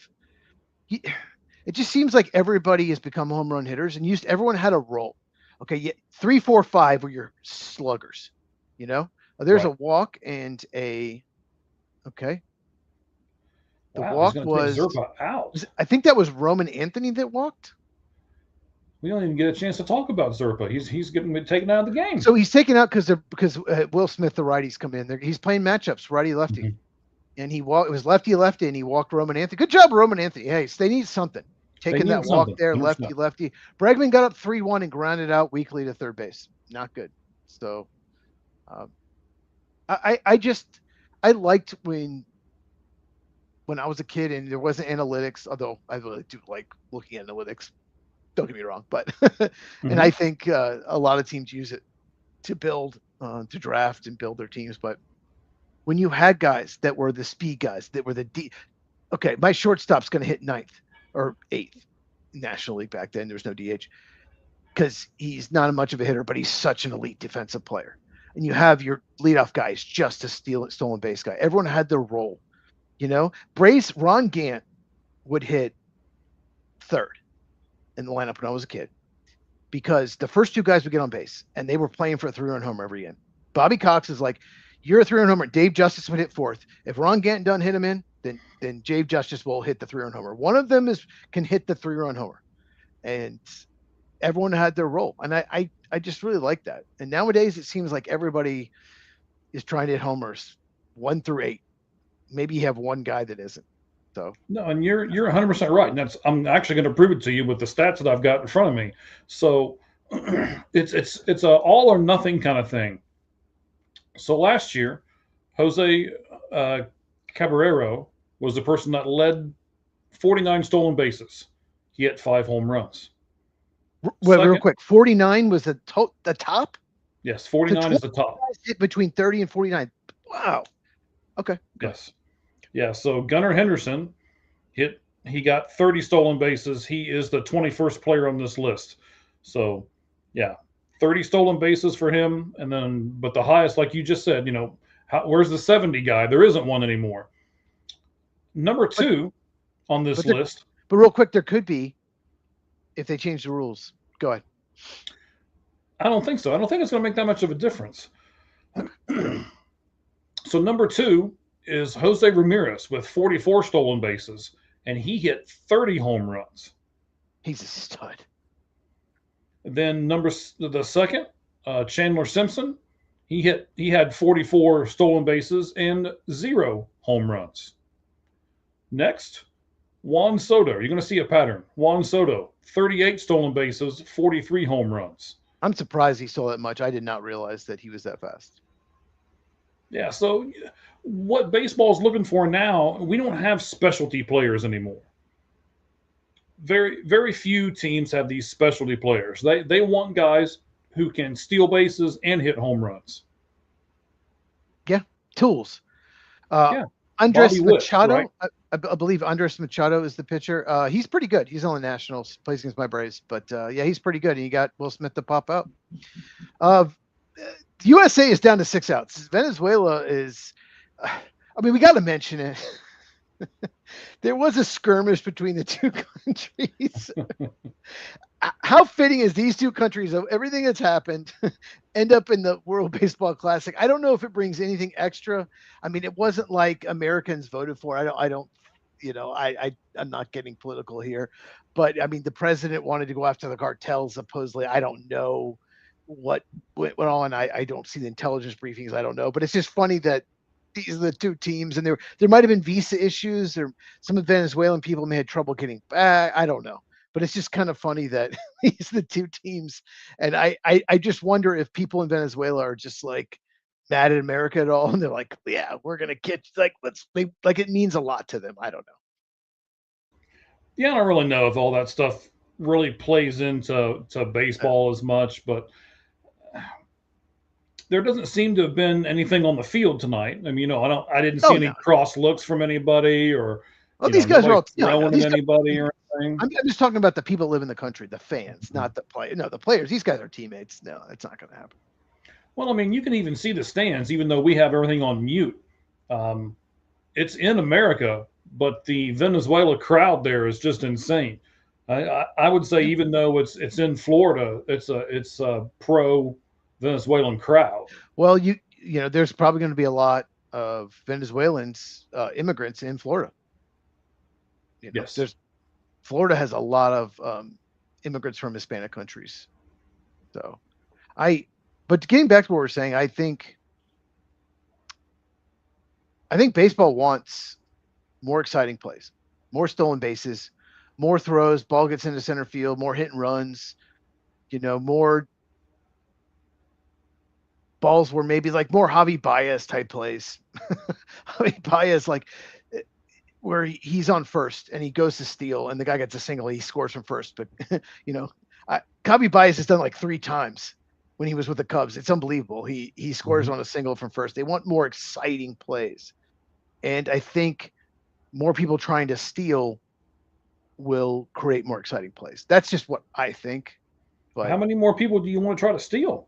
It just seems like everybody has become home run hitters, and everyone had a role. Okay, 3, 4, 5 were your sluggers. You know, there's right. a walk and a. Okay. The Wow, walk he's going to was take Zerpa out. I think that was Roman Anthony that walked. We don't even get a chance to talk about Zerpa. He's getting taken out of the game. So he's taken out because Will Smith, the righties, come in there. He's playing matchups, righty lefty, and it was lefty, and he walked Roman Anthony. Good job, Roman Anthony. Hey, they need something. Taking that walk there, lefty. Bregman got up 3-1 and grounded out weakly to third base. Not good. So, I liked when I was a kid and there wasn't analytics, although I really do like looking at analytics. Don't get me wrong, but and I think a lot of teams use it to build, to draft and build their teams. But when you had guys that were the speed guys, that were okay, my shortstop's going to hit 9th or 8th National League back then. There was no DH because he's not much of a hitter, but he's such an elite defensive player. And you have your leadoff guys just a stolen base guy. Everyone had their role. You know, Ron Gant would hit 3rd in the lineup when I was a kid because the first 2 guys would get on base and they were playing for a 3-run homer every game. Bobby Cox is like, you're a 3-run homer. Dave Justice would hit 4th. If Ron Gant doesn't hit him in, then Dave Justice will hit the 3-run homer. One of them can hit the 3-run homer, and everyone had their role. And I just really like that. And nowadays it seems like everybody is trying to hit homers 1 through 8. Maybe you have one guy that isn't. So no, and you're 100% right. And I'm actually going to prove it to you with the stats that I've got in front of me. So it's a all or nothing kind of thing. So last year, Jose Cabrera was the person that led 49 stolen bases. He hit 5 home runs. Wait, real quick, 49 was the top? Yes, 49 is the top. Hit between 30 and 49. Wow. Okay. Yes. Yeah, so Gunnar Henderson he got 30 stolen bases. He is the 21st player on this list. So, yeah, 30 stolen bases for him. And then, but the highest, like you just said, where's the 70 guy? There isn't one anymore. Number 2 on this list. But real quick, there could be if they change the rules. Go ahead. I don't think so. I don't think it's going to make that much of a difference. So number 2 is Jose Ramirez with 44 stolen bases, and he hit 30 home runs. He's a stud. Then the second, Chandler Simpson, he had 44 stolen bases and 0 home runs. Next, Juan Soto. You're going to see a pattern. Juan Soto, 38 stolen bases, 43 home runs. I'm surprised he stole that much. I did not realize that he was that fast. Yeah, so what baseball is looking for now, we don't have specialty players anymore. Very, very few teams have these specialty players. They want guys who can steal bases and hit home runs. Yeah, tools. Andres Machado, right? I believe Andres Machado is the pitcher. He's pretty good. He's on the Nationals, plays against my Braves. But, yeah, he's pretty good. And you got Will Smith to pop out. USA is down to 6 outs. Venezuela is we got to mention it. There was a skirmish between the 2 countries. How fitting is these 2 countries of everything that's happened end up in the World Baseball Classic? I don't know if it brings anything extra. I mean, it wasn't like Americans voted for. I'm not getting political here, but I mean, the president wanted to go after the cartels. Supposedly, I don't know what went on. I don't see the intelligence briefings. I don't know, but it's just funny that these are the 2 teams, and there might have been visa issues, or some of the Venezuelan people may have trouble getting back. I don't know, but it's just kind of funny that these are the 2 teams, and I just wonder if people in Venezuela are just like mad at America at all, and they're like, yeah, we're gonna get it means a lot to them. I don't know. Yeah, I don't really know if all that stuff really plays into baseball as much, but there doesn't seem to have been anything on the field tonight. I mean, I didn't see Oh any no. cross looks from anybody, or Well, these guys are nobody all no. throwing at These guys. anybody or anything. I'm just talking about the people that live in the country, the fans, not the play. No, the players. These guys are teammates. No, it's not going to happen. Well, I mean, you can even see the stands, even though we have everything on mute. It's in America, but the Venezuela crowd there is just insane. I would say, even though it's in Florida, it's a pro Venezuelan crowd. Well, there's probably going to be a lot of Venezuelans, immigrants in Florida. Yes. Florida has a lot of immigrants from Hispanic countries. So but getting back to what we're saying, I think baseball wants more exciting plays, more stolen bases, more throws, ball gets into center field, more hit and runs, more balls were maybe like more Javi Baez type plays. Javi Baez, like where he's on first and he goes to steal and the guy gets a single, he scores from first. But Javi Baez has done like 3 times when he was with the Cubs. It's unbelievable. He scores on a single from first. They want more exciting plays. And I think more people trying to steal will create more exciting plays. That's just what I think. But how many more people do you want to try to steal?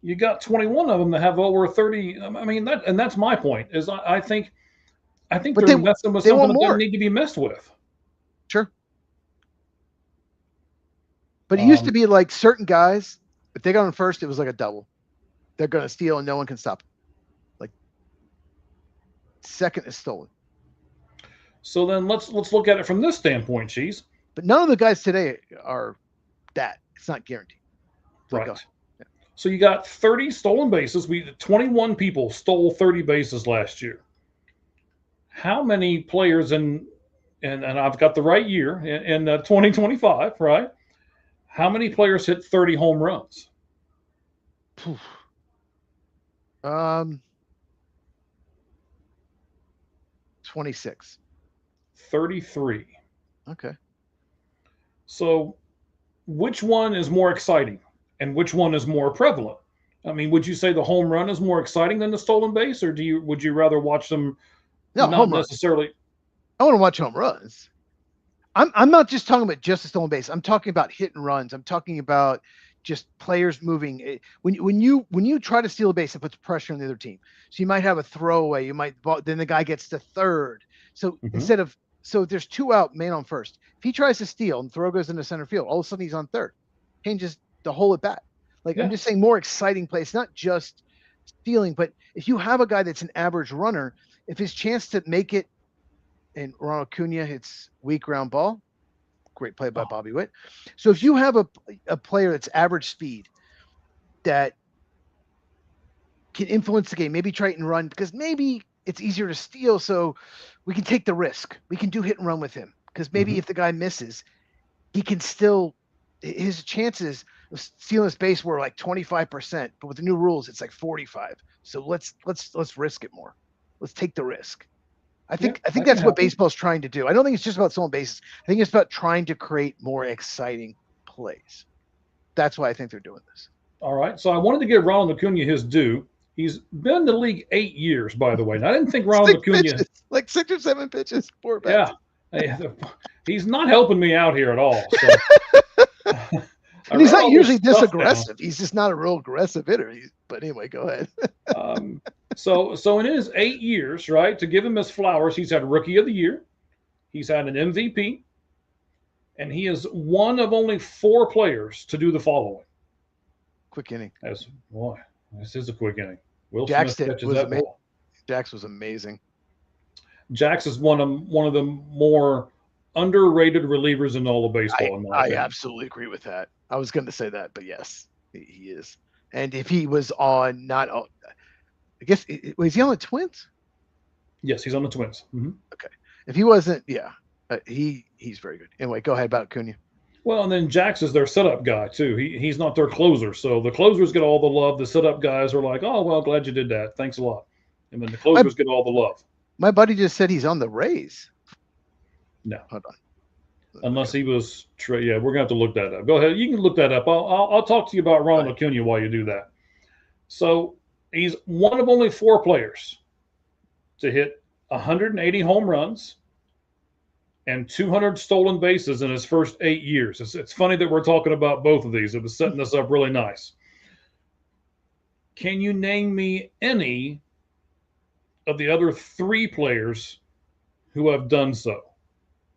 You got 21 of them that have over 30. I mean, that's my point. Is I think they're messing with something that doesn't need to be messed with. Sure. But it used to be like certain guys, if they got on first, it was like a double. They're going to steal and no one can stop them. Like second is stolen. So then let's look at it from this standpoint, Cheese. But none of the guys today are that. It's not guaranteed. Right. Yeah. So you got 30 stolen bases. 21 people stole 30 bases last year. How many players and I've got the right year in 2025, right? How many players hit 30 home runs? 26. 33. Okay. So which one is more exciting and which one is more prevalent? I mean, would you say the home run is more exciting than the stolen base, or would you rather watch them? No, not necessarily. I want to watch home runs. I'm not just talking about just a stolen base. I'm talking about hit and runs. I'm talking about just players moving. When you try to steal a base, it puts pressure on the other team. So you might have a throwaway. Then the guy gets to third. So so if there's 2 out, man on first. If he tries to steal and throw goes into center field, all of a sudden he's on third. Changes the whole at bat. I'm just saying more exciting plays, not just stealing, but if you have a guy that's an average runner, if his chance to make it, and Ronald Acuna hits weak ground ball, great play by Bobby Witt. So if you have a player that's average speed that can influence the game, maybe try and run, because maybe it's easier to steal, so we can take the risk. We can do hit and run with him, because maybe if the guy misses, he can still, his chances of stealing this base were like 25%, but with the new rules, it's like 45. So let's risk it more. Let's take the risk. I think that's what baseball's trying to do. I don't think it's just about stolen bases. I think it's about trying to create more exciting plays. That's why I think they're doing this. All right. So I wanted to give Ronald Acuna his due. He's been in the league 8 years, by the way. And I didn't think Ronald Acuna like 6 or 7 pitches. Poor bats. Yeah. He's not helping me out here at all. So. And he's not usually this aggressive. He's just not a real aggressive hitter. But anyway, go ahead. So in his 8 years, right, to give him his flowers, he's had Rookie of the Year, he's had an MVP, and he is one of only 4 players to do the following. Quick inning. This is a quick inning. Will Jax Smith catches that ball. Jax was amazing. Jax is one of the more underrated relievers in all of baseball. I absolutely agree with that. I was going to say that, but yes, he is. And if he was on I guess, was he on the Twins? Yes, he's on the Twins. Mm-hmm. Okay. If he wasn't, he's very good. Anyway, go ahead about Acuna. Well, and then Jax is their setup guy, too. He's not their closer. So the closers get all the love. The setup guys are like, oh, well, glad you did that. Thanks a lot. And then the closers get all the love. My buddy just said he's on the Rays. No. Hold on. Unless he was we're gonna have to look that up. Go ahead, you can look that up. I'll talk to you about Ronald Acuna while you do that. So He's one of only 4 players to hit 180 home runs and 200 stolen bases in his first 8 years. It's funny that we're talking about both of these. It was setting this up really nice. Can you name me any of the other 3 players who have done so?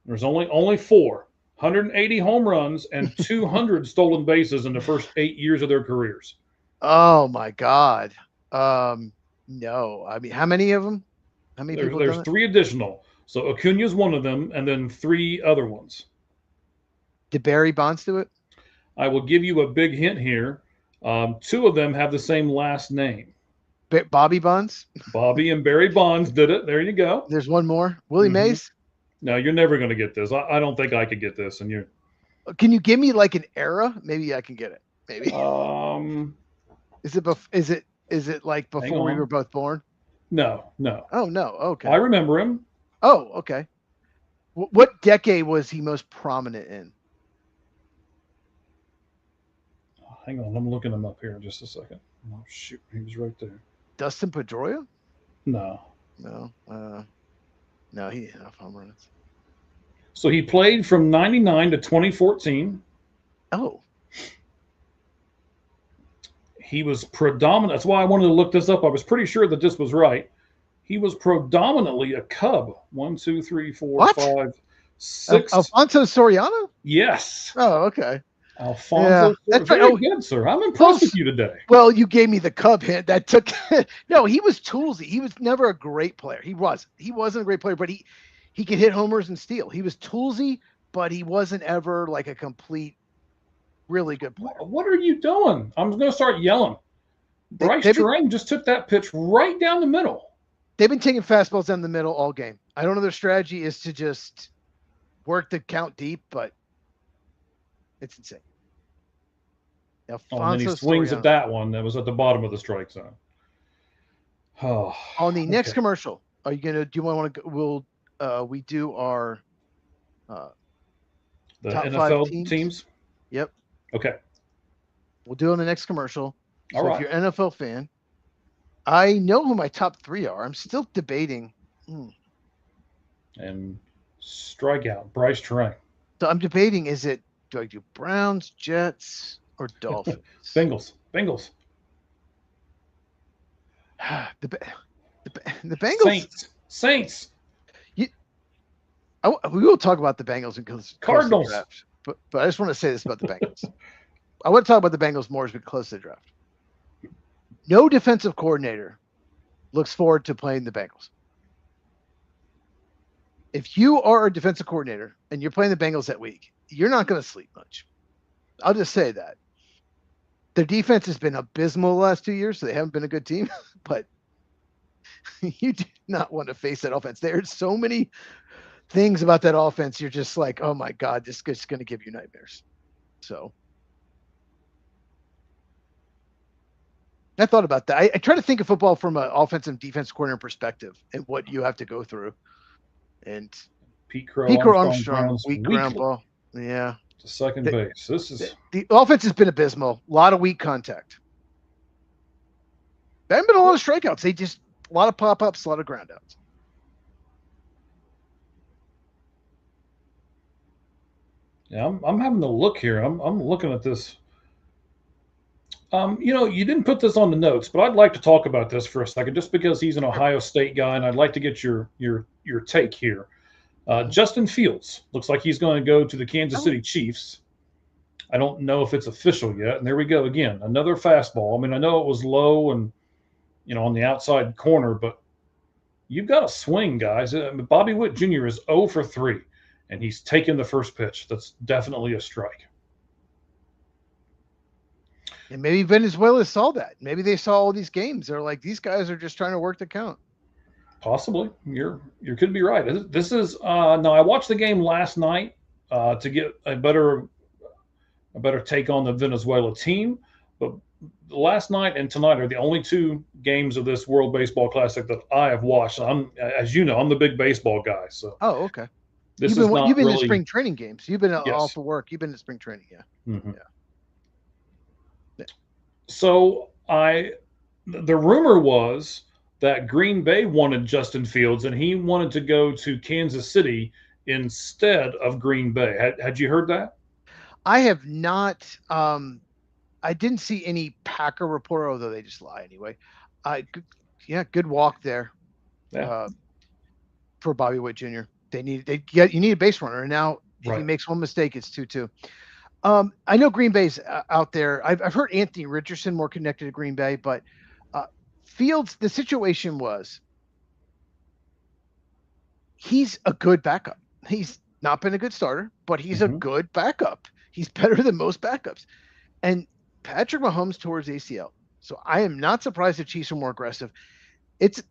There's only 4. 180 home runs and 200 stolen bases in the first 8 years of their careers. Oh my God. No. I mean, how many of them? How many people? There's 3 additional. So Acuna's one of them, and then 3 other ones. Did Barry Bonds do it? I will give you a big hint here. 2 of them have the same last name. Bobby Bonds? Bobby and Barry Bonds did it. There you go. There's one more. Willie Mays? No, you're never going to get this. I don't think I could get this. And you Can you give me like an era? Maybe I can get it. Maybe. Is it like before we were both born? No. Oh no. Okay. I remember him. Oh, okay. What decade was he most prominent in? Hang on, I'm looking him up here in just a second. Oh shoot, he was right there. Dustin Pedroia? No. No, he didn't have home runs. So he played from 99 to 2014. Oh. He was predominant. That's why I wanted to look this up. I was pretty sure that this was right. He was predominantly a Cub. 1, 2, 3, 4, what? 5, 6. Alfonso Soriano? Yes. Oh, okay. Alfonso. Yeah, that's very good, sir. I'm impressed with you today. Well, you gave me the Cub hint. That took. No, he was toolsy. He was never a great player. He wasn't a great player, but he could hit homers and steal. He was toolsy, but he wasn't ever like a complete, really good player. What are you doing? I'm going to start yelling. Bryce Terang just took that pitch right down the middle. They've been taking fastballs down the middle all game. I don't know their strategy is to just work the count deep, but it's insane. And then he swings at that one that was at the bottom of the strike zone. Oh, on the next commercial, are you gonna? Do you want to? We'll we do our the top NFL teams. Yep. Okay. We'll do it on the next commercial. All right. If you're an NFL fan, I know who my top 3 are. I'm still debating. And strikeout, Bryce Terang. So I'm debating: do I do Browns, Jets, or Dolphins? Bengals. The Bengals. Saints. We will talk about the Bengals because Cardinals. But I just want to say this about the Bengals. I want to talk about the Bengals more as we close to the draft. No defensive coordinator looks forward to playing the Bengals. If you are a defensive coordinator and you're playing the Bengals that week, you're not going to sleep much. I'll just say that. Their defense has been abysmal the last 2 years, so they haven't been a good team. But you do not want to face that offense. There's so many things about that offense. You're just like, oh my God, this is going to give you nightmares. So I thought about that. I try to think of football from an offensive defense coordinator perspective and what you have to go through. And Pete Crow Armstrong, weak ground ball. Yeah. To second base. The offense has been abysmal. A lot of weak contact. There haven't been a lot of strikeouts. A lot of pop-ups, a lot of ground-outs. Yeah, I'm having to look here. I'm looking at this. You didn't put this on the notes, but I'd like to talk about this for a second, just because he's an Ohio State guy, and I'd like to get your take here. Justin Fields looks like he's going to go to the Kansas City Chiefs. I don't know if it's official yet. And there we go again, another fastball. I mean, I know it was low and on the outside corner, but you've got to swing, guys. Bobby Witt Jr. is 0 for 3, and he's taken the first pitch. That's definitely a strike. And maybe Venezuela saw that. Maybe they saw all these games. They're like, these guys are just trying to work the count. Possibly. You could be right. This is now I watched the game last night to get a better take on the Venezuela team, but last night and tonight are the only 2 games of this World Baseball Classic that I have watched. As you know, I'm the big baseball guy. So okay. You've been in spring training games. You've been off for work. You've been in spring training, yeah. Mm-hmm. Yeah. So I the rumor was that Green Bay wanted Justin Fields and he wanted to go to Kansas City instead of Green Bay. Had you heard that? I have not. I didn't see any Packer report, although they just lie anyway. Good, yeah, good walk there Yeah, uh, for Bobby Witt Jr. You need a base runner, and now if he right. makes one mistake, it's 2-2. I know Green Bay's out there. I've heard Anthony Richardson more connected to Green Bay, but uh, Fields, the situation was he's a good backup. He's not been a good starter, but he's a Hmm. good backup. He's better than most backups. And Patrick Mahomes towards ACL. So I am not surprised the Chiefs are more aggressive.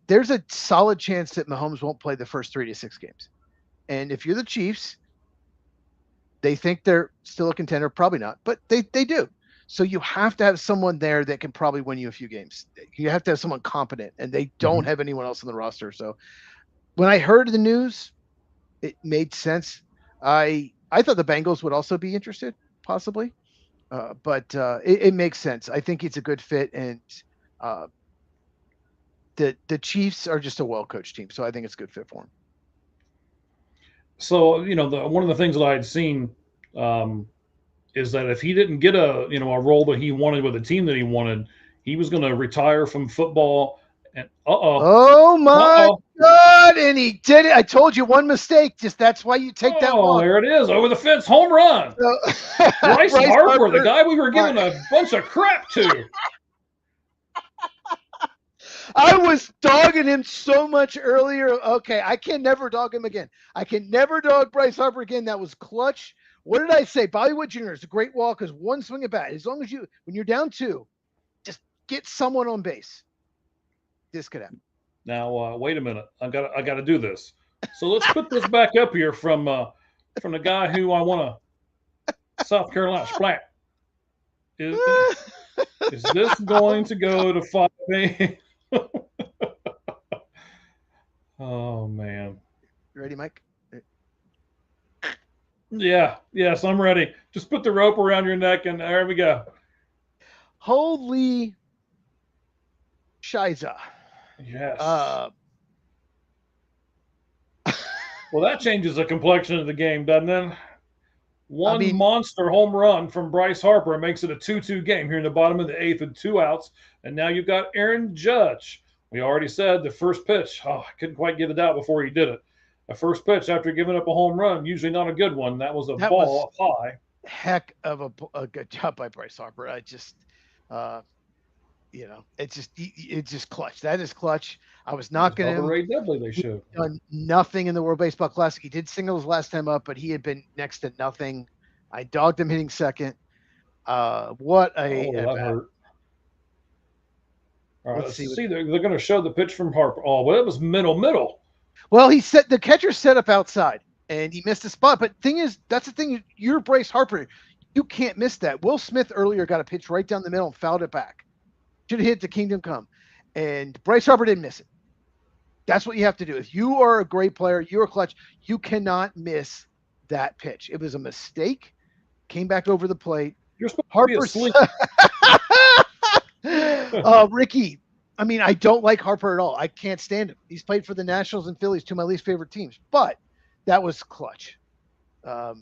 There's a solid chance that Mahomes won't play the first 3 to 6 games. And if you're the Chiefs, they think they're still a contender, probably not, but they do. So you have to have someone there that can probably win you a few games. You have to have someone competent, and they don't Hmm. have anyone else on the roster. So when I heard the news, it made sense. I thought the Bengals would also be interested, possibly, but it makes sense. I think it's a good fit, and uh, the Chiefs are just a well coached team, so I think it's a good fit for them. So one of the things that I had seen um, is that if he didn't get a role that he wanted with the team that he wanted, he was going to retire from football. And Oh my uh-oh, God! And he did it. I told you one mistake. Just that's why you take that oh, walk. there it is, over the fence, home run. So, Bryce Bryce Harper, the Harper. guy we were giving a bunch of crap to. I was dogging him so much earlier. Okay, I can never dog him again. I can never dog Bryce Harper again. That was clutch. What did I say? Bollywood Jr. is a great walk because one swing at bat. As long as when you're down 2, just get someone on base. This could happen. Now, wait a minute. I got to do this. So let's put this back up here from the guy who I want to South Carolina splat. Is is this going to go to 5A? Oh man. You ready, Mike? Yeah. Yes, I'm ready. Just put the rope around your neck and there we go. Holy Shiza. Yes. Well, that changes the complexion of the game, doesn't it? I One mean, monster home run from Bryce Harper makes it a 2-2 game here in the bottom of the eighth with 2 outs. And now you've got Aaron Judge. We already said the first pitch. Oh, I couldn't quite get it out before he did it. A first pitch after giving up a home run, usually not a good one. That was a that was ball up high. heck of a good job by Bryce Harper. I just, it's just clutch. That is clutch. I was That was knocking Bubba him. Ray Dudley they He showed. done nothing in the World Baseball Classic. He did singles last time up, but he had been next to nothing. I dogged him hitting second. What a Oh, at that bat. hurt. All right, Let's let's see. see. They're going to show the pitch from Harper. Oh, well, it was middle. Well, the catcher set up outside and he missed a spot. But thing is, that's the thing. You're Bryce Harper. You can't miss that. Will Smith earlier got a pitch right down the middle and fouled it back. Should have hit the Kingdom Come. And Bryce Harper didn't miss it. That's what you have to do. If you are a great player, you're a clutch, you cannot miss that pitch. It was a mistake. Came back over the plate. You're supposed to be Harper's asleep. Ricky. I mean, I don't like Harper at all. I can't stand him. He's played for the Nationals and Phillies, two of my least favorite teams. But that was clutch. But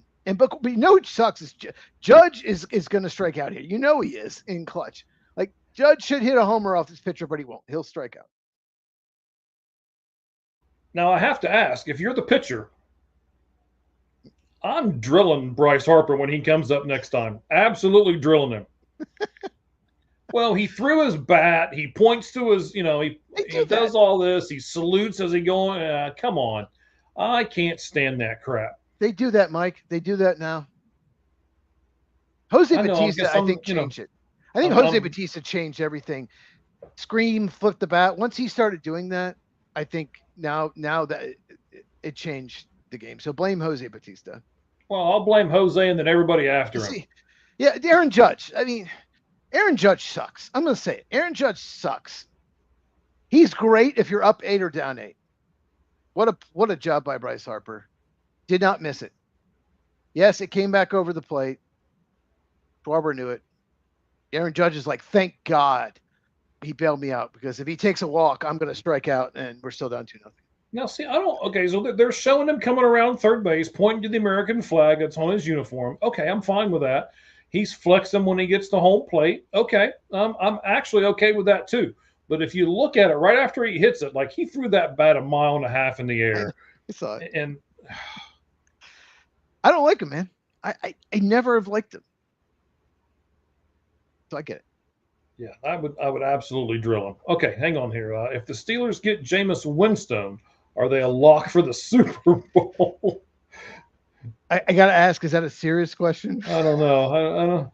you know what sucks is Judge is going to strike out here. You know he is in clutch. Like Judge should hit a homer off this pitcher, but he won't. He'll strike out. Now, I have to ask if you're the pitcher, I'm drilling Bryce Harper when he comes up next time. Absolutely drilling him. Well, he threw his bat. He points to his, he does all this. He salutes as he going. Come on. I can't stand that crap. They do that, Mike. They do that now. Jose Batista, I think, changed it. I think Jose Batista changed everything. Scream, flip the bat. Once he started doing that, I think now that it changed the game. So blame Jose Batista. Well, I'll blame Jose and then everybody after him. Yeah, Aaron Judge. I mean, Aaron Judge sucks. I'm going to say it. Aaron Judge sucks. He's great if you're up 8 or down 8. What a job by Bryce Harper. Did not miss it. Yes, it came back over the plate. Schwarber knew it. Aaron Judge is like, thank God. he bailed me out because if he takes a walk, I'm going to strike out, and we're still down 2-0. Now, see, I don't. Okay, so they're showing him coming around third base, pointing to the American flag that's on his uniform. Okay, I'm fine with that. He's flexing when he gets to home plate. Okay, I'm actually okay with that too. But if you look at it right after he hits it, like he threw that bat 1.5 miles in the air, I saw it. and I don't like him, man. I never have liked him. So I get it. yeah, I would absolutely drill him. Okay, hang on here. If the Steelers get Jameis Winston, are they a lock for the Super Bowl? I got to ask, is that a serious question? I don't know. I don't.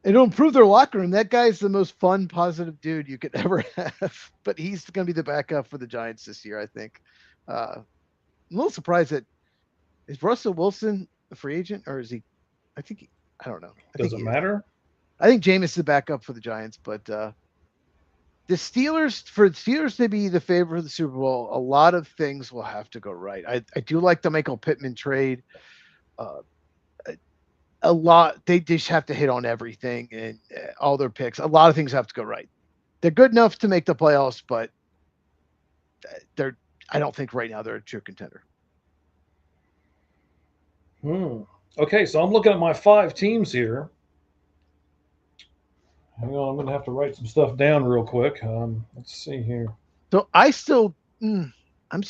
It'll improve their locker room. That guy's the most fun, positive dude you could ever have. But he's going to be the backup for the Giants this year, I think. I'm a little surprised that is Russell Wilson a free agent, or is he? I don't know. Does it matter? I think Jameis is the backup for the Giants, but the Steelers, for the Steelers to be the favorite of the Super Bowl, a lot of things will have to go right. I do like the Michael Pittman trade. A lot, they just have to hit on everything and all their picks. A lot of things have to go right. They're good enough to make the playoffs, but I don't think right now they're a true contender. Okay, so I'm looking at my 5 teams here. Hang on, I'm going to have to write some stuff down real quick. Let's see here. So I'm still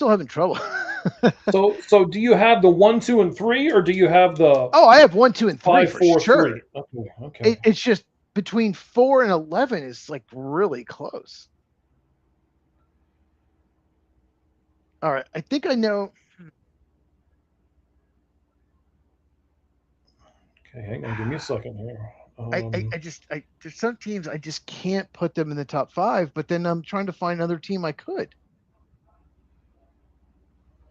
having trouble. So do you have the 1, 2, and 3, or do you have the? Oh, I have 1, 2, and 3 5, for 4, sure. 3. Okay. It's just between 4 and 11 is like really close. All right, I think I know. Okay, hang on, give me a second here. There's some teams I just can't put them in the top 5, but then I'm trying to find another team I could.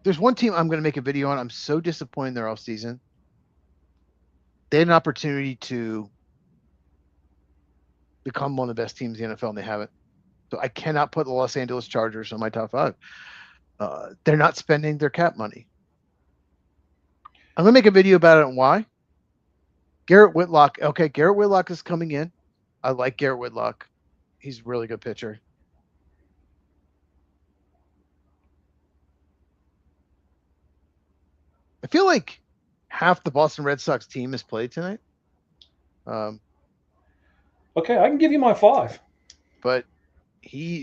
There's one team I'm going to make a video on. I'm so disappointed in their offseason. They had an opportunity to become one of the best teams in the NFL, and they haven't. So I cannot put the Los Angeles Chargers on my top 5. They're not spending their cap money. I'm going to make a video about it and why. Garrett Whitlock. Okay, Garrett Whitlock is coming in. I like Garrett Whitlock. He's a really good pitcher. I feel like half the Boston Red Sox team has played tonight. Okay, I can give you my 5. But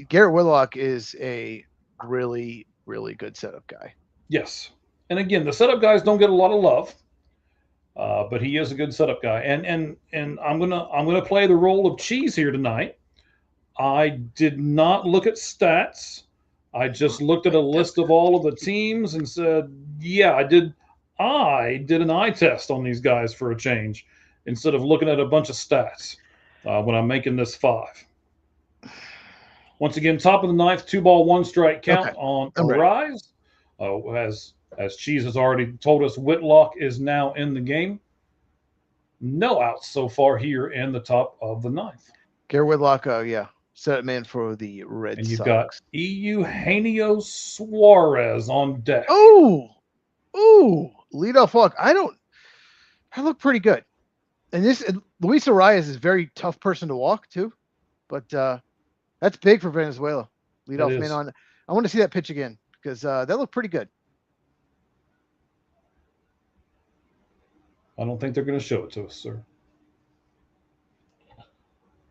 Garrett Whitlock is a really, really good setup guy. Yes, and again, the setup guys don't get a lot of love, but he is a good setup guy. And I'm gonna play the role of cheese here tonight. I did not look at stats. I just looked at a list of all of the teams and said, yeah, I did an eye test on these guys for a change instead of looking at a bunch of stats when I'm making this 5. Once again, top of the 9th, 2 ball, 1 strike count on Arise. As Cheese has already told us, Whitlock is now in the game. No outs so far here in the top of the 9th. Garrett Whitlock, set man for the Red Sox. And you've got Eugenio Suarez on deck. Oh, leadoff walk. I look pretty good. And Luis Arias is a very tough person to walk too, but that's big for Venezuela. Leadoff man on. I want to see that pitch again because that looked pretty good. I don't think they're going to show it to us, sir.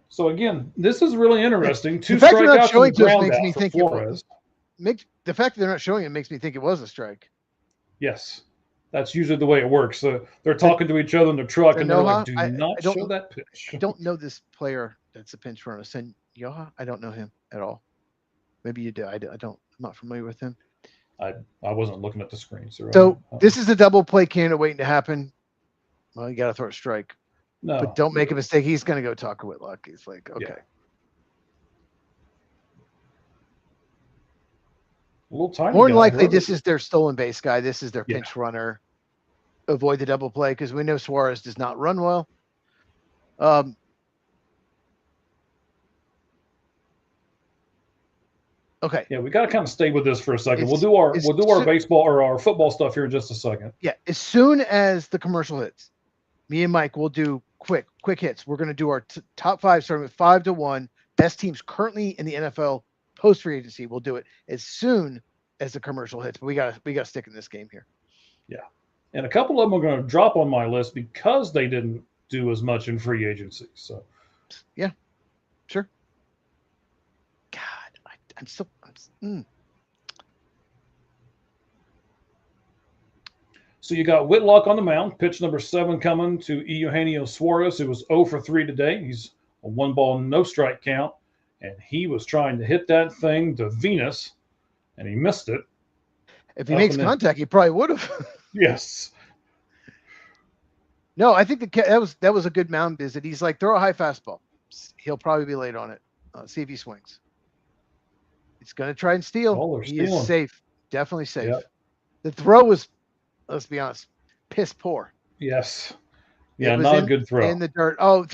So again, this is really interesting. 2 strikeouts and ground out for Flores. The fact that they're not showing it makes me think it was a strike. Yes, that's usually the way it works. So they're talking to each other in the truck, and they're like, "Do not show that pitch." I don't know this player that's a pinch runner. Senyoha, I don't know him at all. Maybe you do. I don't. I'm not familiar with him. I wasn't looking at the screen, sir. So this is a double play candidate waiting to happen. Well, you got to throw a strike. No, but don't make a mistake. He's going to go talk to Whitlock. He's like, okay. Yeah. A little tiny. More than likely, this is their stolen base guy. This is their pinch runner. Avoid the double play because we know Suarez does not run well. Okay. Yeah, we got to kind of stay with this for a second. We'll do our baseball or our football stuff here in just a second. Yeah, as soon as the commercial hits, me and Mike will do quick hits. We're going to do our top 5 starting with 5 to 1, best teams currently in the NFL post free agency will do it as soon as the commercial hits. But we gotta stick in this game here. Yeah. And a couple of them are going to drop on my list because they didn't do as much in free agency. So, yeah, sure. God, I'm still. So you got Whitlock on the mound, pitch number 7 coming to Eugenio Suarez, who was 0 for 3 today. He's a 1-ball, no strike count, and he was trying to hit that thing to Venus, and he missed it. If he makes contact, he probably would have. Yes. No, I think that was a good mound visit. He's like, throw a high fastball. He'll probably be late on it. See if he swings. He's going to try and steal. He is safe. Definitely safe. Yep. The throw was, let's be honest, piss poor. Yes. Yeah, not a good throw. In the dirt. Oh,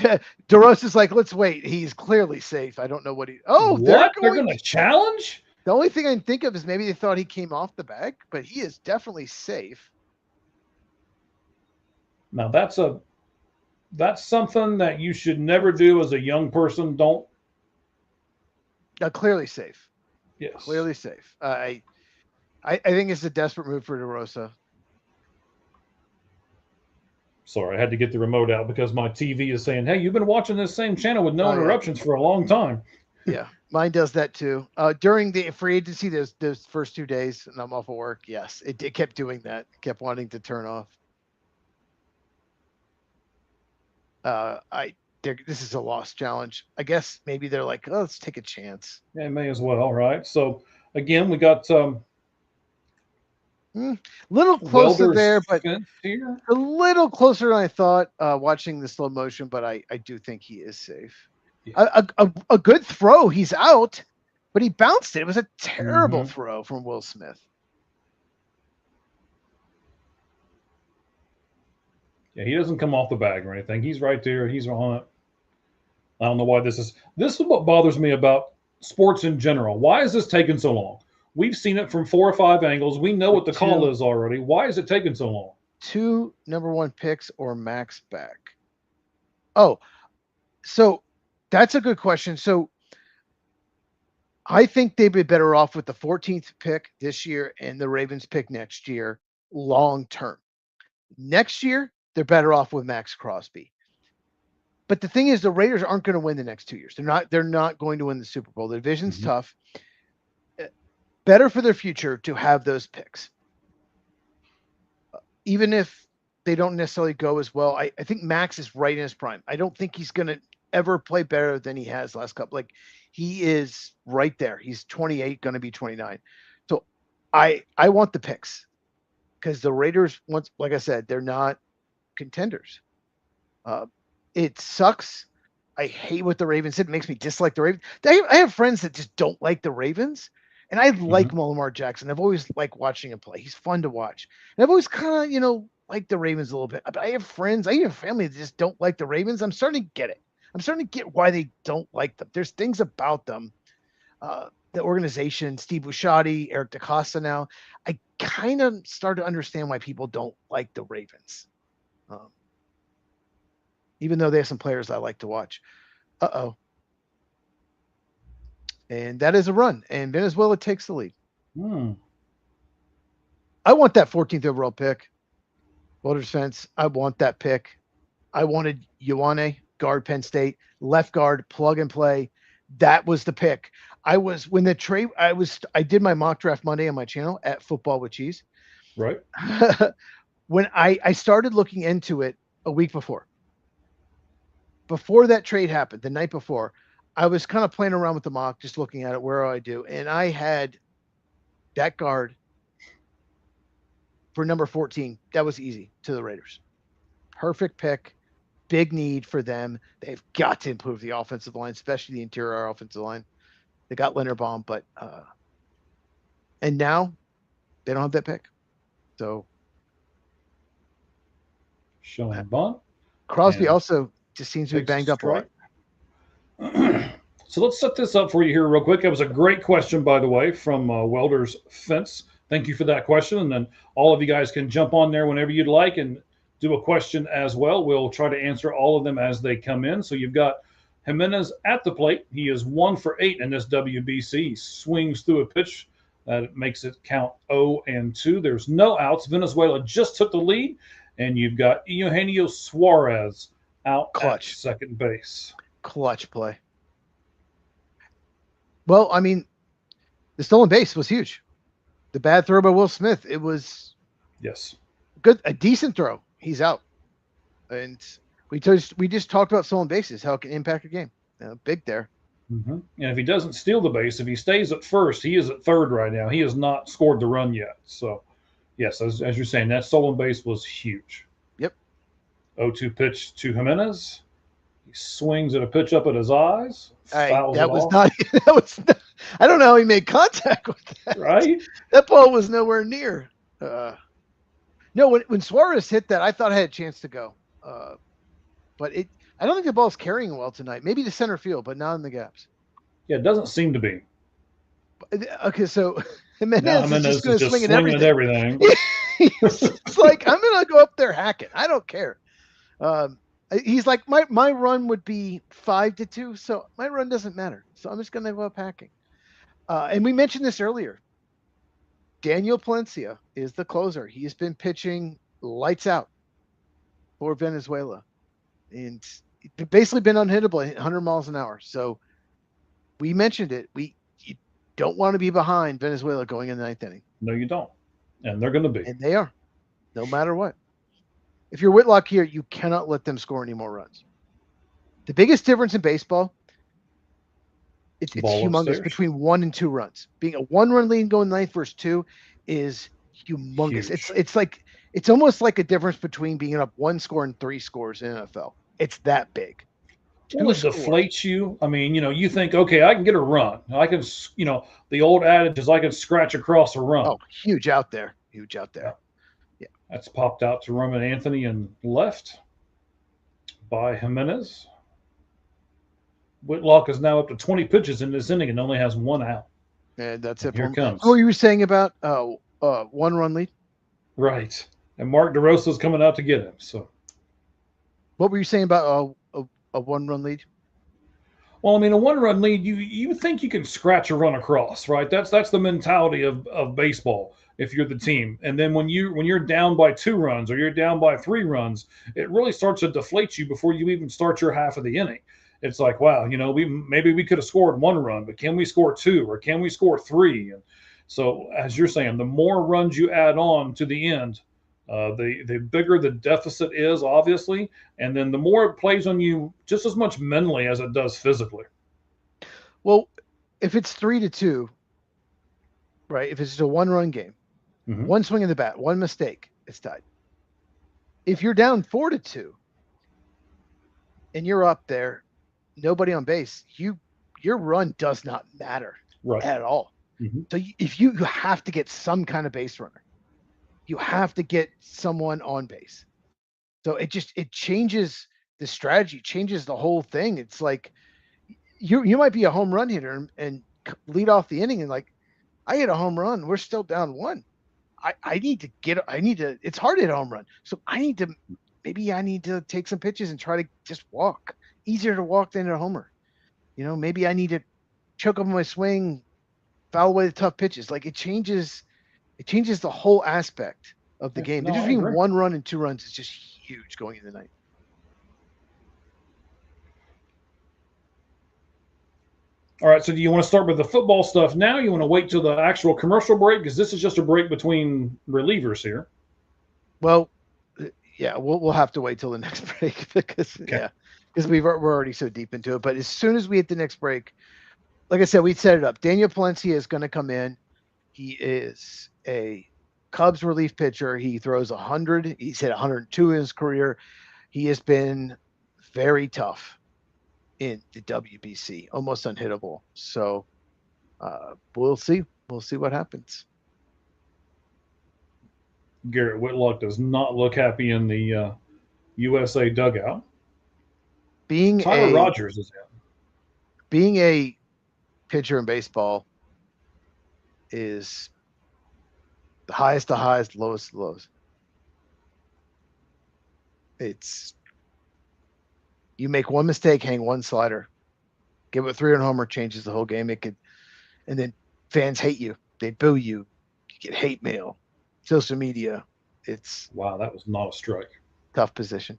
DeRosa's like, let's wait. He's clearly safe. I don't know what he. Oh, what? They're going to challenge? The only thing I can think of is maybe they thought he came off the bag, but he is definitely safe. Now that's something that you should never do as a young person. Don't. Clearly safe. Yes. Clearly safe. I think it's a desperate move for DeRosa. Sorry, I had to get the remote out because my TV is saying, hey, you've been watching this same channel with no interruptions for a long time. Yeah, mine does that too. During the free agency, those first 2 days, and I'm off of work, yes, it kept doing that. Kept wanting to turn off. This is a lost challenge. I guess maybe they're like, oh, let's take a chance. Yeah, may as well, right? So, again, we got... little closer there, but a little closer than I thought watching the slow motion, but I do think he is safe. Yeah. A good throw. He's out, but he bounced it. It was a terrible throw from Will Smith. Yeah, he doesn't come off the bag or anything. He's right there. He's on it. I don't know why this is what bothers me about sports in general. Why is this taking so long? We've seen it from 4 or 5 angles. We know what the call is already. Why is it taking so long? 2 number 1 picks or max back? Oh, so that's a good question. So I think they'd be better off with the 14th pick this year and the Ravens pick next year long term. Next year, they're better off with Max Crosby. But the thing is, the Raiders aren't going to win the next 2 years. They're not going to win the Super Bowl. The division's tough. Better for their future to have those picks. Even if they don't necessarily go as well, I think Max is right in his prime. I don't think he's going to ever play better than he has last couple. Like, he is right there. He's 28, going to be 29. So I want the picks because the Raiders, once, like I said, they're not contenders. It sucks. I hate what the Ravens did. It makes me dislike the Ravens. I have friends that just don't like the Ravens. And I like Lamar Jackson. I've always liked watching him play. He's fun to watch. And I've always kind of, liked the Ravens a little bit. But I have friends, I have family that just don't like the Ravens. I'm starting to get it. I'm starting to get why they don't like them. There's things about them. The organization, Steve Buscemi, Eric DeCosta now. I kind of start to understand why people don't like the Ravens. Even though they have some players I like to watch. And that is a run. And Venezuela takes the lead. I want that 14th overall pick. Voters Fence. I want that pick. I wanted Ioane, guard Penn State, left guard, plug and play. That was the pick. I did my mock draft Monday on my channel at Football with Cheese. Right. When I started looking into it a week before that trade happened, the night before, I was kind of playing around with the mock, just looking at it, where I do. And I had that guard for number 14. That was easy to the Raiders. Perfect pick. Big need for them. They've got to improve the offensive line, especially the interior offensive line. They got Linderbaum, but and now they don't have that pick. So Sean Bond. Crosby also just seems to be banged up a lot. So let's set this up for you here real quick. That was a great question, by the way, from Welders Fence. Thank you for that question. And then all of you guys can jump on there whenever you'd like and do a question as well. We'll try to answer all of them as they come in. So you've got Jimenez at the plate. He is 1 for 8 in this WBC. He swings through a pitch that makes it count 0-2. There's no outs. Venezuela just took the lead, and you've got Eugenio Suarez out Clutch. at second base. Clutch play. Well, I mean, the stolen base was huge. The bad throw by Will Smith, it was Yes. good, a decent throw. He's out. And we just talked about stolen bases, how it can impact a game. Big there. Mm-hmm. And if he doesn't steal the base, if he stays at first, he is at third right now. He has not scored the run yet. So, yes, as you're saying, that stolen base was huge. Yep. 0-2 pitch to Jimenez. He swings at a pitch up at his eyes. Fouls that it was off. not. That was. Not, I don't know how he made contact with that. Right. That ball was nowhere near. No, when Suarez hit that, I thought I had a chance to go. But I don't think the ball's carrying well tonight. Maybe to center field, but not in the gaps. Yeah, it doesn't seem to be. Okay, so Jimenez is just going to swing at everything. It's like, I'm going to go up there hacking. I don't care. He's like, my run would be 5-2, so my run doesn't matter. So I'm just going to go up hacking. And we mentioned this earlier. Daniel Palencia is the closer. He has been pitching lights out for Venezuela. And basically been unhittable at 100 miles an hour. So we mentioned it. You don't want to be behind Venezuela going in the ninth inning. No, you don't. And they're going to be. And they are, no matter what. If you're Whitlock here, you cannot let them score any more runs. The biggest difference in baseball, it's humongous upstairs. between 1 and 2 runs. Being a 1-run lead and going ninth versus 2 is humongous. Huge. It's almost like a difference between being up 1 score and 3 scores in NFL. It's that big. Well, it deflates you. I mean, you think, okay, I can get a run. I can, the old adage is I can scratch across a run. Oh, huge out there. Yeah. That's popped out to Roman Anthony and left by Jimenez. Whitlock is now up to 20 pitches in this inning and only has 1 out. And that's it. Here it comes. What were you saying about 1-run lead? Right. And Mark DeRosa's coming out to get him. So, what were you saying about a 1-run lead? Well, I mean, a 1-run lead, you think you can scratch a run across, right? That's the mentality of baseball if you're the team. And then when you're down by 2 runs or you're down by 3 runs, it really starts to deflate you before you even start your half of the inning. It's like, wow, maybe we could have scored 1 run, but can we score 2 or can we score 3? And so, as you're saying, the more runs you add on to the end, the bigger the deficit is, obviously, and then the more it plays on you just as much mentally as it does physically. Well, if it's 3-2, right? If it's just a 1-run game, 1 swing of the bat, 1 mistake, it's tied. If you're down 4-2 and you're up there, nobody on base, your run does not matter at all. Mm-hmm. So if you have to get some kind of base runner. You have to get someone on base. So it changes the strategy, changes the whole thing. It's like you might be a home run hitter and lead off the inning and like, I hit a home run. We're still down 1. I need to, it's hard to hit a home run. So I need to take some pitches and try to just walk. Easier to walk than a homer. Maybe I need to choke up my swing, foul away the tough pitches. Like it changes the whole aspect of the game. The difference between 1 run and 2 runs is just huge going into the night. All right, so do you want to start with the football stuff now? You want to wait till the actual commercial break? Because this is just a break between relievers here. Well, yeah, we'll have to wait till the next break because we're already so deep into it. But as soon as we hit the next break, like I said, we set it up. Daniel Palencia is going to come in. He is a Cubs relief pitcher. He throws 100. He's hit 102 in his career. He has been very tough in the WBC, almost unhittable. So we'll see. We'll see what happens. Garrett Whitlock does not look happy in the USA dugout. Tyler Rogers is in. Being a pitcher in baseball is the highest to highest, lowest to lows. It's you make 1 mistake, hang 1 slider, Give it 3-run homer, changes the whole game. And then fans hate you. They boo you. You get hate mail, social media. It's Wow, that was not a strike. tough position.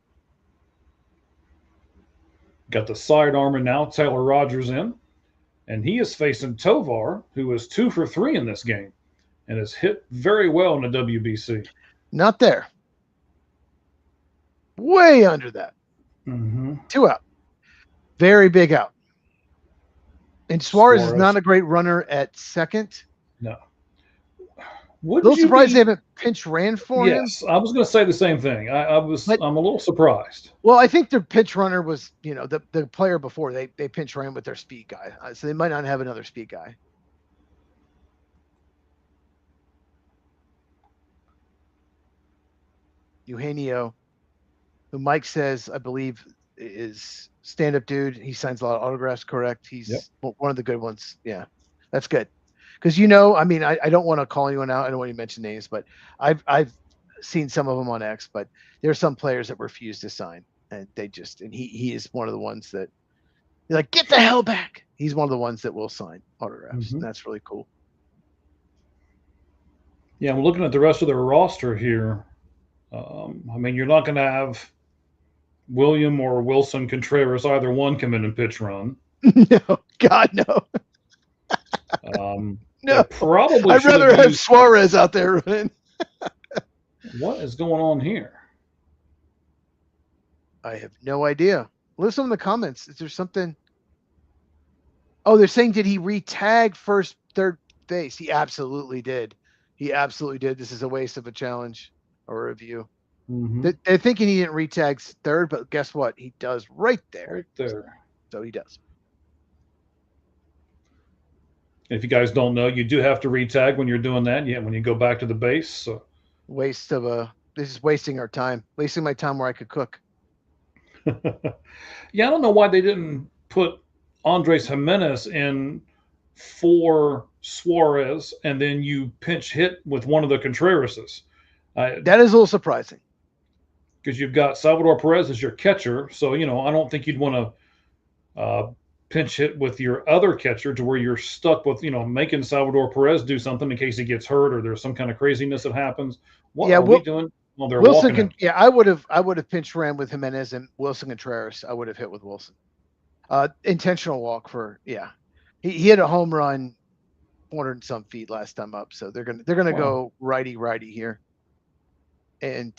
Got the sidearm, and now Taylor Rogers in. And he is facing Tovar, who is 2 for 3 in this game and has hit very well in the WBC. Not there. Way under that. Mm-hmm. 2 out. Very big out. And Suarez is not a great runner at second. No. A little surprised they haven't pinch ran for him. Yes, I was going to say the same thing. I'm a little surprised. Well, I think their pinch runner was, the player before they pinch ran with their speed guy. So they might not have another speed guy. Eugenio, who Mike says, I believe, is stand-up dude. He signs a lot of autographs, correct? He's one of the good ones. Yeah, that's good. Because, I don't want to call anyone out. I don't want to mention names, but I've seen some of them on X, but there are some players that refuse to sign. And he is one of the ones that you're like, get the hell back. He's one of the ones that will sign autographs. Mm-hmm. And that's really cool. Yeah, I'm looking at the rest of their roster here. You're not going to have William or Wilson Contreras, either one, come in and pitch run. No, God, no. No, probably. I'd rather have Suarez out there running. What is going on here? I have no idea. Listen in the comments. Is there something? Oh, they're saying, did he re-tag third base? He absolutely did. This is a waste of a challenge or a review. Mm-hmm. They're thinking he didn't re-tag third, but guess what? He does right there. Right there. So he does. If you guys don't know, you do have to re-tag when you're doing that. Yeah, when you go back to the base. So. This is wasting our time. Wasting my time where I could cook. Yeah, I don't know why they didn't put Andres Jimenez in for Suarez, and then you pinch hit with one of the Contrerases. That is a little surprising. Because you've got Salvador Perez as your catcher. So, I don't think you'd want to pinch hit with your other catcher to where you're stuck with, making Salvador Perez do something in case he gets hurt or there's some kind of craziness that happens. What are we doing? Well, they're Wilson. I would have pinch ran with Jimenez and Wilson Contreras. I would have hit with Wilson. Intentional walk he hit a home run 400 and some feet last time up. So they're gonna go righty here. And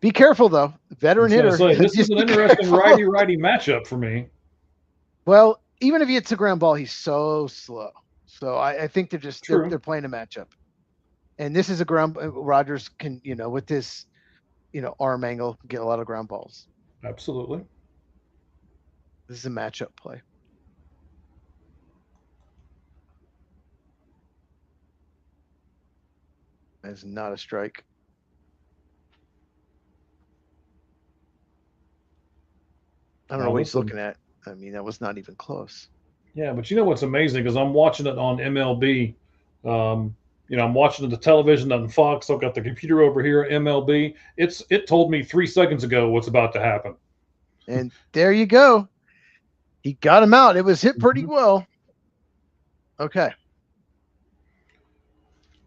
be careful though. Veteran hitter. This is an interesting righty matchup for me. Well, even if he hits a ground ball, he's so slow. So I think they're playing a matchup. And this is a ground. Rogers can, with this, arm angle, get a lot of ground balls. Absolutely. This is a matchup play. That's not a strike. I don't know what he's looking at. That was not even close. Yeah, but what's amazing is I'm watching it on MLB. I'm watching the television on Fox. I've got the computer over here, MLB. It told me 3 seconds ago what's about to happen. And there you go. He got him out. It was hit pretty well. Okay.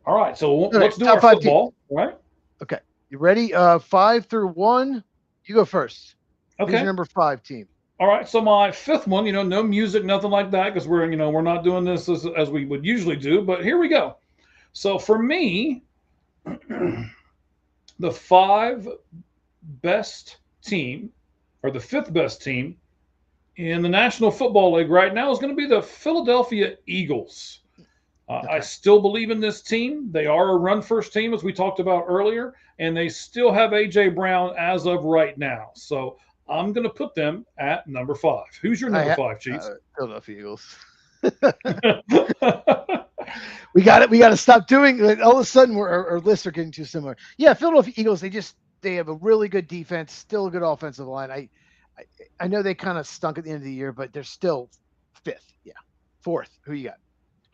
All right. So let's do our football. All right. Okay. You ready? 5 through 1. You go first. Okay. Who's your number 5 team? All right. So my 5th one, no music, nothing like that, because we're not doing this as we would usually do. But here we go. So for me, the 5 best team, or the 5th best team in the National Football League right now is going to be the Philadelphia Eagles. Okay. I still believe in this team. They are a run-first team, as we talked about earlier, and they still have A.J. Brown as of right now. So I'm going to put them at number 5. Who's your number 5, Chiefs? Philadelphia Eagles. We got to stop doing it. All of a sudden, our lists are getting too similar. Yeah, Philadelphia Eagles. They have a really good defense, still a good offensive line. I know they kind of stunk at the end of the year, but they're still 5th. Yeah, 4th. Who you got?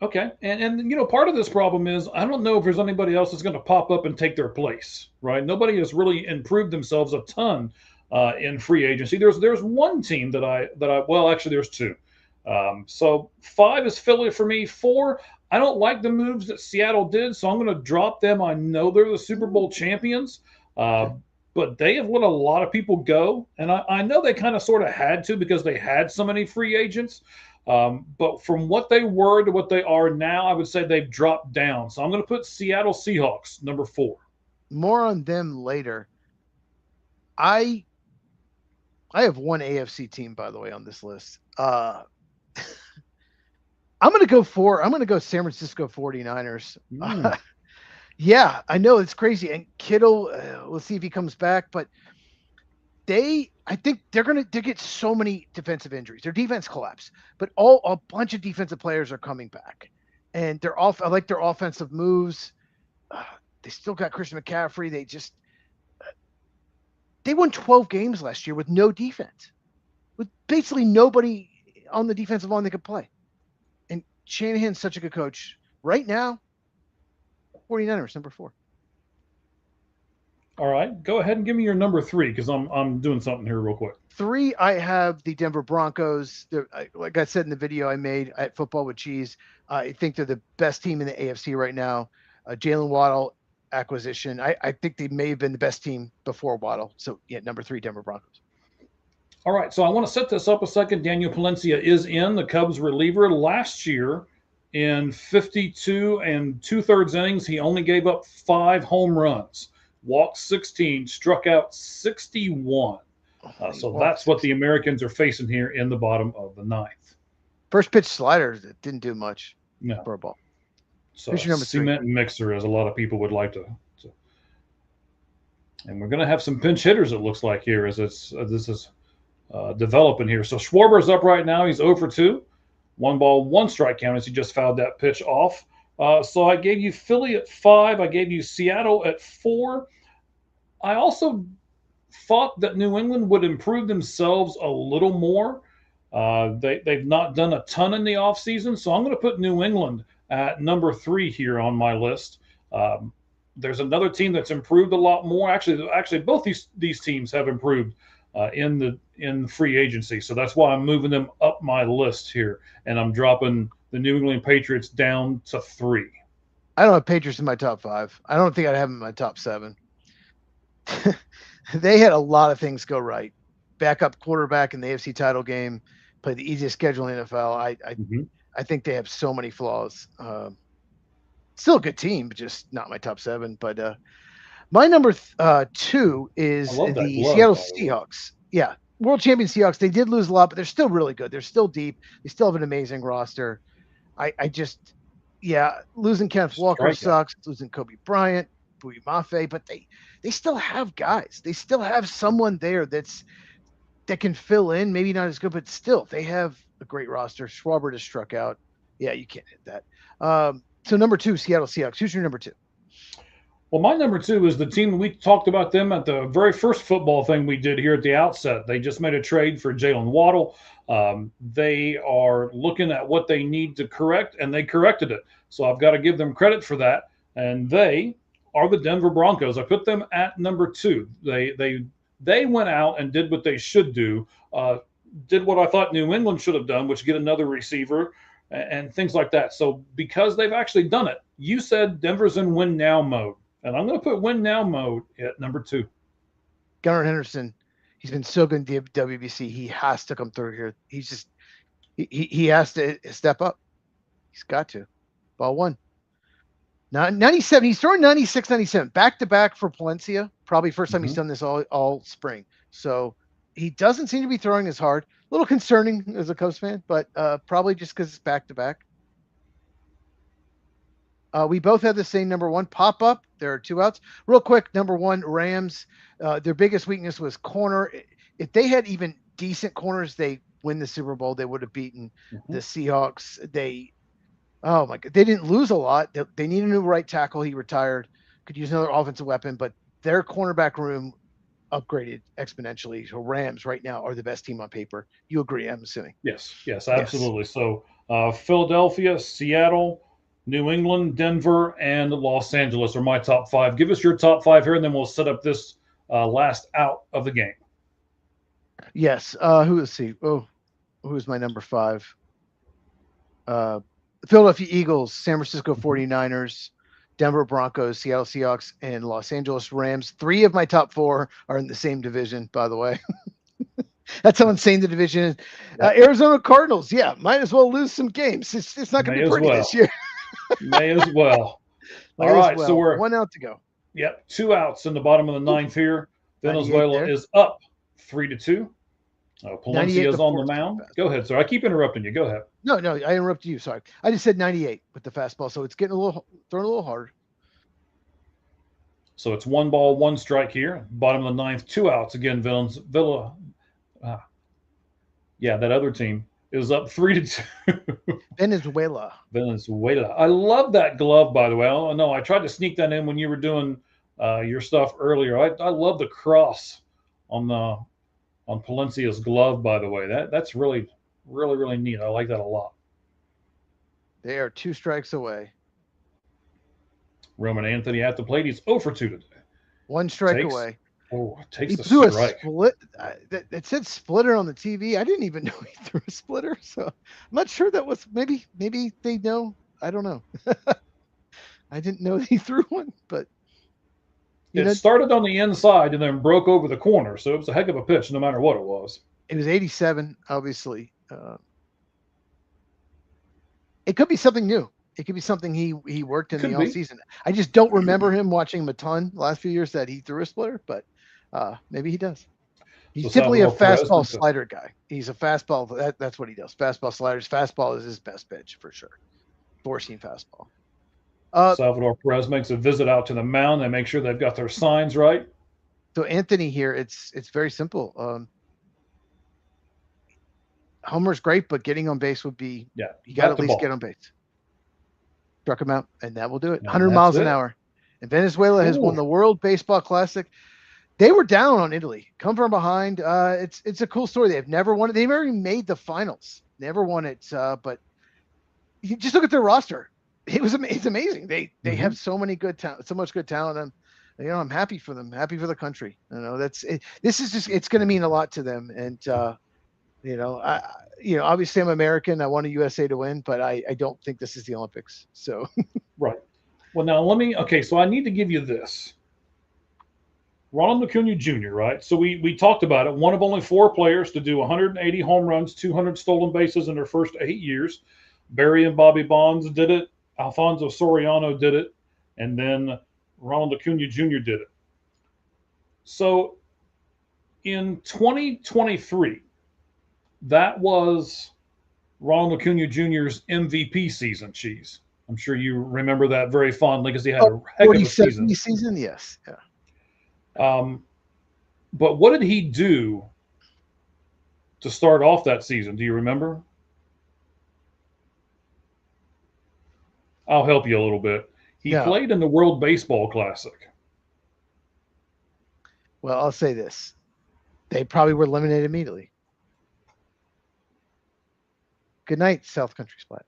Okay, and part of this problem is I don't know if there's anybody else that's going to pop up and take their place, right? Nobody has really improved themselves a ton in free agency. There's one team that I well, actually there's 2. So 5 is Philly for me. 4, I don't like the moves that Seattle did, so I'm going to drop them. I know they're the Super Bowl champions, uh, but they have let a lot of people go. And I know they kind of sort of had to because they had so many free agents. But from what they were to what they are now, I would say they've dropped down. So I'm going to put Seattle Seahawks, number 4. More on them later. I have one AFC team, by the way, on this list. I'm going to go San Francisco 49ers. Yeah, I know it's crazy. And Kittle, we'll see if he comes back, but I think they're going to get so many defensive injuries. Their defense collapsed, but a bunch of defensive players are coming back. And I like their offensive moves. They still got Christian McCaffrey. They won 12 games last year with no defense, with basically nobody on the defensive line that could play. And Shanahan's such a good coach. Right now, 49ers, number 4. All right, go ahead and give me your number 3 because I'm doing something here real quick. 3, I have the Denver Broncos. Like I said in the video I made at Football with Cheese, I think they're the best team in the AFC right now. Jalen Waddle acquisition. I think they may have been the best team before Waddle. So yeah, number 3, Denver Broncos. All right, so I want to set this up a second. Daniel Palencia is in, the Cubs reliever. Last year, in 52 and 2/3 innings, he only gave up 5 home runs, walked 16, struck out 61. So that's what the Americans are facing here in the bottom of the 9th. First pitch slider didn't do much for a ball. So who's your number 3? Cement mixer, as a lot of people would like to. And we're going to have some pinch hitters, it looks like, here as this is developing here. So Schwarber's up right now. He's 0 for 2. 1 ball, 1 strike count as he just fouled that pitch off. So I gave you Philly at 5. I gave you Seattle at 4. I also thought that New England would improve themselves a little more. They've not done a ton in the offseason, so I'm going to put New England at number 3 here on my list. There's another team that's improved a lot more. Actually, both these teams have improved in free agency, so that's why I'm moving them up my list here, and I'm dropping the New England Patriots down to 3. I don't have Patriots in my top 5. I don't think I'd have them in my top 7. They had a lot of things go right. Backup quarterback in the AFC title game, played the easiest schedule in the NFL. I think they have so many flaws. Still a good team, but just not my top 7. But my number 2 is the Seattle Seahawks. Yeah, world champion Seahawks. They did lose a lot, but they're still really good. They're still deep. They still have an amazing roster. Losing Kenneth Walker sucks. Losing Kobe Bryant, Bowie Mafe, but they still have guys. They still have someone there that can fill in. Maybe not as good, but still they have a great roster. Schwarber just struck out. Yeah, you can't hit that. So number 2, Seattle Seahawks. Who's your number 2? Well, my number 2 is the team. We talked about them at the very first football thing we did here at the outset. They just made a trade for Jalen Waddle. They are looking at what they need to correct, and they corrected it. So I've got to give them credit for that. And they are the Denver Broncos. I put them at number 2. They went out and did what they should do, did what I thought New England should have done, which get another receiver and things like that. So because they've actually done it, you said Denver's in win now mode, and I'm going to put win now mode at number 2. Gunnar Henderson, he's been so good in the WBC. He has to come through here. He has to step up. He's got to. Ball 1. 97. He's throwing 96, 97 back to back for Palencia. Probably first time he's done this all spring. So he doesn't seem to be throwing as hard. A little concerning as a Cubs fan, but probably just because it's back to back. We both have the same number 1 pop up. There are 2 outs. Real quick, number 1, Rams. Their biggest weakness was corner. If they had even decent corners, they win the Super Bowl. They would have beaten the Seahawks. Oh my God, they didn't lose a lot. They need a new right tackle. He retired. Could use another offensive weapon, but their cornerback room upgraded exponentially. So Rams right now are the best team on paper. You agree, I'm assuming. Yes, absolutely. Yes. So Philadelphia, Seattle, New England, Denver, and Los Angeles are my top 5. Give us your top 5 here, and then we'll set up this last out of the game. Yes. Who is my number 5? Philadelphia Eagles, San Francisco 49ers, Denver Broncos, Seattle Seahawks, and Los Angeles Rams. 3 of my top 4 are in the same division, by the way. That's how insane the division is. Arizona Cardinals, yeah, might as well lose some games. It's not going to be pretty this year. May as well. All right, so we're 1 out to go. Yep, 2 outs in the bottom of the 9th here. Venezuela is up 3-2. Palencia's on the mound. Go ahead, sir. I keep interrupting you. Go ahead. No, I interrupted you. Sorry. I just said 98 with the fastball, so it's getting thrown a little hard. So it's 1 ball, 1 strike here. Bottom of the 9th, 2 outs again. That other team is up 3-2. Venezuela. I love that glove, by the way. I tried to sneak that in when you were doing your stuff earlier. I love the cross on Palencia's glove, by the way. That's really, really, really neat. I like that a lot. They are 2 strikes away. Roman Anthony at the plate. He's 0 for 2 today. 1 strike away. Oh, takes the strike. A split. It said splitter on the TV. I didn't even know he threw a splitter, so I'm not sure that was maybe they know. I don't know. I didn't know he threw one, but it started on the inside and then broke over the corner, so it was a heck of a pitch, no matter what it was. It was 87, obviously. It could be something new. It could be something he worked in the off season. I just don't remember him watching him a ton the last few years that he threw a splitter, but maybe he does. He's typically a fastball slider guy. He's a fastball. That's what he does. Fastball sliders. Fastball is his best pitch for sure. 4-seam fastball. Salvador Perez makes a visit out to the mound. They make sure they've got their signs right. So Anthony here, it's very simple. Homer's great, but getting on base would be you got to at least get on base. Struck him out, and that will do it. 100 miles an hour. And Venezuela has won the World Baseball Classic. They were down on Italy. Come from behind. It's a cool story. They've never won it. They've already made the finals. Never won it. But you just look at their roster. It's amazing. They have so many good talent, so much good talent. And I'm happy for them. Happy for the country. This is just it's going to mean a lot to them. And obviously I'm American. I want a USA to win, but I don't think this is the Olympics. So right. Well, now so I need to give you this. Ronald Acuna Jr., right? So we talked about it. One of only 4 players to do 180 home runs, 200 stolen bases in their first 8 years. Barry and Bobby Bonds did it. Alfonso Soriano did it. And then Ronald Acuna Jr. did it. So in 2023, that was Ronald Acuna Jr.'s MVP season, Cheese. I'm sure you remember that very fondly because he had a heck of a season. Yes. Yeah. But what did he do to start off that season? Do you remember? I'll help you a little bit. He played in the World Baseball Classic. Well, I'll say this. They probably were eliminated immediately. Good night, South Country Splat.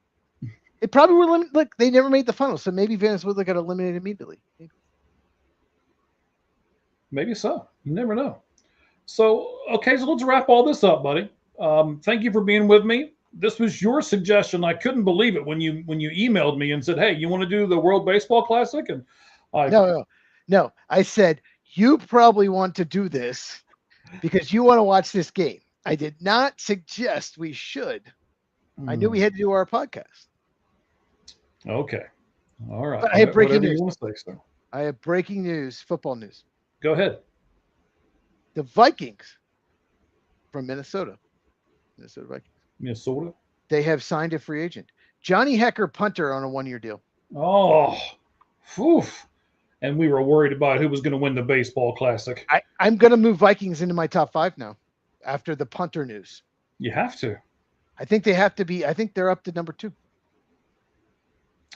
It probably were limited. Look, they never made the finals, so maybe Venezuela got eliminated immediately. Maybe so. You never know. So let's wrap all this up, buddy. Thank you for being with me. This was your suggestion. I couldn't believe it when you emailed me and said, "Hey, you want to do the World Baseball Classic?" And no. I said you probably want to do this because you want to watch this game. I did not suggest we should. I knew we had to do our podcast. Okay. All right. But I have breaking news. I have breaking news, football news. Go ahead. The Vikings from Minnesota Vikings. Minnesota? They have signed a free agent. Johnny Hecker, punter, on a 1-year deal. Oh, oof. And we were worried about who was going to win the baseball classic. I'm going to move Vikings into my top 5 now after the punter news. You have to. I think they have to be. I think they're up to number 2.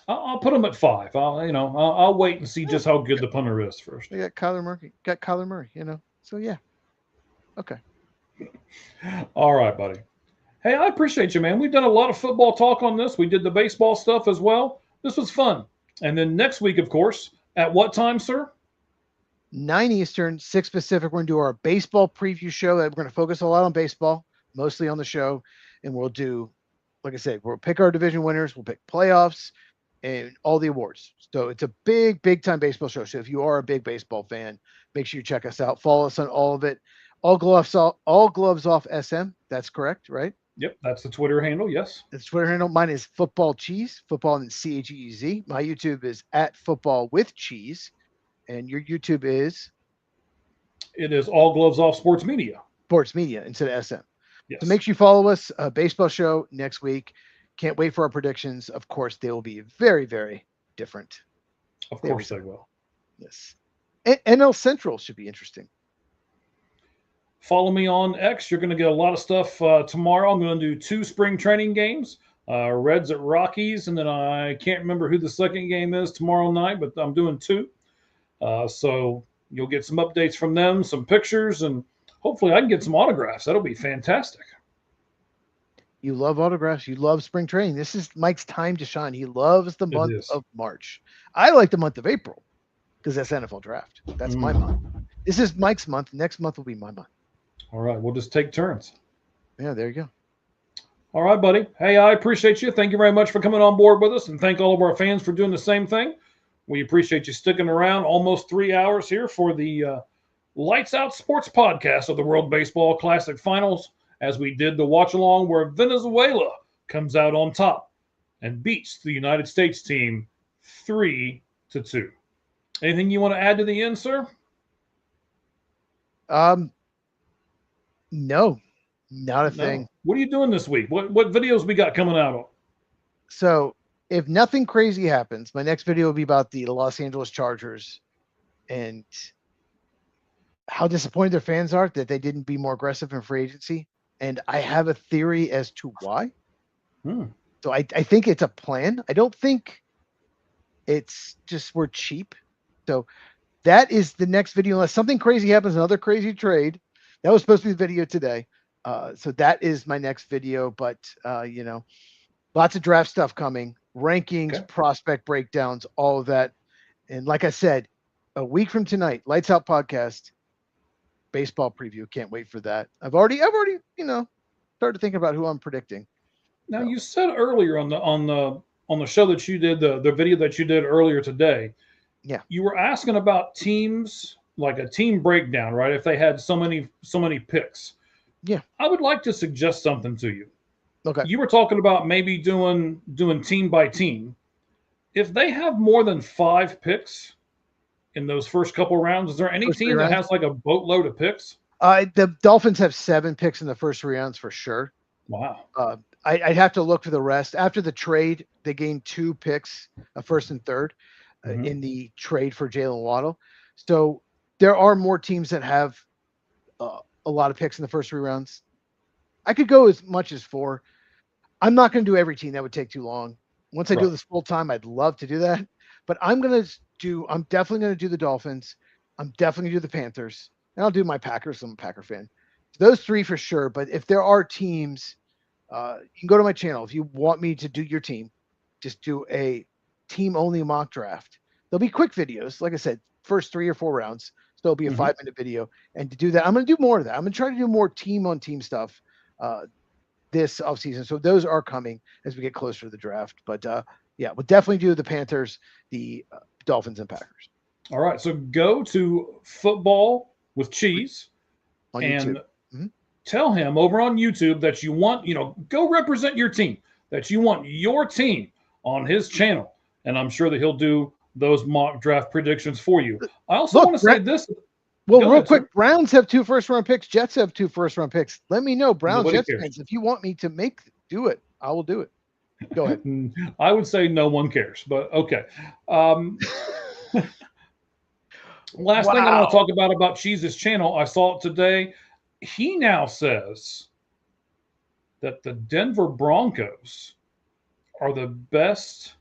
I'll put them at 5. I'll wait and see just how good the punter is first. They got Kyler Murray. So yeah. Okay. All right, buddy. Hey, I appreciate you, man. We've done a lot of football talk on this. We did the baseball stuff as well. This was fun. And then next week, of course, at what time, sir? 9 Eastern, 6 Pacific. We're going to do our baseball preview show. We're going to focus a lot on baseball, mostly on the show. And we'll do like I said, we'll pick our division winners, we'll pick playoffs, and all the awards. So it's a big time baseball show. So if you are a big baseball fan, make sure you check us out. Follow us on all of it. All gloves off SM. That's correct, right? Yep, that's the Twitter handle. Yes, It's Twitter handle. Mine is Football Cheese. Football and CHEZ. My YouTube is at Football with Cheese, and your YouTube is it is All Gloves Off Sports Media. Sports Media instead of SM. Yes. So make sure you follow us. Baseball show next week. Can't wait for our predictions. Of course, they will be very different. Of course they will. Yes. NL Central should be interesting. Follow me on X. You're going to get a lot of stuff tomorrow. I'm going to do 2 spring training games. Reds at Rockies, and then I can't remember who the second game is tomorrow night, but I'm doing 2. So you'll get some updates from them, some pictures, and hopefully I can get some autographs. That'll be fantastic. You love autographs. You love spring training. This is Mike's time to shine. He loves the month of March. I like the month of April because that's NFL draft. That's my month. This is Mike's month. Next month will be my month. All right. We'll just take turns. Yeah, there you go. All right, buddy. Hey, I appreciate you. Thank you very much for coming on board with us, and thank all of our fans for doing the same thing. We appreciate you sticking around almost 3 hours here for the Lights Out Sports podcast of the World Baseball Classic Finals, as we did the watch along where Venezuela comes out on top and beats the United States team 3-2. Anything you want to add to the end, sir? No, not a thing. What are you doing this week? What videos we got coming out on? So if nothing crazy happens, my next video will be about the Los Angeles Chargers and how disappointed their fans are that they didn't be more aggressive in free agency. And I have a theory as to why. So I think it's a plan. I don't think it's just we're cheap. So that is the next video, unless something crazy happens, another crazy trade. That was supposed to be the video today. So that is my next video, but lots of draft stuff coming, rankings, prospect breakdowns, all of that. And like I said, a week from tonight, Lights Out podcast, baseball preview. Can't wait for that. I've already, started thinking about who I'm predicting. Now, you said earlier on the show that you did, the video that you did earlier today, you were asking about teams, like a team breakdown, right? If they had so many picks. Yeah. I would like to suggest something to you. Okay. You were talking about maybe doing team by team. If they have more than 5 picks in those first couple rounds, is there any team that has like a boatload of picks? The Dolphins have 7 picks in the first 3 rounds for sure. Wow. I'd have to look for the rest. After the trade, they gained 2 picks, a first and third, in the trade for Jalen Waddle. So there are more teams that have a lot of picks in the first 3 rounds. I could go as much as 4. I'm not going to do every team. That would take too long. Once I do this full time, I'd love to do that. But I'm definitely going to do the Dolphins. I'm definitely going to do the Panthers. And I'll do my Packers. I'm a Packer fan. Those 3 for sure. But if there are teams, you can go to my channel. If you want me to do your team, just do a team-only mock draft. There'll be quick videos. Like I said, first 3 or 4 rounds. So it'll be a 5-minute video. And to do that, I'm going to do more of that. I'm going to try to do more team-on-team stuff this offseason. So those are coming as we get closer to the draft. But we'll definitely do the Panthers, the Dolphins, and Packers. All right. So go to Football with Cheese on and YouTube. Tell him over on YouTube that you want, go represent your team, that you want your team on his channel. And I'm sure that he'll do those mock draft predictions for you. I also want to say this. Well, real quick, Browns have 2 first-round picks. Jets have 2 first-round picks. Let me know, Browns, Jets fans, if you want me to do it, I will do it. Go ahead. I would say no one cares, but okay. Last thing I want to talk about Cheese's channel, I saw it today. He now says that the Denver Broncos are the best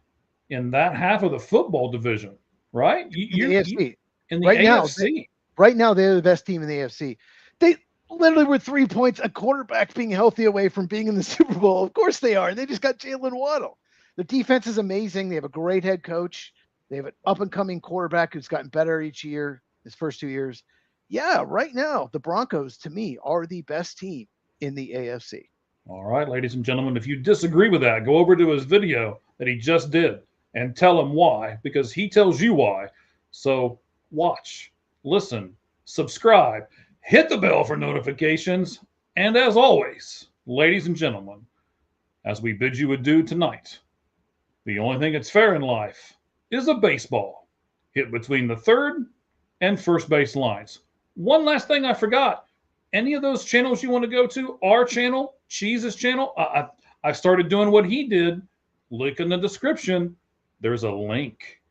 in that half of the football division, right? In the AFC. In the AFC. Right now, they're the best team in the AFC. They literally were 3 points, a quarterback being healthy away from being in the Super Bowl. Of course they are. They just got Jalen Waddle. The defense is amazing. They have a great head coach. They have an up-and-coming quarterback who's gotten better each year, his first 2 years. Yeah, right now, the Broncos, to me, are the best team in the AFC. All right, ladies and gentlemen, if you disagree with that, go over to his video that he just did and tell him why, because he tells you why. So watch, listen, subscribe, hit the bell for notifications, and as always, ladies and gentlemen, as we bid you adieu tonight, the only thing that's fair in life is a baseball hit between the third and first base lines. One last thing I forgot. Any of those channels you want to go to, our channel, Cheese's channel, I started doing what he did. Link in the description. There's a link.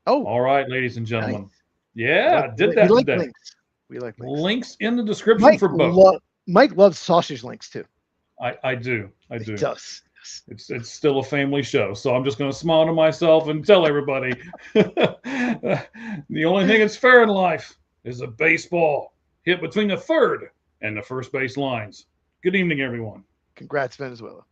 Oh, all right, ladies and gentlemen. nice. Yeah, I did that we like today. links. We like links. Links in the description for both. Mike loves sausage links too. I do. I do. He does. It's still a family show, so I'm just going to smile to myself and tell everybody the only thing that's fair in life is a baseball hit between the third and the first base lines. Good evening, everyone. Congrats, Venezuela.